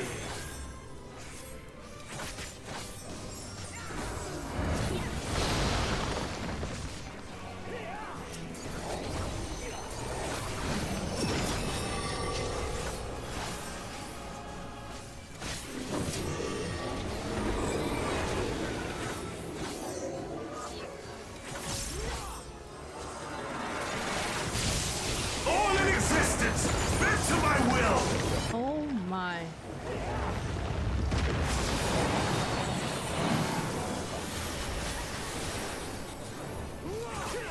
All in existence, bent to my will! Oh my.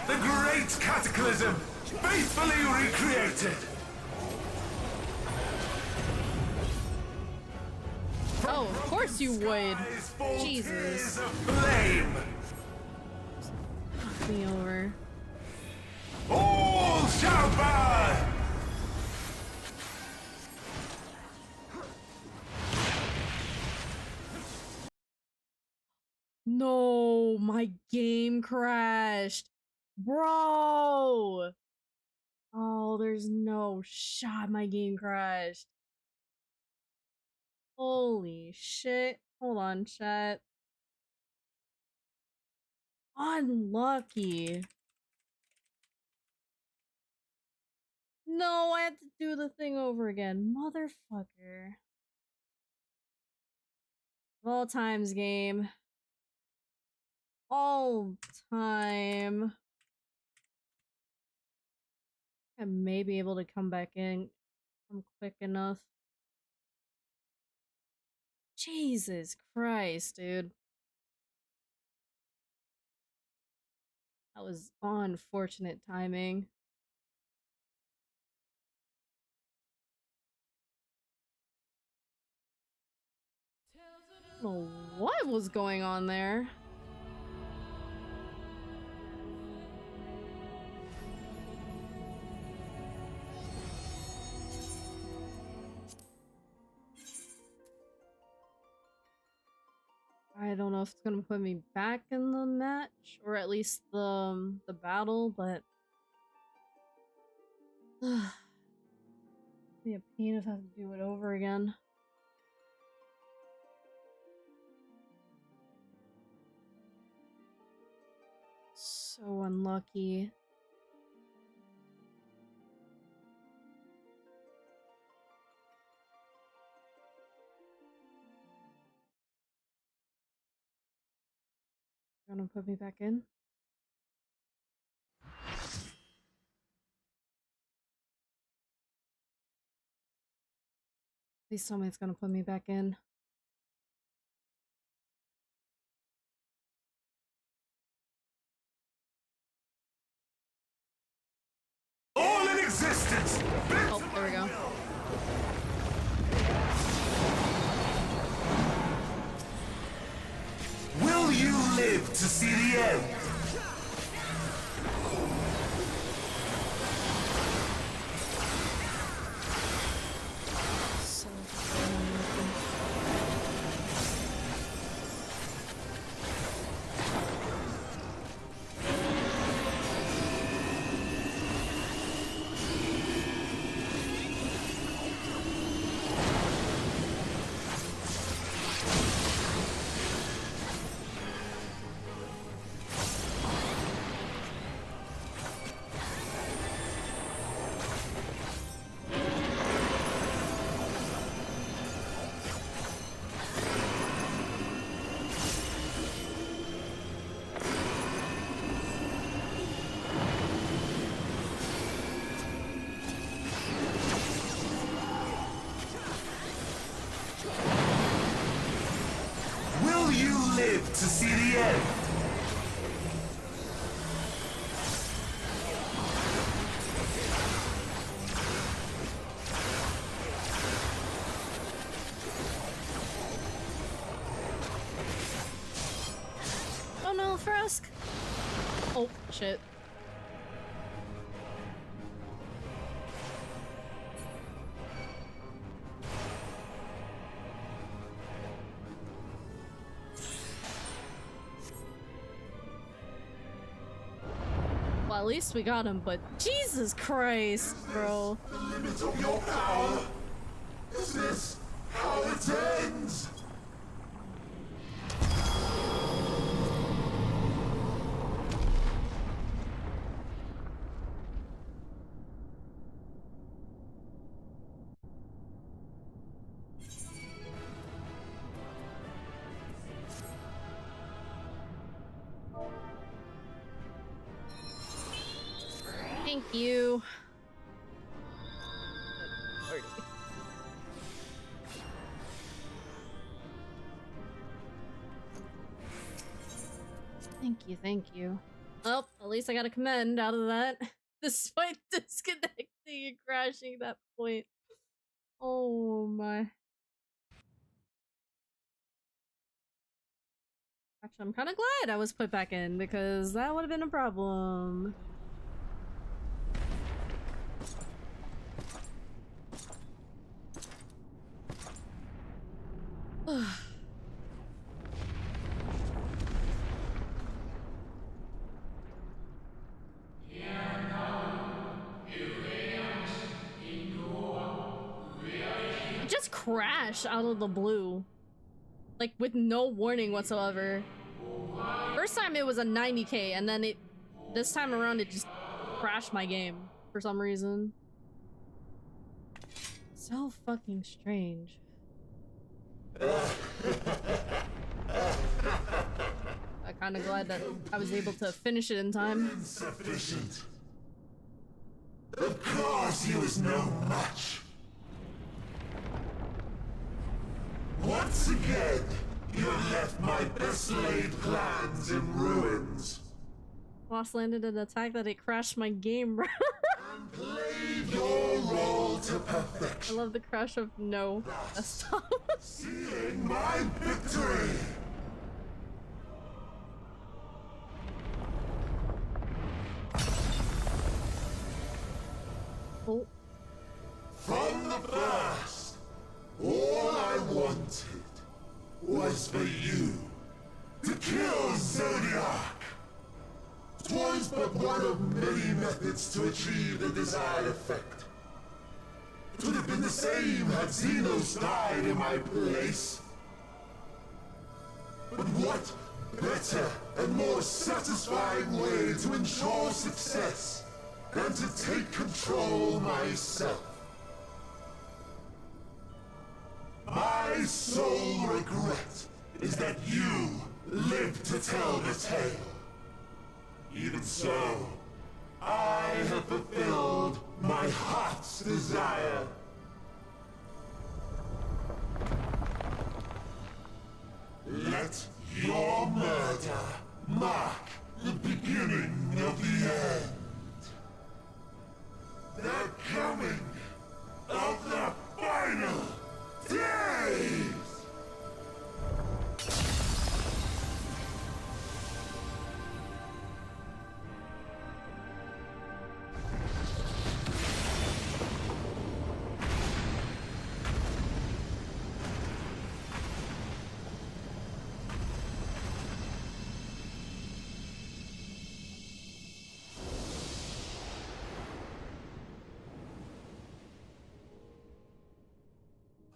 The great cataclysm, faithfully recreated! Oh, of course you would. Jesus. Flame! Fuck me over. All shall burn! No, my game crashed. Bro! Oh, there's no shot my game crashed. Holy shit. Hold on, chat. Unlucky. No, I had to do the thing over again. Motherfucker. All times game. All time. I may be able to come back in. I'm quick enough. Jesus Christ, dude. That was unfortunate timing. I don't know what was going on there. I don't know if it's gonna put me back in the match or at least the battle, but be a pain if I have to do it over again. So unlucky. Gonna put me back in? Please tell me it's gonna put me back in. All in existence! Oh, there we go. Will you live to see the end? To see the end. Oh no, Frisk! Oh, shit. Well, at least we got him, but Jesus Christ, bro. The limit of your power. Is this how it ends? Thank you. Thank you, thank you. Well, at least I got a commend out of that. Despite disconnecting and crashing that point. Oh my. Actually, I'm kind of glad I was put back in because that would have been a problem. crash out of the blue. Like, with no warning whatsoever. First time it was a 90k, and then this time around it just crashed my game for some reason. So fucking strange. I'm kinda glad that I was able to finish it in time. Insufficient. Of course he was no match. Once again, you have left my best laid plans in ruins. Lost landed an attack that it crashed my game, bro. Played your role to perfection. I love the crash of no. Stop. Sealing my victory. Oh. From the first, all I wanted was for you to kill Zodiac. 'Twas but one of many methods to achieve the desired effect. It would have been the same had Xenos died in my place. But what better and more satisfying way to ensure success than to take control myself? My sole regret is that you lived to tell the tale. Even so, I have fulfilled my heart's desire. Let your murder mark the beginning of the end. The coming of the final days!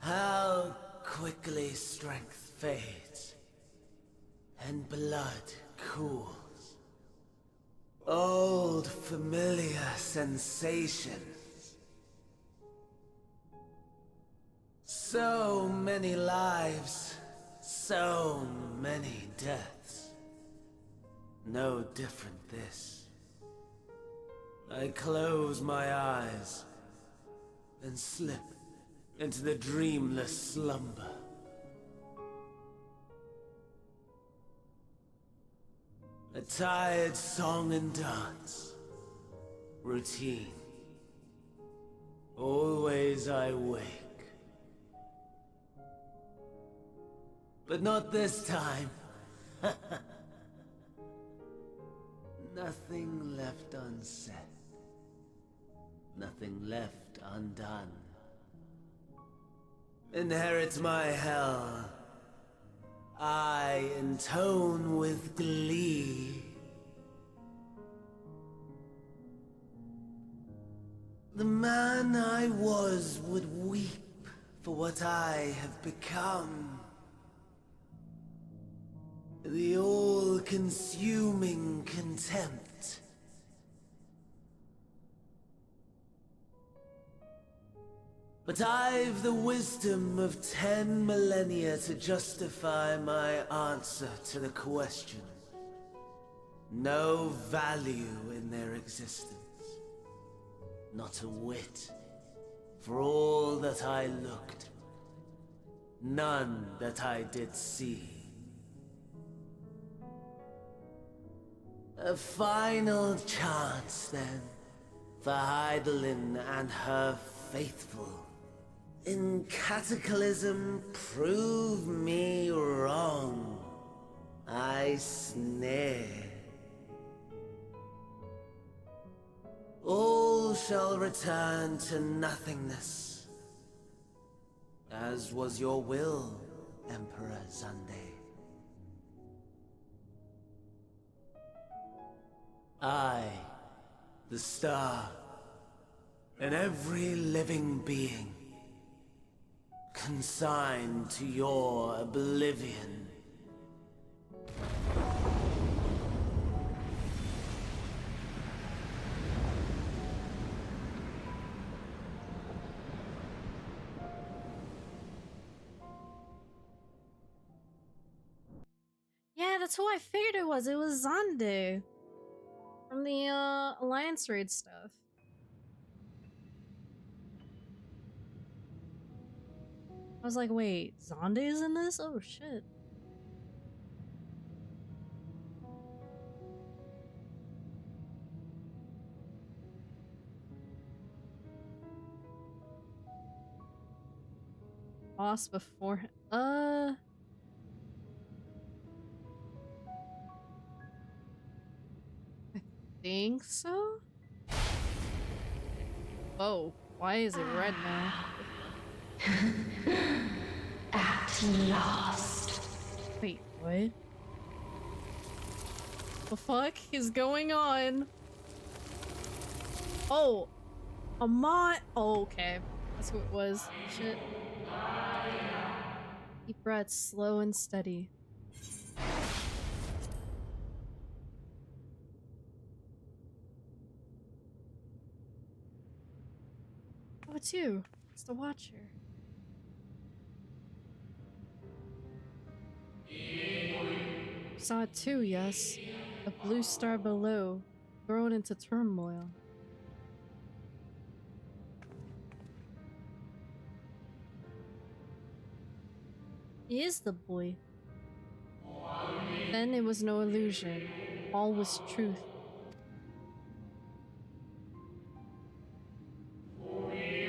How quickly strength fades, and blood cools. Old familiar sensations. So many lives, so many deaths. No different this. I close my eyes and slip into the dreamless slumber. A tired song and dance. Routine. Always I wake. But not this time. Nothing left unsaid. Nothing left undone. Inherit my hell. I intone with glee. The man I was would weep for what I have become. The all-consuming contempt. But I've the wisdom of 10 millennia to justify my answer to the question. No value in their existence. Not a whit. For all that I looked. None that I did see. A final chance, then, for Heidelin and her faithful. In Cataclysm, prove me wrong. I snare. All shall return to nothingness, as was your will, Emperor Sunday. I, the star, and every living being, consigned to your oblivion. Yeah, that's who I figured it was. It was Zonde from the Alliance raid stuff. I was like, wait, Zonde is in this? Oh shit. Boss before I think so? Whoa, why is it red now? At last. Wait, what? The fuck is going on? Oh, Amon. Oh, okay. That's who it was. Shit. Deep breaths, slow and steady. Oh, it's you. It's the Watcher. Saw it too, yes. A blue star below, thrown into turmoil. He is the boy. Then it was no illusion. All was truth.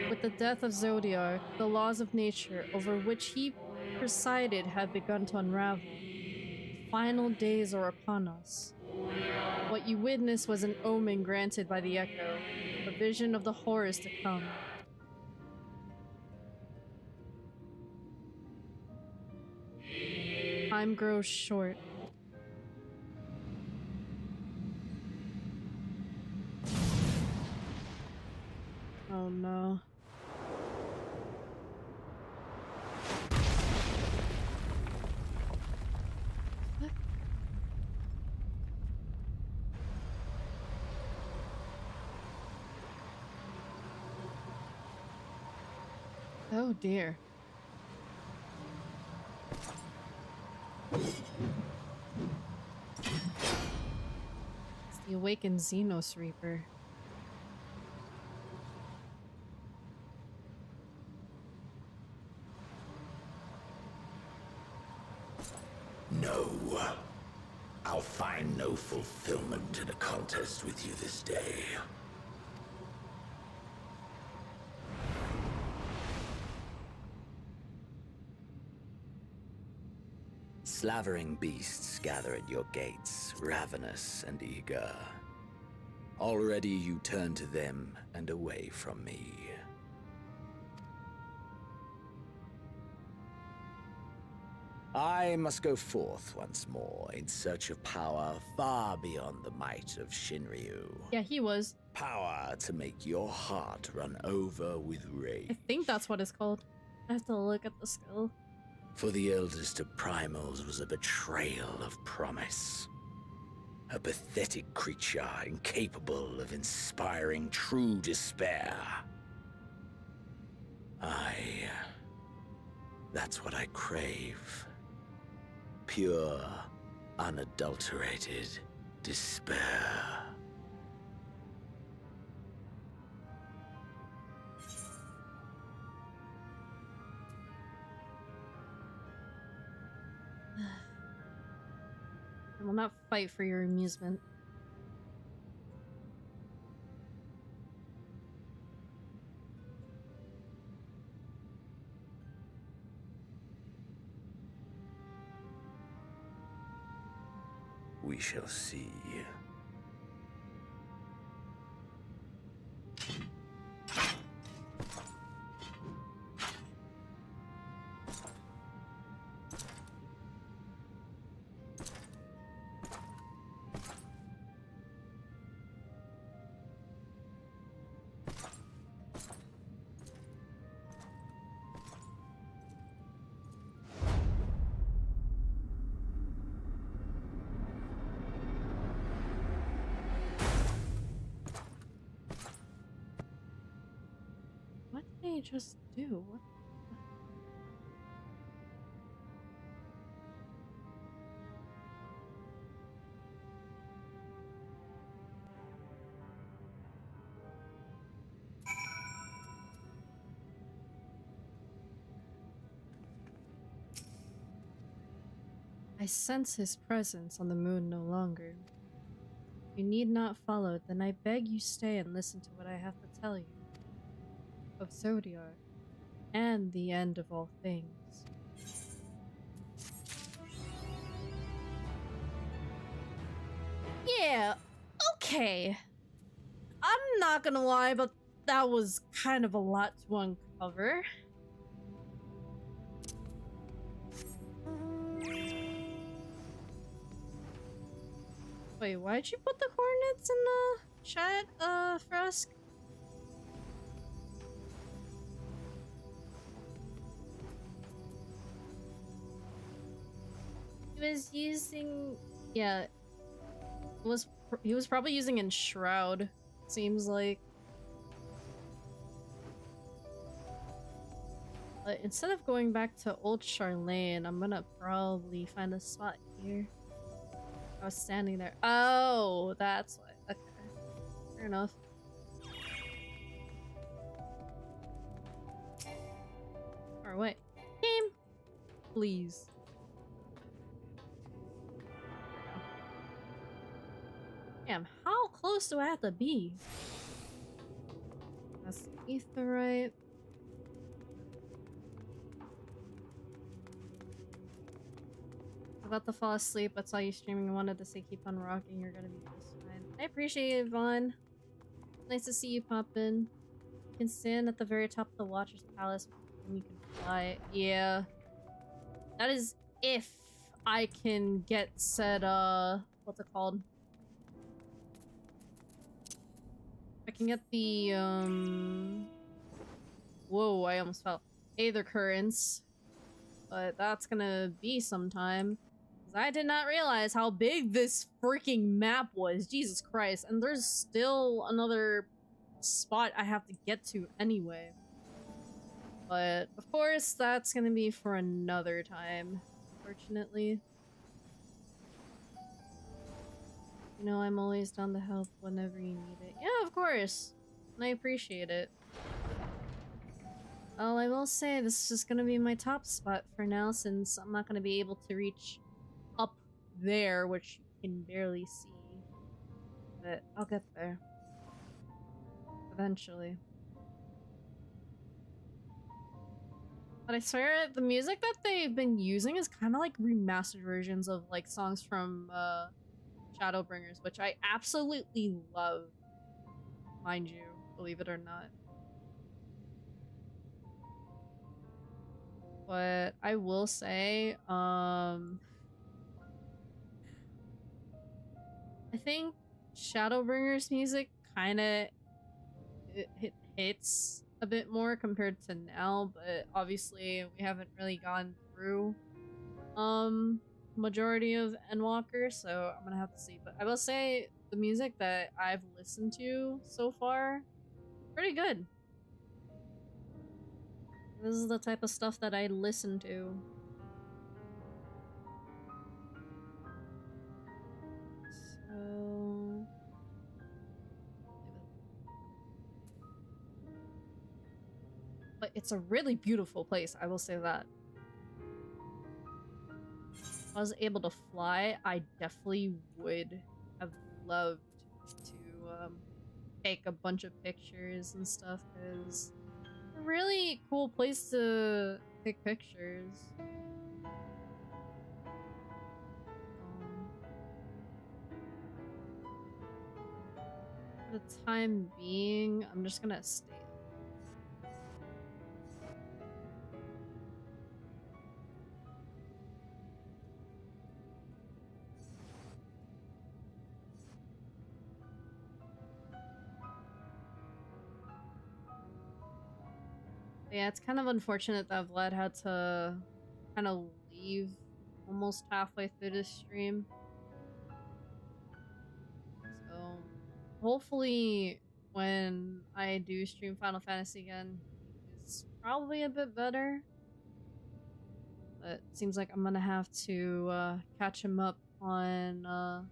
With the death of Zodiac, the laws of nature over which he presided had begun to unravel. The final days are upon us. What you witnessed was an omen granted by the Echo, a vision of the horrors to come. Time grows short. Oh no. What? Oh dear. It's the awakened Xenos Reaper. No. I'll find no fulfillment in a contest with you this day. Slavering beasts gather at your gates, ravenous and eager. Already you turn to them and away from me. I must go forth once more in search of power far beyond the might of Shinryu. Yeah, he was. Power to make your heart run over with rage. I think that's what it's called. I have to look at the skill. For the eldest of primals was a betrayal of promise. A pathetic creature incapable of inspiring true despair. That's what I crave. Pure, unadulterated despair. I will not fight for your amusement. We shall see. I just do? What? I sense his presence on the moon no longer. You need not follow, then I beg you stay and listen to what I have to tell you. Of Zodiac, and the end of all things. Yeah, okay. I'm not gonna lie, but that was kind of a lot to uncover. Wait, why'd you put the coordinates in the chat, Frusk? He was using... yeah. He was probably using Enshroud, seems like. But instead of going back to Old Charlene, I'm gonna probably find a spot here. I was standing there. Oh, that's why. Okay. Fair enough. Or wait. Game! Please. Damn, how close do I have to be? That's Aetheryte. About to fall asleep, but saw you streaming and wanted to say keep on rocking, you're gonna be just fine. I appreciate it, Vaughn. Nice to see you pop in. You can stand at the very top of the Watcher's Palace and you can fly. Yeah. That is if I can get said, what's it called? I can get the, whoa, I almost fell. Aether Currents. But that's gonna be sometime. I did not realize how big this freaking map was. Jesus Christ. And there's still another spot I have to get to anyway. But, of course, that's gonna be for another time, unfortunately. You know, I'm always down to help whenever you need it. Yeah, of course. And I appreciate it. Well, I will say this is just gonna be my top spot for now, since I'm not gonna be able to reach up there, which you can barely see. But I'll get there. Eventually. But I swear, the music that they've been using is kind of like remastered versions of like songs from Shadowbringers, which I absolutely love. Mind you, believe it or not. But I will say, I think Shadowbringers music kind of hits a bit more compared to now, but obviously we haven't really gone through majority of Endwalker, so I'm gonna have to see. But I will say the music that I've listened to so far, pretty good. This is the type of stuff that I listen to. So... but it's a really beautiful place, I will say that. If I was able to fly, I definitely would have loved to take a bunch of pictures and stuff, because it's a really cool place to take pictures. For the time being, I'm just gonna stay. Yeah, it's kind of unfortunate that Vlad had to kind of leave almost halfway through this stream. So, hopefully when I do stream Final Fantasy again, he's probably a bit better. But it seems like I'm gonna have to catch him up on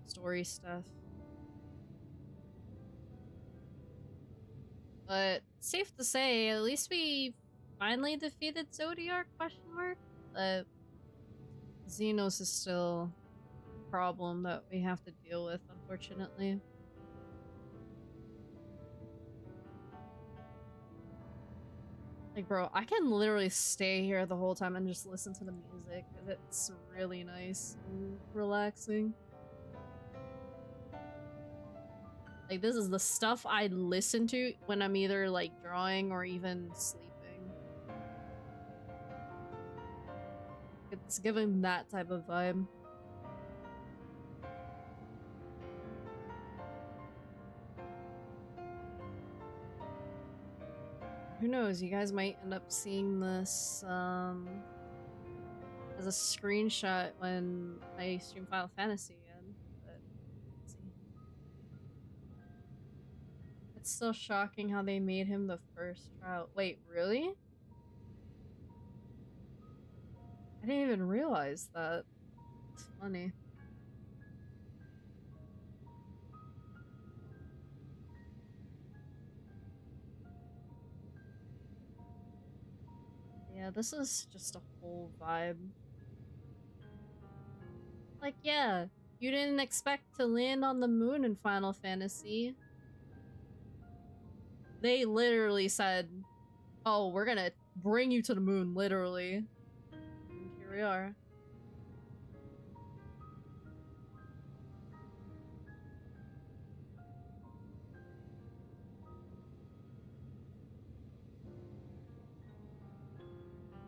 story stuff. But safe to say, at least we finally defeated Zodiac, question mark? But Xenos is still a problem that we have to deal with, unfortunately. Like, bro, I can literally stay here the whole time and just listen to the music, because it's really nice and relaxing. Like, this is the stuff I listen to when I'm either, like, drawing or even sleeping. It's giving that type of vibe. Who knows, you guys might end up seeing this, as a screenshot when I stream Final Fantasy again, but let's see. It's still shocking how they made him the first trial. Wait, really? I didn't even realize that. It's funny. Yeah, this is just a whole vibe. Like, yeah, you didn't expect to land on the moon in Final Fantasy. They literally said, oh, we're gonna bring you to the moon, literally. And here we are.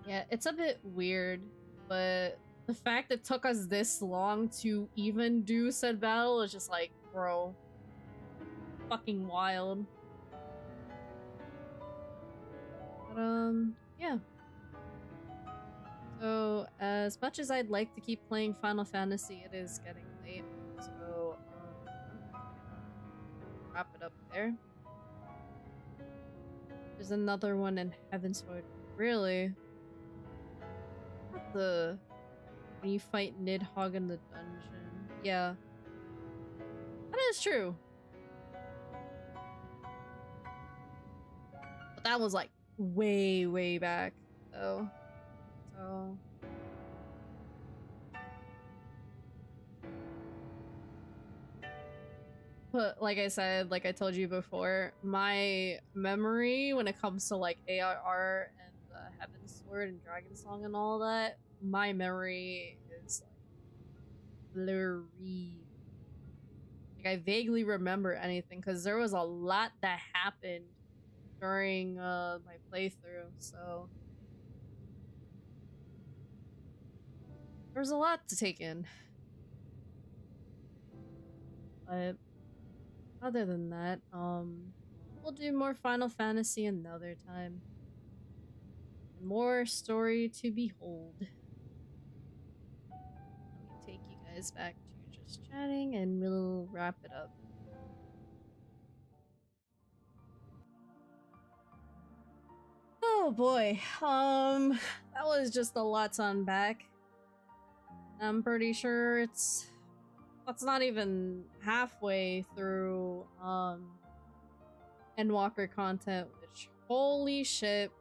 Yeah, it's a bit weird, but the fact it took us this long to even do said battle is just like, bro, fucking wild. But, yeah. So, as much as I'd like to keep playing Final Fantasy, it is getting late, so, I'm gonna wrap it up there. There's another one in Heaven's Sword. Really? When you fight Nidhogg in the dungeon. Yeah. That is true. But that was like way, way back though. So but like I said, like I told you before, my memory when it comes to like ARR and Heaven's Sword and Dragon Song and all that, my memory is like blurry. Like I vaguely remember anything because there was a lot that happened during my playthrough, so there's a lot to take in. But other than that, we'll do more Final Fantasy another time. More story to behold. Let me take you guys back to just chatting and we'll wrap it up. Oh boy, that was just a lot to unpack. I'm pretty sure that's not even halfway through, Endwalker content, which, holy shit.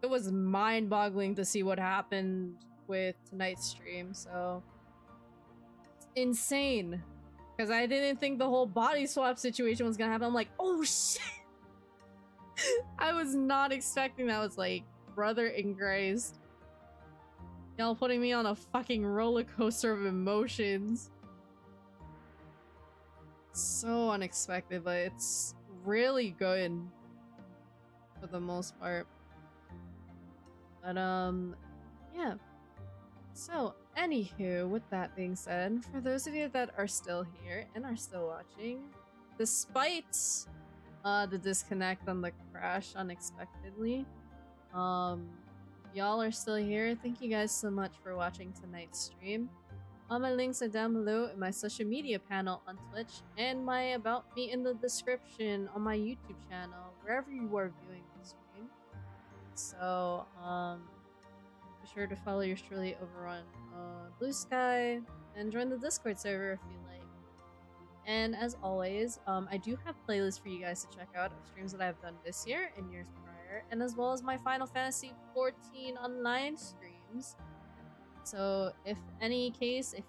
It was mind-boggling to see what happened with tonight's stream, so it's insane. Because I didn't think the whole body swap situation was gonna happen. I'm like, oh shit! I was not expecting that. I was like, brother in Christ. Y'all putting me on a fucking roller coaster of emotions. So unexpected, but it's really good for the most part. But yeah. So, anywho, with that being said, for those of you that are still here and are still watching, despite the disconnect and the crash unexpectedly, y'all are still here. Thank you guys so much for watching tonight's stream. All my links are down below in my social media panel on Twitch and my About Me in the description on my YouTube channel, wherever you are viewing this stream. So, be sure to follow yours truly over on Blue Sky and join the Discord server if you like. And as always, I do have playlists for you guys to check out of streams that I've done this year and years prior, and as well as my Final Fantasy XIV online streams. So if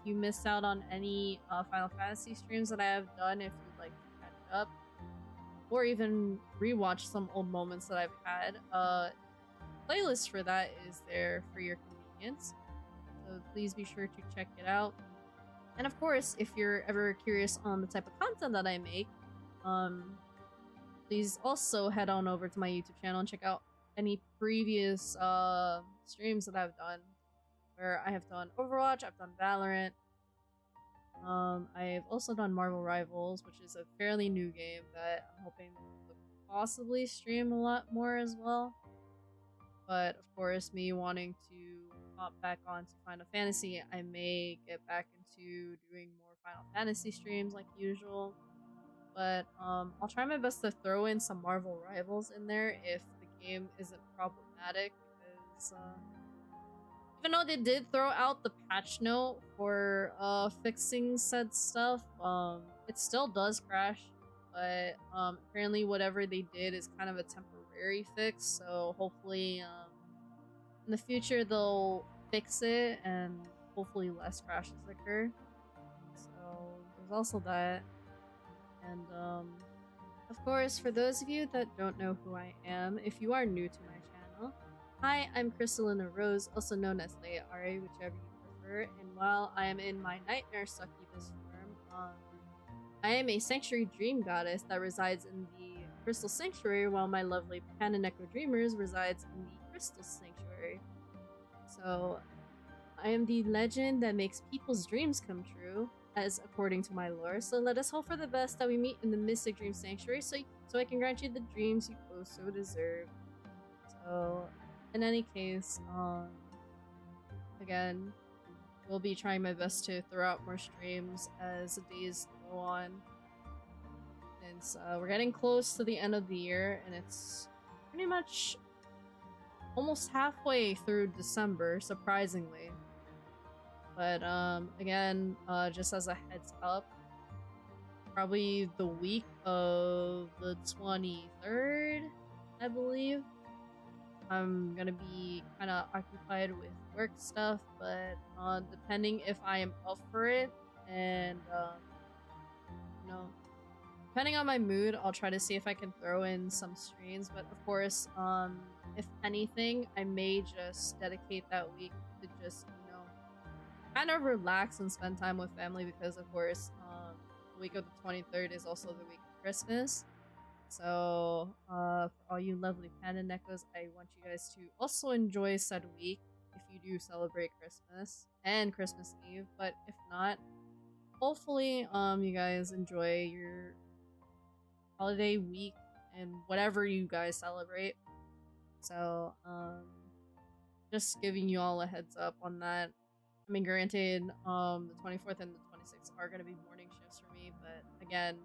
you missed out on any Final Fantasy streams that I have done, if you'd like to catch up, or even rewatch some old moments that I've had, playlist for that is there for your convenience. So please be sure to check it out. And of course, if you're ever curious on the type of content that I make, please also head on over to my YouTube channel and check out any previous streams that I've done, where I have done Overwatch, I've done Valorant, I've also done Marvel Rivals, which is a fairly new game that I'm hoping to possibly stream a lot more as well. But of course, me wanting to hop back onto Final Fantasy, I may get back into doing more Final Fantasy streams like usual. But I'll try my best to throw in some Marvel Rivals in there if the game isn't problematic, because even though they did throw out the patch note for fixing said stuff, it still does crash. But apparently whatever they did is kind of a temporary fix, so hopefully in the future they'll fix it and hopefully less crashes occur. So there's also that. And of course, for those of you that don't know who I am, if you are new to my channel, hi, I'm Crystalina Rose, also known as Leia Ari, whichever you prefer, and while I am in my Nightmare Succubus form, I am a Sanctuary Dream Goddess that resides in the Crystal Sanctuary, while my lovely Panda Necro Dreamers resides in the Crystal Sanctuary. So, I am the legend that makes people's dreams come true, as according to my lore, so let us hope for the best that we meet in the Mystic Dream Sanctuary so I can grant you the dreams you both so deserve. So, in any case, again, we'll be trying my best to throw out more streams as the days go on. Since we're getting close to the end of the year, and it's pretty much almost halfway through December, surprisingly. But again, just as a heads up, probably the week of the 23rd, I believe, I'm gonna be kind of occupied with work stuff, but depending if I am up for it, and you know, depending on my mood, I'll try to see if I can throw in some streams. But of course, if anything, I may just dedicate that week to just, you know, kind of relax and spend time with family, because of course, the week of the 23rd is also the week of Christmas. So, for all you lovely Panda Neckos, I want you guys to also enjoy said week if you do celebrate Christmas and Christmas Eve. But if not, hopefully, you guys enjoy your holiday week and whatever you guys celebrate. So, just giving you all a heads up on that. I mean, granted, the 24th and the 26th are going to be morning shifts for me, but again,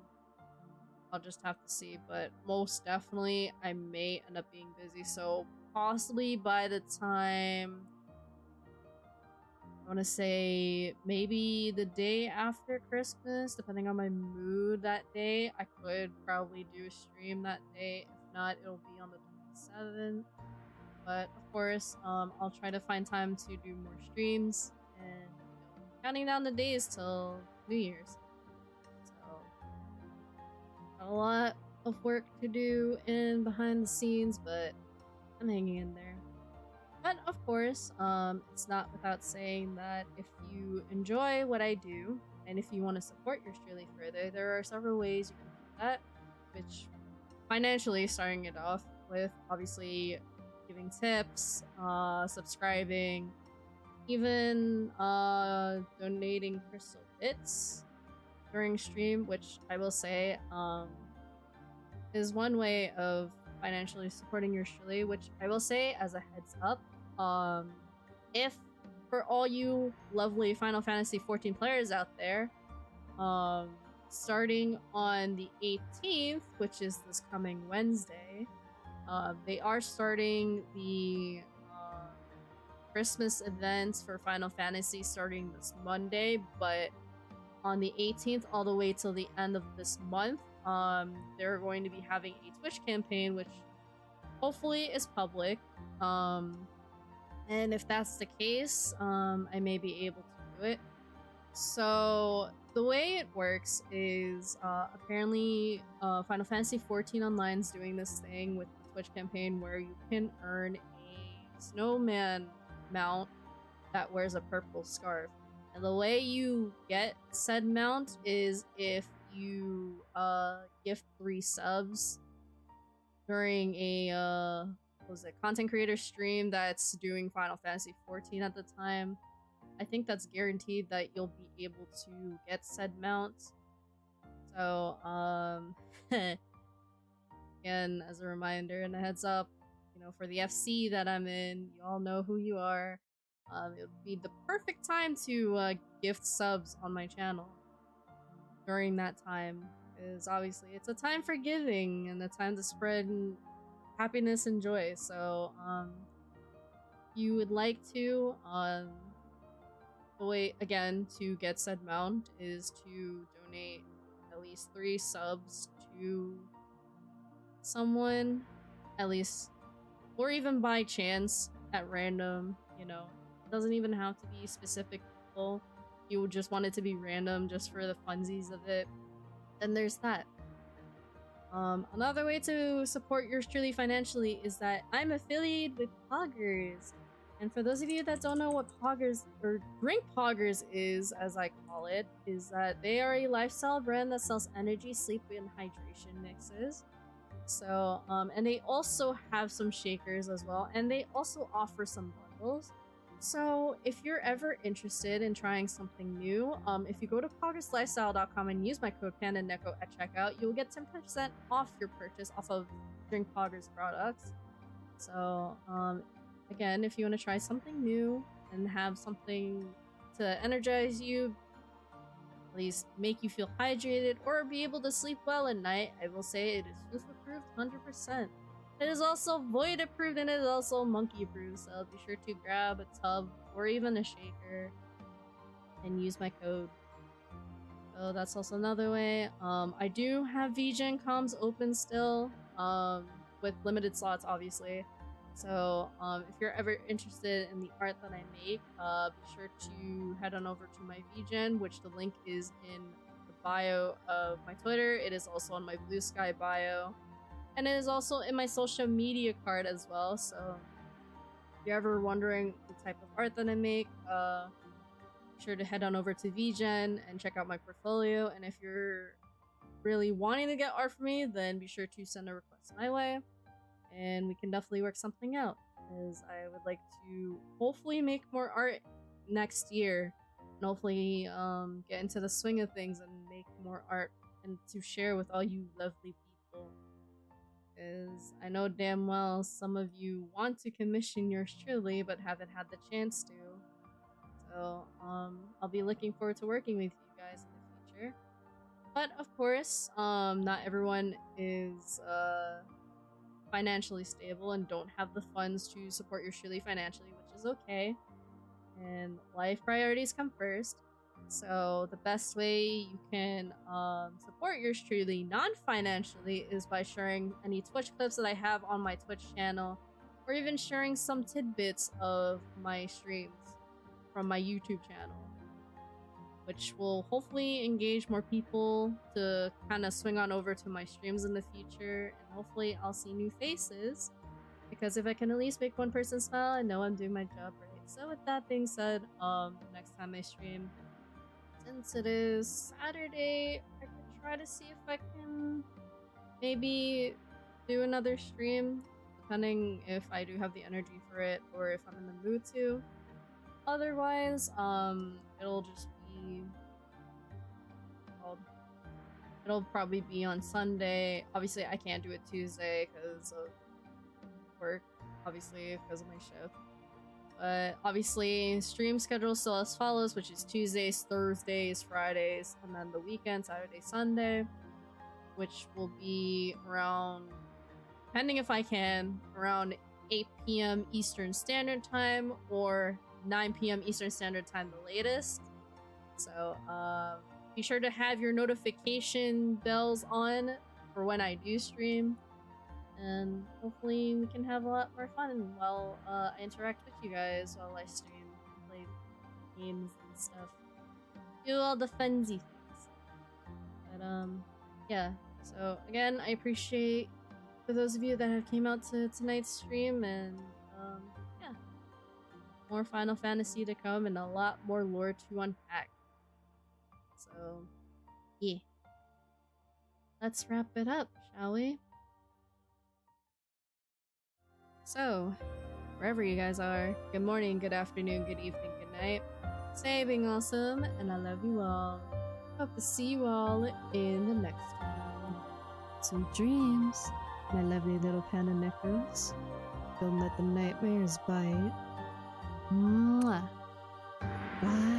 I'll just have to see. But most definitely, I may end up being busy, so possibly by the time, I want to say, maybe the day after Christmas, depending on my mood that day, I could probably do a stream that day. If not, it'll be on the 27th. But of course, I'll try to find time to do more streams, and you know, counting down the days till New Year's. So, a lot of work to do in behind the scenes, but I'm hanging in there. But of course, it's not without saying that if you enjoy what I do, and if you want to support yours truly further, there are several ways you can do that, which financially, starting it off with, obviously, giving tips, subscribing, even donating crystal bits during stream, which I will say is one way of financially supporting yours truly, which I will say as a heads up, if for all you lovely Final Fantasy XIV players out there, starting on the 18th, which is this coming Wednesday, they are starting the Christmas events for Final Fantasy starting this Monday, but on the 18th all the way till the end of this month, they're going to be having a Twitch campaign, which hopefully is public. And if that's the case, I may be able to do it. So the way it works is apparently Final Fantasy XIV Online is doing this thing with the Twitch campaign where you can earn a snowman mount that wears a purple scarf. And the way you get said mount is if you gift 3 subs during a content creator stream that's doing Final Fantasy XIV at the time. I think that's guaranteed that you'll be able to get said mount. So again, as a reminder and a heads up, you know, for the FC that I'm in, you all know who you are. It would be the perfect time to gift subs on my channel during that time, because obviously it's a time for giving and a time to spread happiness and joy. So if you would like to, the way again to get said mount is to donate at least 3 subs to someone, at least, or even by chance at random, you know. It doesn't even have to be specific people. You would just want it to be random just for the funsies of it. Then there's that. Another way to support yours truly financially is that I'm affiliated with Poggers. And for those of you that don't know what Poggers, or Drink Poggers is, as I call it, is that they are a lifestyle brand that sells energy, sleep, and hydration mixes. So, and they also have some shakers as well, and they also offer some bundles. So if you're ever interested in trying something new, if you go to poggerslifestyle.com and use my code PandaNeko at checkout, you'll get 10% off your purchase off of Drink Poggers products. So again, if you want to try something new and have something to energize you, at least make you feel hydrated or be able to sleep well at night, I will say it is proof approved 100%. It is also void approved and it is also monkey approved, so be sure to grab a tub or even a shaker and use my code. So that's also another way. I do have VGen comms open still, with limited slots obviously. So if you're ever interested in the art that I make, be sure to head on over to my VGen, which the link is in the bio of my Twitter. It is also on my Blue Sky bio. And it is also in my social media card as well, so if you're ever wondering the type of art that I make, be sure to head on over to VGen and check out my portfolio. And if you're really wanting to get art from me, then be sure to send a request my way, and we can definitely work something out, because I would like to hopefully make more art next year, and hopefully get into the swing of things and make more art and to share with all you lovely people. Because I know damn well some of you want to commission yours truly, but haven't had the chance to. So, I'll be looking forward to working with you guys in the future. But, of course, not everyone is, financially stable and don't have the funds to support yours truly financially, which is okay. And life priorities come first. So the best way you can support yours truly non-financially is by sharing any Twitch clips that I have on my Twitch channel, or even sharing some tidbits of my streams from my YouTube channel, which will hopefully engage more people to kind of swing on over to my streams in the future, and hopefully I'll see new faces, because if I can at least make one person smile, I know I'm doing my job right. So with that being said, next time I stream, since it is Saturday, I could try to see if I can maybe do another stream, depending if I do have the energy for it or if I'm in the mood to. Otherwise, it'll just be... it'll probably be on Sunday. Obviously, I can't do it Tuesday because of work, obviously, because of my shift. But obviously, stream schedule still as follows, which is Tuesdays, Thursdays, Fridays, and then the weekend, Saturday, Sunday, which will be around, depending if I can, around 8 p.m. Eastern Standard Time or 9 p.m. Eastern Standard Time, the latest. So, be sure to have your notification bells on for when I do stream. And hopefully we can have a lot more fun while I interact with you guys while I stream, play games and stuff. Do all the funsy things. But yeah. So again, I appreciate for those of you that have came out to tonight's stream, and yeah. More Final Fantasy to come and a lot more lore to unpack. So yeah. Let's wrap it up, shall we? So, wherever you guys are, good morning, good afternoon, good evening, good night. Stay being awesome, and I love you all. Hope to see you all in the next one. Sweet dreams, my lovely little panda neckos. Don't let the nightmares bite. Mwah. Bye.